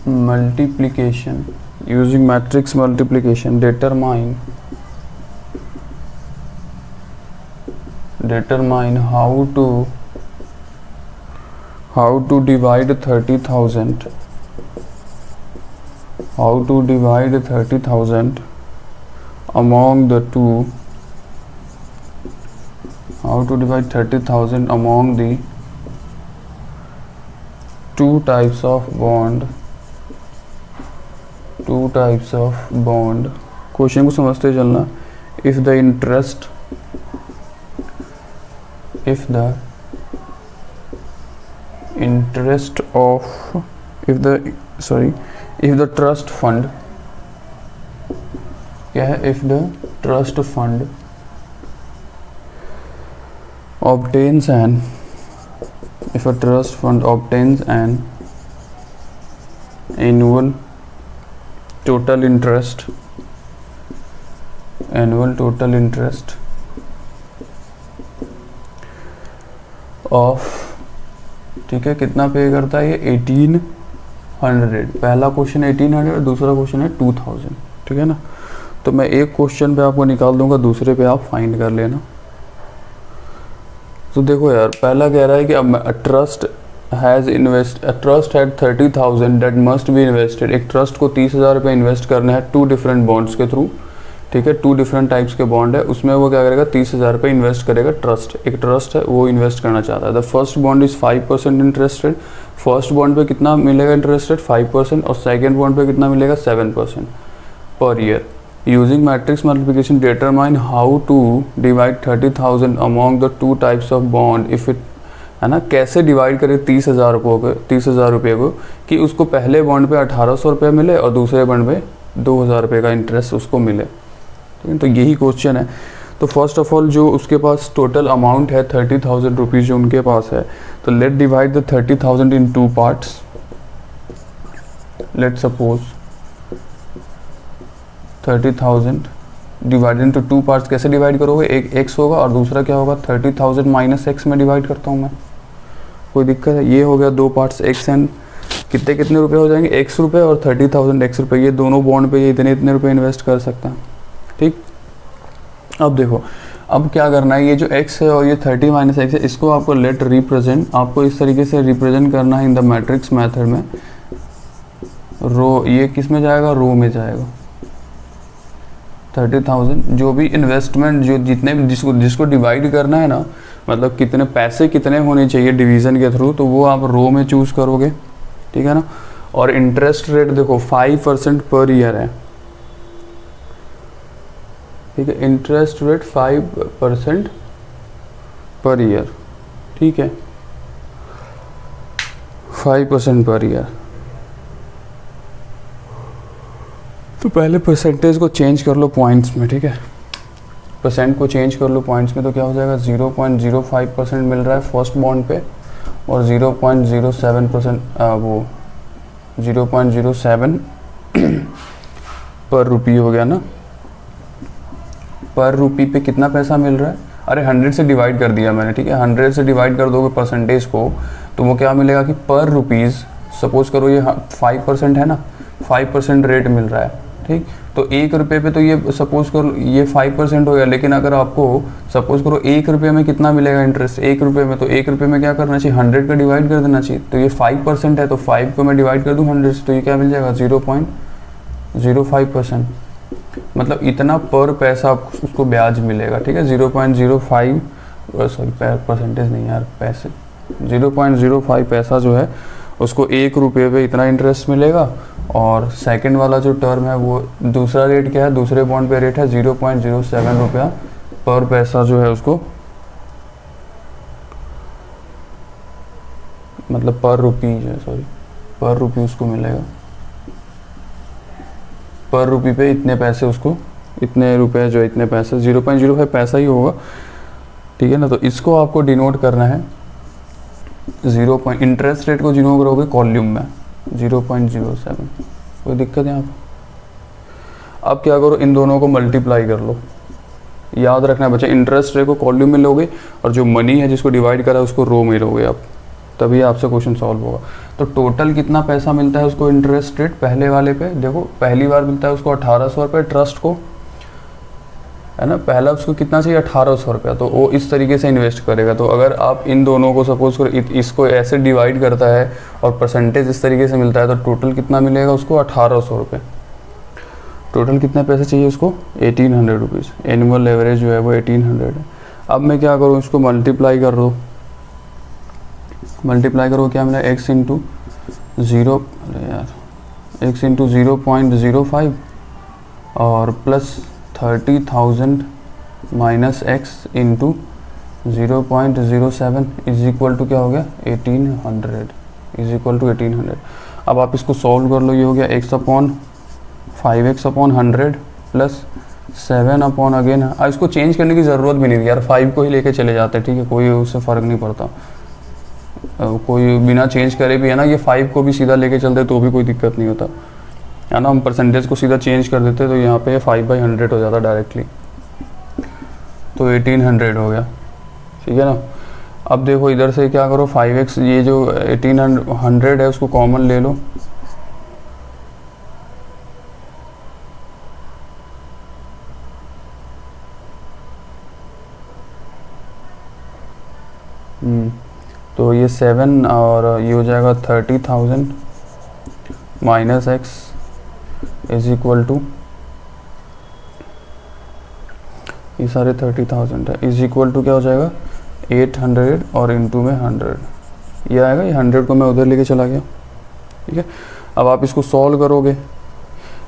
multiplication determine how to divide 30,000 among the two, how to divide 30,000 among the two types of bond। Question को समझते चलना। if the interest of if the trust fund, क्या है, if the trust fund obtains an annual total interest of, ठीक है, कितना पे करता है ये 1800। पहला क्वेश्चन 1800 और दूसरा क्वेश्चन है 2000, ठीक है ना। तो मैं एक क्वेश्चन पे आपको निकाल दूंगा, दूसरे पे आप फाइंड कर लेना। तो देखो यार, पहला कह रहा है कि अब trust had 30,000 that must be invested. एक ट्रस्ट को 30,000 रुपये इन्वेस्ट करना है 2 डिफरेंट बॉन्ड्स के थ्रू, ठीक है, 2 डिफरेंट टाइप्स के बॉन्ड है, उसमें वो क्या करेगा, 30,000 रुपये इन्वेस्ट करेगा। एक ट्रस्ट है, वो इन्वेस्ट करना चाहता है। The first bond is 5% interested. First bond पे कितना मिलेगा इंटरेस्टेड, 5%, और सेकेंड बॉन्ड पे कितना मिलेगा, 7% per year. Using matrix multiplication determine how to divide 30,000 among the 2 types of bond if it, है ना, कैसे डिवाइड करें 30,000 रुपये को कि उसको पहले बॉन्ड पे 1,800 रुपये मिले और दूसरे बॉन्ड पे 2,000 रुपये का इंटरेस्ट उसको मिले, ठीक है। तो यही क्वेश्चन है। तो फर्स्ट ऑफ ऑल जो उसके पास टोटल अमाउंट है 30,000 रुपीज़ जो उनके पास है, तो let divide the 30,000 in 2 parts. Let suppose 30,000 divide into 2 parts. कैसे डिवाइड करोगे, एक x होगा और दूसरा क्या होगा, 30,000 माइनस x में डिवाइड करता हूँ मैं, कोई दिक्कत है। ये हो गया 2 पार्ट्स, x एंड कितने रुपए हो जाएंगे, x रुपये और 30,000 x रुपये। ये दोनों बॉन्ड पे ये इतने रुपए इन्वेस्ट कर सकता है, ठीक। अब देखो, अब क्या करना है, ये जो x है और ये 30 माइनस x है, इसको आपको लेट रिप्रेजेंट, आपको इस तरीके से रिप्रेजेंट करना है इन द मैट्रिक्स मेथड में। रो, ये किस में जाएगा, रो में जाएगा। 30,000 जो भी इन्वेस्टमेंट, जो जितने जिसको डिवाइड करना है ना, मतलब कितने पैसे कितने होने चाहिए डिवीज़न के थ्रू, तो वो आप रो में चूज़ करोगे, ठीक है ना। और इंटरेस्ट रेट देखो 5% पर ईयर है, ठीक है। इंटरेस्ट रेट 5% पर ईयर, ठीक है, 5% पर ईयर। तो पहले परसेंटेज को चेंज कर लो पॉइंट्स में, ठीक है। परसेंट को चेंज कर लो पॉइंट्स में, तो क्या हो जाएगा, 0.05% मिल रहा है फर्स्ट बॉन्ड पे और 0.07% वो 0.07 पर रुपी हो गया ना। पर रुपी पे कितना पैसा मिल रहा है, अरे 100 से डिवाइड कर दिया मैंने, ठीक है। 100 से डिवाइड कर दोगे परसेंटेज को, तो वो क्या मिलेगा कि पर रुपीज़, सपोज करो ये 5% है ना, 5% रेट मिल रहा है, ठीक। तो 1 रुपये पे तो ये सपोज करो ये 5% हो गया, लेकिन अगर आपको सपोज करो 1 रुपये में कितना मिलेगा इंटरेस्ट, 1 रुपये में, तो 1 रुपये में क्या करना चाहिए, 100 का डिवाइड कर देना चाहिए। तो ये 5% है, तो 5 को मैं डिवाइड कर दूँ 100 से, तो ये क्या मिल जाएगा, 0.05%। मतलब इतना पर पैसा उसको ब्याज मिलेगा, ठीक है। 0.05 सॉरी परसेंटेज नहीं यार, पैसे 0.05 पैसा जो है उसको 1 रुपये पे इतना इंटरेस्ट मिलेगा। और सेकंड वाला जो टर्म है वो दूसरा रेट क्या है, दूसरे बॉन्ड पे रेट है 0.07 रुपया पर पैसा जो है उसको, मतलब पर रुपी जो है, सॉरी पर रुपी उसको मिलेगा। पर रुपी पे इतने पैसे उसको, इतने रुपए जो इतने पैसे, 0.05 पैसा ही होगा, ठीक है ना। तो इसको आपको डिनोट करना है इंटरेस्ट रेट को डिनोट करोगे कॉल्यूम में 0.07। कोई दिक्कत है आप। अब क्या करो, इन दोनों को मल्टीप्लाई कर लो। याद रखना है बच्चे, इंटरेस्ट रेट को कॉल्यूम में लोगे और जो मनी है जिसको डिवाइड करा है उसको रो में लोगे आप, तभी आपसे क्वेश्चन सॉल्व होगा। तो टोटल कितना पैसा मिलता है उसको इंटरेस्ट रेट पहले वाले पे, देखो पहली बार मिलता है उसको 1,800 रुपये ट्रस्ट को, है ना। पहला उसको कितना चाहिए, 1,800 रुपया, तो वो इस तरीके से इन्वेस्ट करेगा। तो अगर आप इन दोनों को सपोज करो इसको ऐसे डिवाइड करता है और परसेंटेज इस तरीके से मिलता है, तो टोटल कितना मिलेगा उसको, 1,800 रुपये। टोटल कितने पैसे चाहिए उसको, 1,800 रुपीज़। एनुअल एवरेज जो है वो 1,800 है। अब मैं क्या करूँ, इसको मल्टीप्लाई कर दो, मल्टीप्लाई करो, क्या मिला, x इंटू 0.05 और plus 30,000 minus x into 0.07 is equal to क्या हो गया 1800 इज इक्वल टू 1800। अब आप इसको सॉल्व कर लो, ये हो गया x/5x/100 प्लस 7 अपॉन अगेन। इसको चेंज करने की ज़रूरत भी नहीं थी यार, 5 को ही लेके चले जाते, ठीक है, कोई उससे फ़र्क नहीं पड़ता। कोई बिना चेंज करे भी है ना, ये 5 को भी सीधा लेके चलते तो भी कोई दिक्कत नहीं होता है ना। हम परसेंटेज को सीधा चेंज कर देते तो यहाँ पे 5/100 हो जाता डायरेक्टली, तो 1800 हो गया, ठीक है ना। अब देखो इधर से क्या करो, 5x, ये जो 1800 है उसको कॉमन ले लो, तो ये 7 और ये हो जाएगा 30,000 minus x is equal to, ये सारे 30,000 है, इज इक्वल टू क्या हो जाएगा 800 और इंटू में 100 ये आएगा। ये 100 को मैं उधर लेके चला गया, ठीक है। अब आप इसको सॉल्व करोगे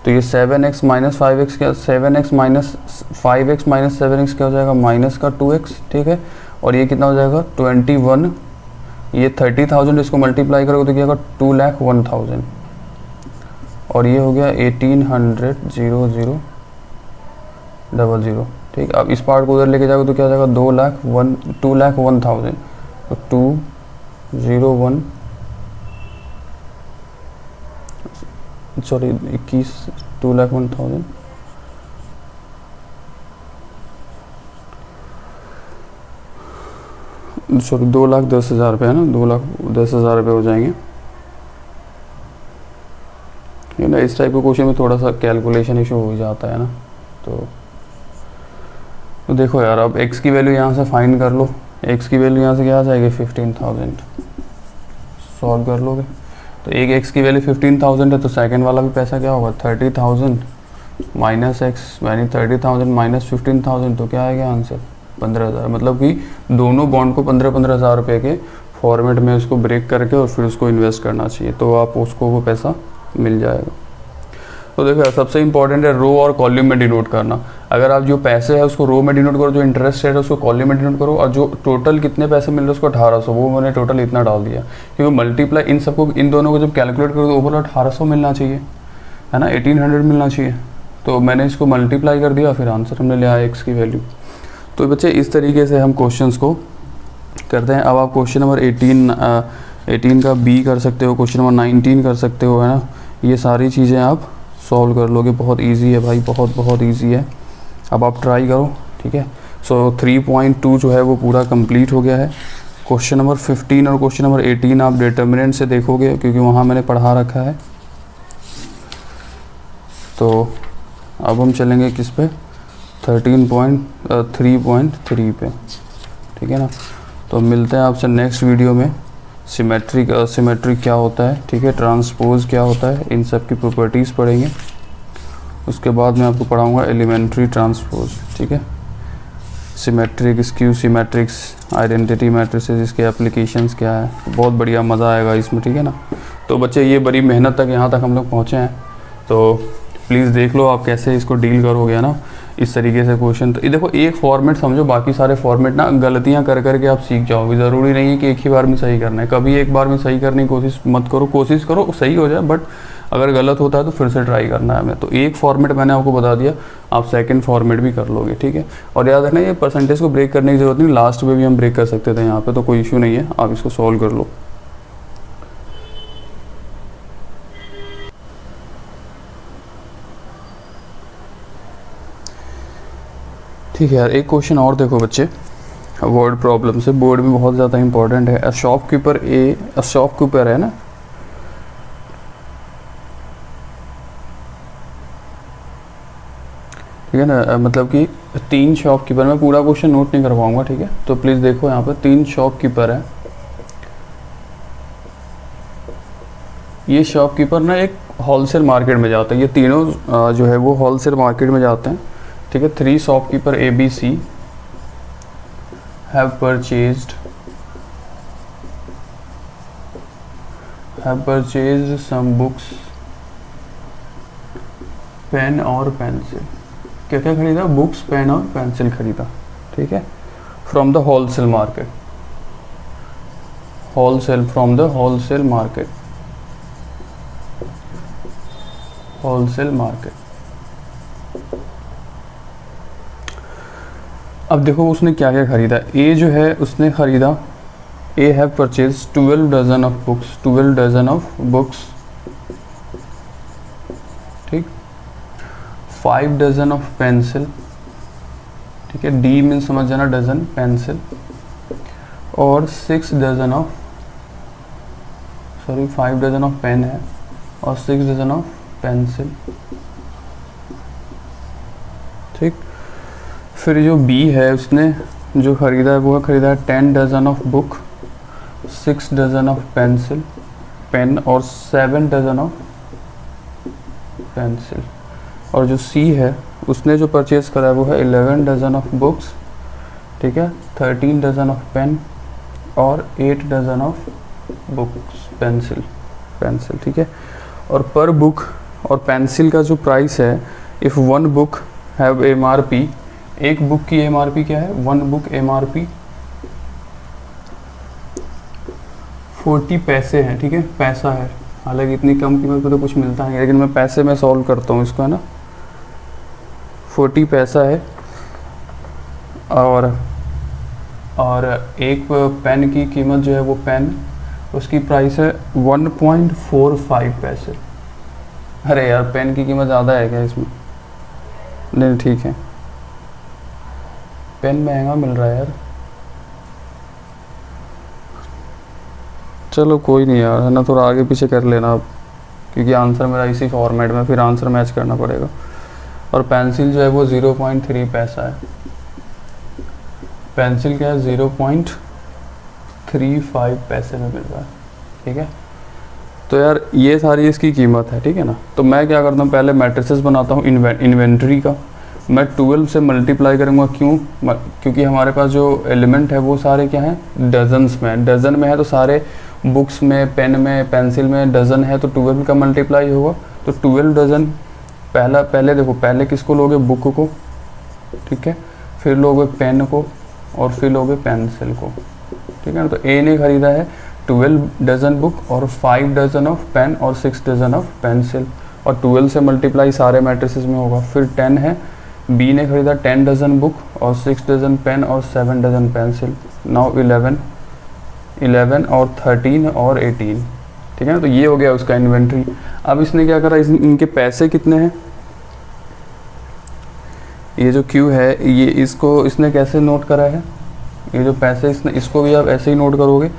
तो ये 7x माइनस 5x क्या, 7x minus 5x minus 7x क्या हो जाएगा माइनस का 2x, ठीक है। और ये कितना हो जाएगा 21, ये 30,000 इसको मल्टीप्लाई करोगे तो क्या होगा 2,01,000 और ये हो गया 1800 0000, ठीक। अब इस पार्ट को उधर लेके जाओगे तो क्या हो जाएगा 2,01,000, तो 201 सॉरी 21 2,01,000 सॉरी 2,10,000 रुपये है ना, 2,10,000 रुपये हो जाएंगे, है ना। इस टाइप के क्वेश्चन में थोड़ा सा कैलकुलेशन इशू हो जाता है ना। तो देखो यार, अब x की वैल्यू यहाँ से फाइंड कर लो, x की वैल्यू यहाँ से क्या आ जाएगी 15,000, सॉल्व कर लोगे तो एक x की वैल्यू 15,000 है, तो सेकंड वाला भी पैसा क्या होगा 30,000 माइनस x, यानी 30,000 माइनस 15,000, तो क्या आएगा आंसर 15,000। मतलब कि दोनों बॉन्ड को 15,000 रुपये के फॉर्मेट में उसको ब्रेक करके और फिर उसको इन्वेस्ट करना चाहिए, तो आप उसको वो पैसा मिल जाएगा। तो देखो सबसे इंपॉर्टेंट है रो और कॉलम में डिनोट करना। अगर आप जो पैसे है उसको रो में डिनोट करो, जो इंटरेस्ट रेट है उसको कॉलम में डिनोट करो, और जो टोटल कितने पैसे मिल रहे हैं उसको 1800, वो मैंने टोटल इतना डाल दिया, क्योंकि मल्टीप्लाई इन सबको, इन दोनों को जब कैलकुलेट करो तो ओवरऑल 1800 मिलना चाहिए, है ना, 1800 मिलना चाहिए। तो मैंने इसको मल्टीप्लाई कर दिया, फिर आंसर हमने लिया एक्स की वैल्यू। तो बच्चे इस तरीके से हम क्वेश्चंस को करते हैं। अब आप क्वेश्चन नंबर 18 का बी कर सकते हो, क्वेश्चन नंबर 19 कर सकते हो, है ना। ये सारी चीज़ें आप सॉल्व कर लोगे, बहुत इजी है भाई, बहुत इजी है। अब आप ट्राई करो, ठीक है। सो 3.2 जो है वो पूरा कंप्लीट हो गया है। क्वेश्चन नंबर 15 और क्वेश्चन नंबर 18 आप डिटर्मिनेंट से देखोगे, क्योंकि वहाँ मैंने पढ़ा रखा है। तो अब हम चलेंगे किस पे 13.3.3 पे, ठीक है ना। तो मिलते हैं आपसे नेक्स्ट वीडियो में। सिमेट्रिक क्या होता है, ठीक है, ट्रांसपोज क्या होता है, इन सब की प्रॉपर्टीज़ पढ़ेंगे। उसके बाद मैं आपको पढ़ाऊँगा एलिमेंट्री ट्रांसपोज, ठीक है, सिमेट्रिक, स्क्यू सिमेट्रिक्स, आइडेंटिटी मैट्रिसेस, इसके एप्लीकेशंस क्या है, बहुत बढ़िया मज़ा आएगा इसमें, ठीक है ना। तो बच्चे ये बड़ी मेहनत तक यहाँ तक हम लोग पहुँचे हैं, तो प्लीज़ देख लो आप कैसे इसको डील करोगे, है ना, इस तरीके से क्वेश्चन। तो ये देखो एक फॉर्मेट समझो, बाकी सारे फॉर्मेट ना गलतियाँ कर करके आप सीख जाओगे। ज़रूरी नहीं है कि एक ही बार में सही करना है, कभी एक बार में सही करने की कोशिश मत करो, कोशिश करो सही हो जाए, बट अगर गलत होता है तो फिर से ट्राई करना है हमें। तो एक फॉर्मेट मैंने आपको बता दिया, आप सेकंड फॉर्मेट भी कर लोगे, ठीक है। और याद रखना ये परसेंटेज को ब्रेक करने की ज़रूरत नहीं, लास्ट में भी हम ब्रेक कर सकते थे यहाँ पे, तो कोई इशू नहीं है, आप इसको सॉल्व कर लो। ठीक है यार, एक क्वेश्चन और देखो बच्चे, वर्ड प्रॉब्लम से, बोर्ड में बहुत ज़्यादा इंपॉर्टेंट है। अ शॉपकीपर है ना, ठीक है ना, मतलब कि 3 शॉपकीपर, मैं पूरा क्वेश्चन नोट नहीं कर पाऊंगा, ठीक है। तो प्लीज़ देखो यहाँ पर 3 शॉपकीपर है। ये शॉपकीपर ना एक होलसेल मार्केट में जाते हैं, ये तीनों जो है वो होलसेल मार्केट में जाते हैं, ठीक है। 3 shopkeeper ABC have purchased some books, pen और पेंसिल। क्या क्या खरीदा, बुक्स, पेन और पेंसिल खरीदा, ठीक है, from the wholesale market, wholesale from the wholesale market, wholesale market. अब देखो उसने क्या क्या खरीदा। ए जो है उसने खरीदा, A have purchase 12 dozen of books, 12 dozen of books, ठीक, 5 डजन ऑफ पेंसिल, ठीक है, डी मीन समझ जाना डजन, पेंसिल, और 6 dozen of, sorry 5 dozen of pen है और 6 डजन ऑफ पेंसिल, ठीक। फिर जो बी है उसने जो खरीदा है वो खरीदा है 10 dozen of book, 6 dozen of pencil, pen, और 7 डजन ऑफ पेंसिल। और जो सी है उसने जो परचेज करा है वो है 11 डजन ऑफ बुक्स, ठीक है, 13 डजन ऑफ पेन और 8 dozen of books, pencil, pencil, ठीक है। और पर बुक और पेंसिल का जो प्राइस है, if one book have MRP, एक बुक की एमआरपी क्या है, वन बुक एमआरपी 40 पैसे हैं, ठीक है, पैसा है, हालांकि इतनी कम कीमत पे तो कुछ मिलता नहीं, लेकिन मैं पैसे में सॉल्व करता हूँ इसको, है ना, 40 पैसा है। और एक पेन की कीमत जो है वो पेन उसकी प्राइस है 1.45 पैसे। अरे यार पेन की कीमत ज़्यादा है क्या इसमें? नहीं ठीक है, पेन महंगा मिल रहा है यार, चलो कोई नहीं यार, है ना, थोड़ा आगे पीछे कर लेना आप, क्योंकि आंसर मेरा इसी फॉर्मेट में, फिर आंसर मैच करना पड़ेगा। और पेंसिल जो है वो 0.3 पैसा है, पेंसिल क्या है 0.35 पैसे में मिल रहा है, ठीक है। तो यार ये सारी इसकी कीमत है, ठीक है ना। तो मैं क्या करता हूँ, पहले मैट्रिसेस बनाता हूँ इन्वेंट्री का, मैं 12 से मल्टीप्लाई करूँगा, क्यों, क्योंकि हमारे पास जो एलिमेंट है वो सारे क्या हैं, डजन्स में, डजन में है, तो सारे बुक्स में, पेन में, पेंसिल में डजन है, तो 12 का मल्टीप्लाई होगा, तो 12 डजन। पहले देखो, पहले किसको लोगे, बुक को, ठीक है, फिर लोगे पेन को, और फिर लोगे पेंसिल को, ठीक है ना। तो ए ने खरीदा है 12 डजन बुक और 5 डजन ऑफ पेन और 6 डजन ऑफ पेंसिल, और 12 से मल्टीप्लाई सारे मैट्रिसेस में होगा। फिर 10 है, बी ने खरीदा 10 डजन बुक और 6 डजन पेन और 7 डजन पेंसिल। नाउ 11 और 13 और 18, ठीक है ना। तो ये हो गया उसका इन्वेंट्री। अब इसने क्या करा, इनके पैसे कितने हैं, ये जो क्यू है, ये इसको इसने कैसे नोट करा है, ये जो पैसे इसने, इसको भी आप ऐसे ही नोट करोगे,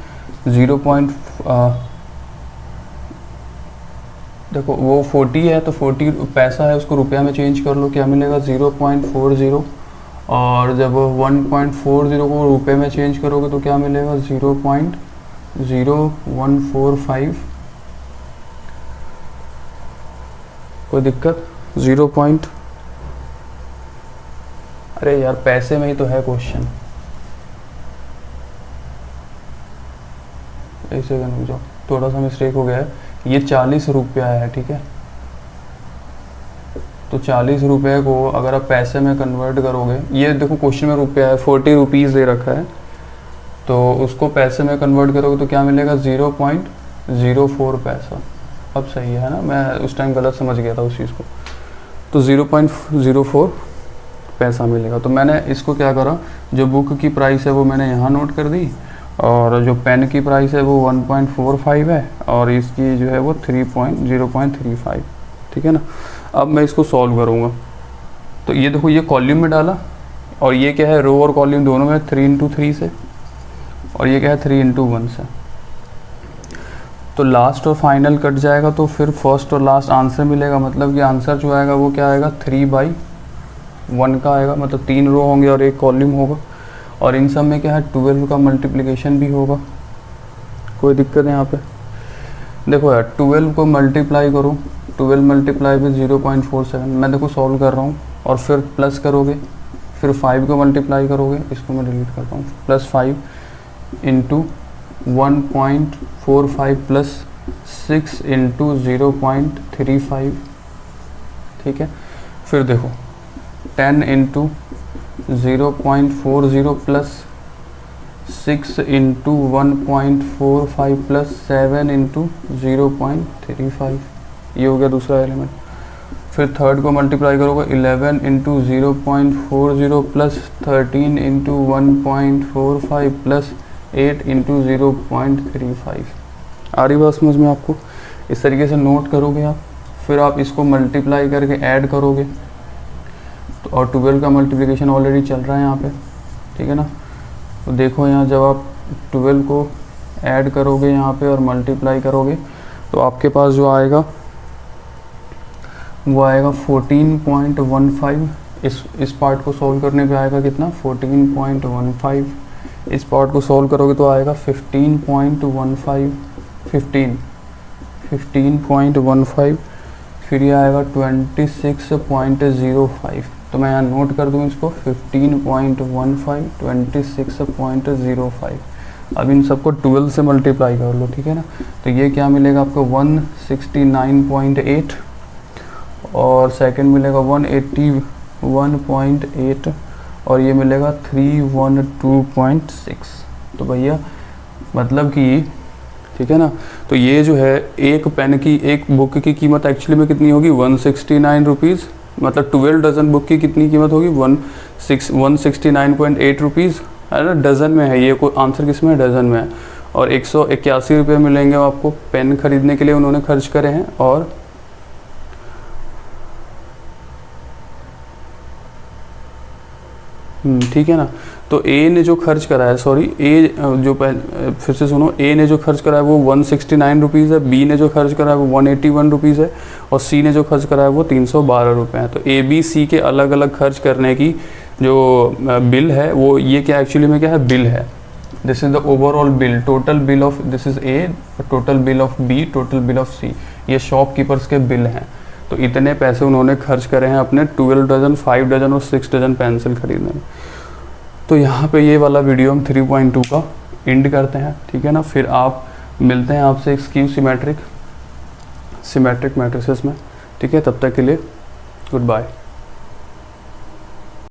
0. देखो वो 40 है, तो 40 पैसा है, उसको रुपया में चेंज कर लो, क्या मिलेगा 0.40, और जब 1.40 को रुपये में चेंज करोगे तो क्या मिलेगा 0.0145, कोई दिक्कत, 0. अरे यार पैसे में ही तो है क्वेश्चन, एक सेकंड रुक जाओ, थोड़ा सा मिस्टेक हो गया है, ये 40 रुपया है, ठीक है। तो 40 रुपये को अगर आप पैसे में कन्वर्ट करोगे, ये देखो क्वेश्चन में रुपया है, 40 रुपीज़ दे रखा है, तो उसको पैसे में कन्वर्ट करोगे तो क्या मिलेगा 0.04 पैसा। अब सही है ना, मैं उस टाइम गलत समझ गया था उस चीज़ को, तो 0.04 पैसा मिलेगा। तो मैंने इसको क्या करा, जो बुक की प्राइस है वो मैंने यहाँ नोट कर दी, और जो पेन की प्राइस है वो 1.45 है, और इसकी जो है वो 0.35, ठीक है ना। अब मैं इसको सॉल्व करूँगा, तो ये देखो, ये कॉलम में डाला, और ये क्या है, रो और कॉलम दोनों में 3×3 से, और ये क्या है 3×1 से, तो लास्ट और फाइनल कट जाएगा, तो फिर फर्स्ट और लास्ट आंसर मिलेगा, मतलब कि आंसर जो आएगा वो क्या आएगा 3/1 का आएगा, मतलब 3 रो होंगे और 1 कॉलम होगा, और इन सब में क्या है 12 का मल्टीप्लिकेशन भी होगा। कोई दिक्कत है यहाँ पे, देखो यार 12 को मल्टीप्लाई करो, 12 मल्टीप्लाई विद 0.47, मैं देखो सॉल्व कर रहा हूँ, और फिर प्लस करोगे, फिर 5 को मल्टीप्लाई करोगे, इसको मैं डिलीट करता हूँ, +5 इंटू 1.45 प्लस 6 इंटू 0.35, ठीक है। फिर देखो 10 into 0.40 plus 6 into 1.45 plus 7 into 0.35, ये हो गया दूसरा एलिमेंट। फिर थर्ड को मल्टीप्लाई करोगे 11 into 0.40 plus 13 into 1.45 plus 8 into 0.35। आ रही बात समझ में आपको? इस तरीके से नोट करोगे आप, फिर आप इसको मल्टीप्लाई करके ऐड करोगे तो, और 12 का मल्टीप्लिकेशन ऑलरेडी चल रहा है यहाँ पे, ठीक है ना। तो देखो यहाँ जब आप 12 को ऐड करोगे यहाँ पे और मल्टीप्लाई करोगे तो आपके पास जो आएगा वो आएगा 14.15। इस पार्ट को सॉल्व करने पे आएगा कितना, 14.15। इस पार्ट को सॉल्व करोगे तो आएगा 15.15, फिर ये आएगा 26.05। तो मैं यहाँ नोट कर दूँ इसको 15.15, 26.05। अब इन सबको 12 से मल्टीप्लाई कर लो, ठीक है ना। तो ये क्या मिलेगा आपको 169.8 और सेकंड मिलेगा 181.8 और ये मिलेगा 312.6। तो भैया मतलब कि ठीक है ना, तो ये जो है एक पेन की, एक बुक की कीमत एक्चुअली में कितनी होगी 169 रुपीज़, मतलब 12 डजन बुक की कितनी कीमत होगी 169.8 रुपीज़, है ना। डज़न में है ये, कोई आंसर किस में है, डज़न में है। और 181 रुपये मिलेंगे आपको पेन खरीदने के लिए उन्होंने खर्च करे हैं। और ठीक है ना। तो ए ने जो खर्च करा है, सॉरी ए जो फिर से सुनो, ए ने जो खर्च करा है वो 169 रुपीज़ है, बी ने जो खर्च करा है वो 181 रुपीज़ है और सी ने जो खर्च करा है वो 312 रुपये है। तो ए बी सी के अलग अलग खर्च करने की जो बिल है वो ये क्या एक्चुअली में क्या है, बिल है। This is the overall bill, total bill of, this is A, total bill of B, total bill of C, ये शॉपकीपर्स के बिल हैं। तो इतने पैसे उन्होंने खर्च करे हैं अपने 12 डजन, 5 डजन और 6 डजन पेंसिल खरीदने में। तो यहाँ पे ये वाला वीडियो हम 3.2 का एंड करते हैं, ठीक है ना। फिर आप मिलते हैं आपसे स्क्यू सिमेट्रिक मैट्रिसेस में, ठीक है। तब तक के लिए गुड बाय।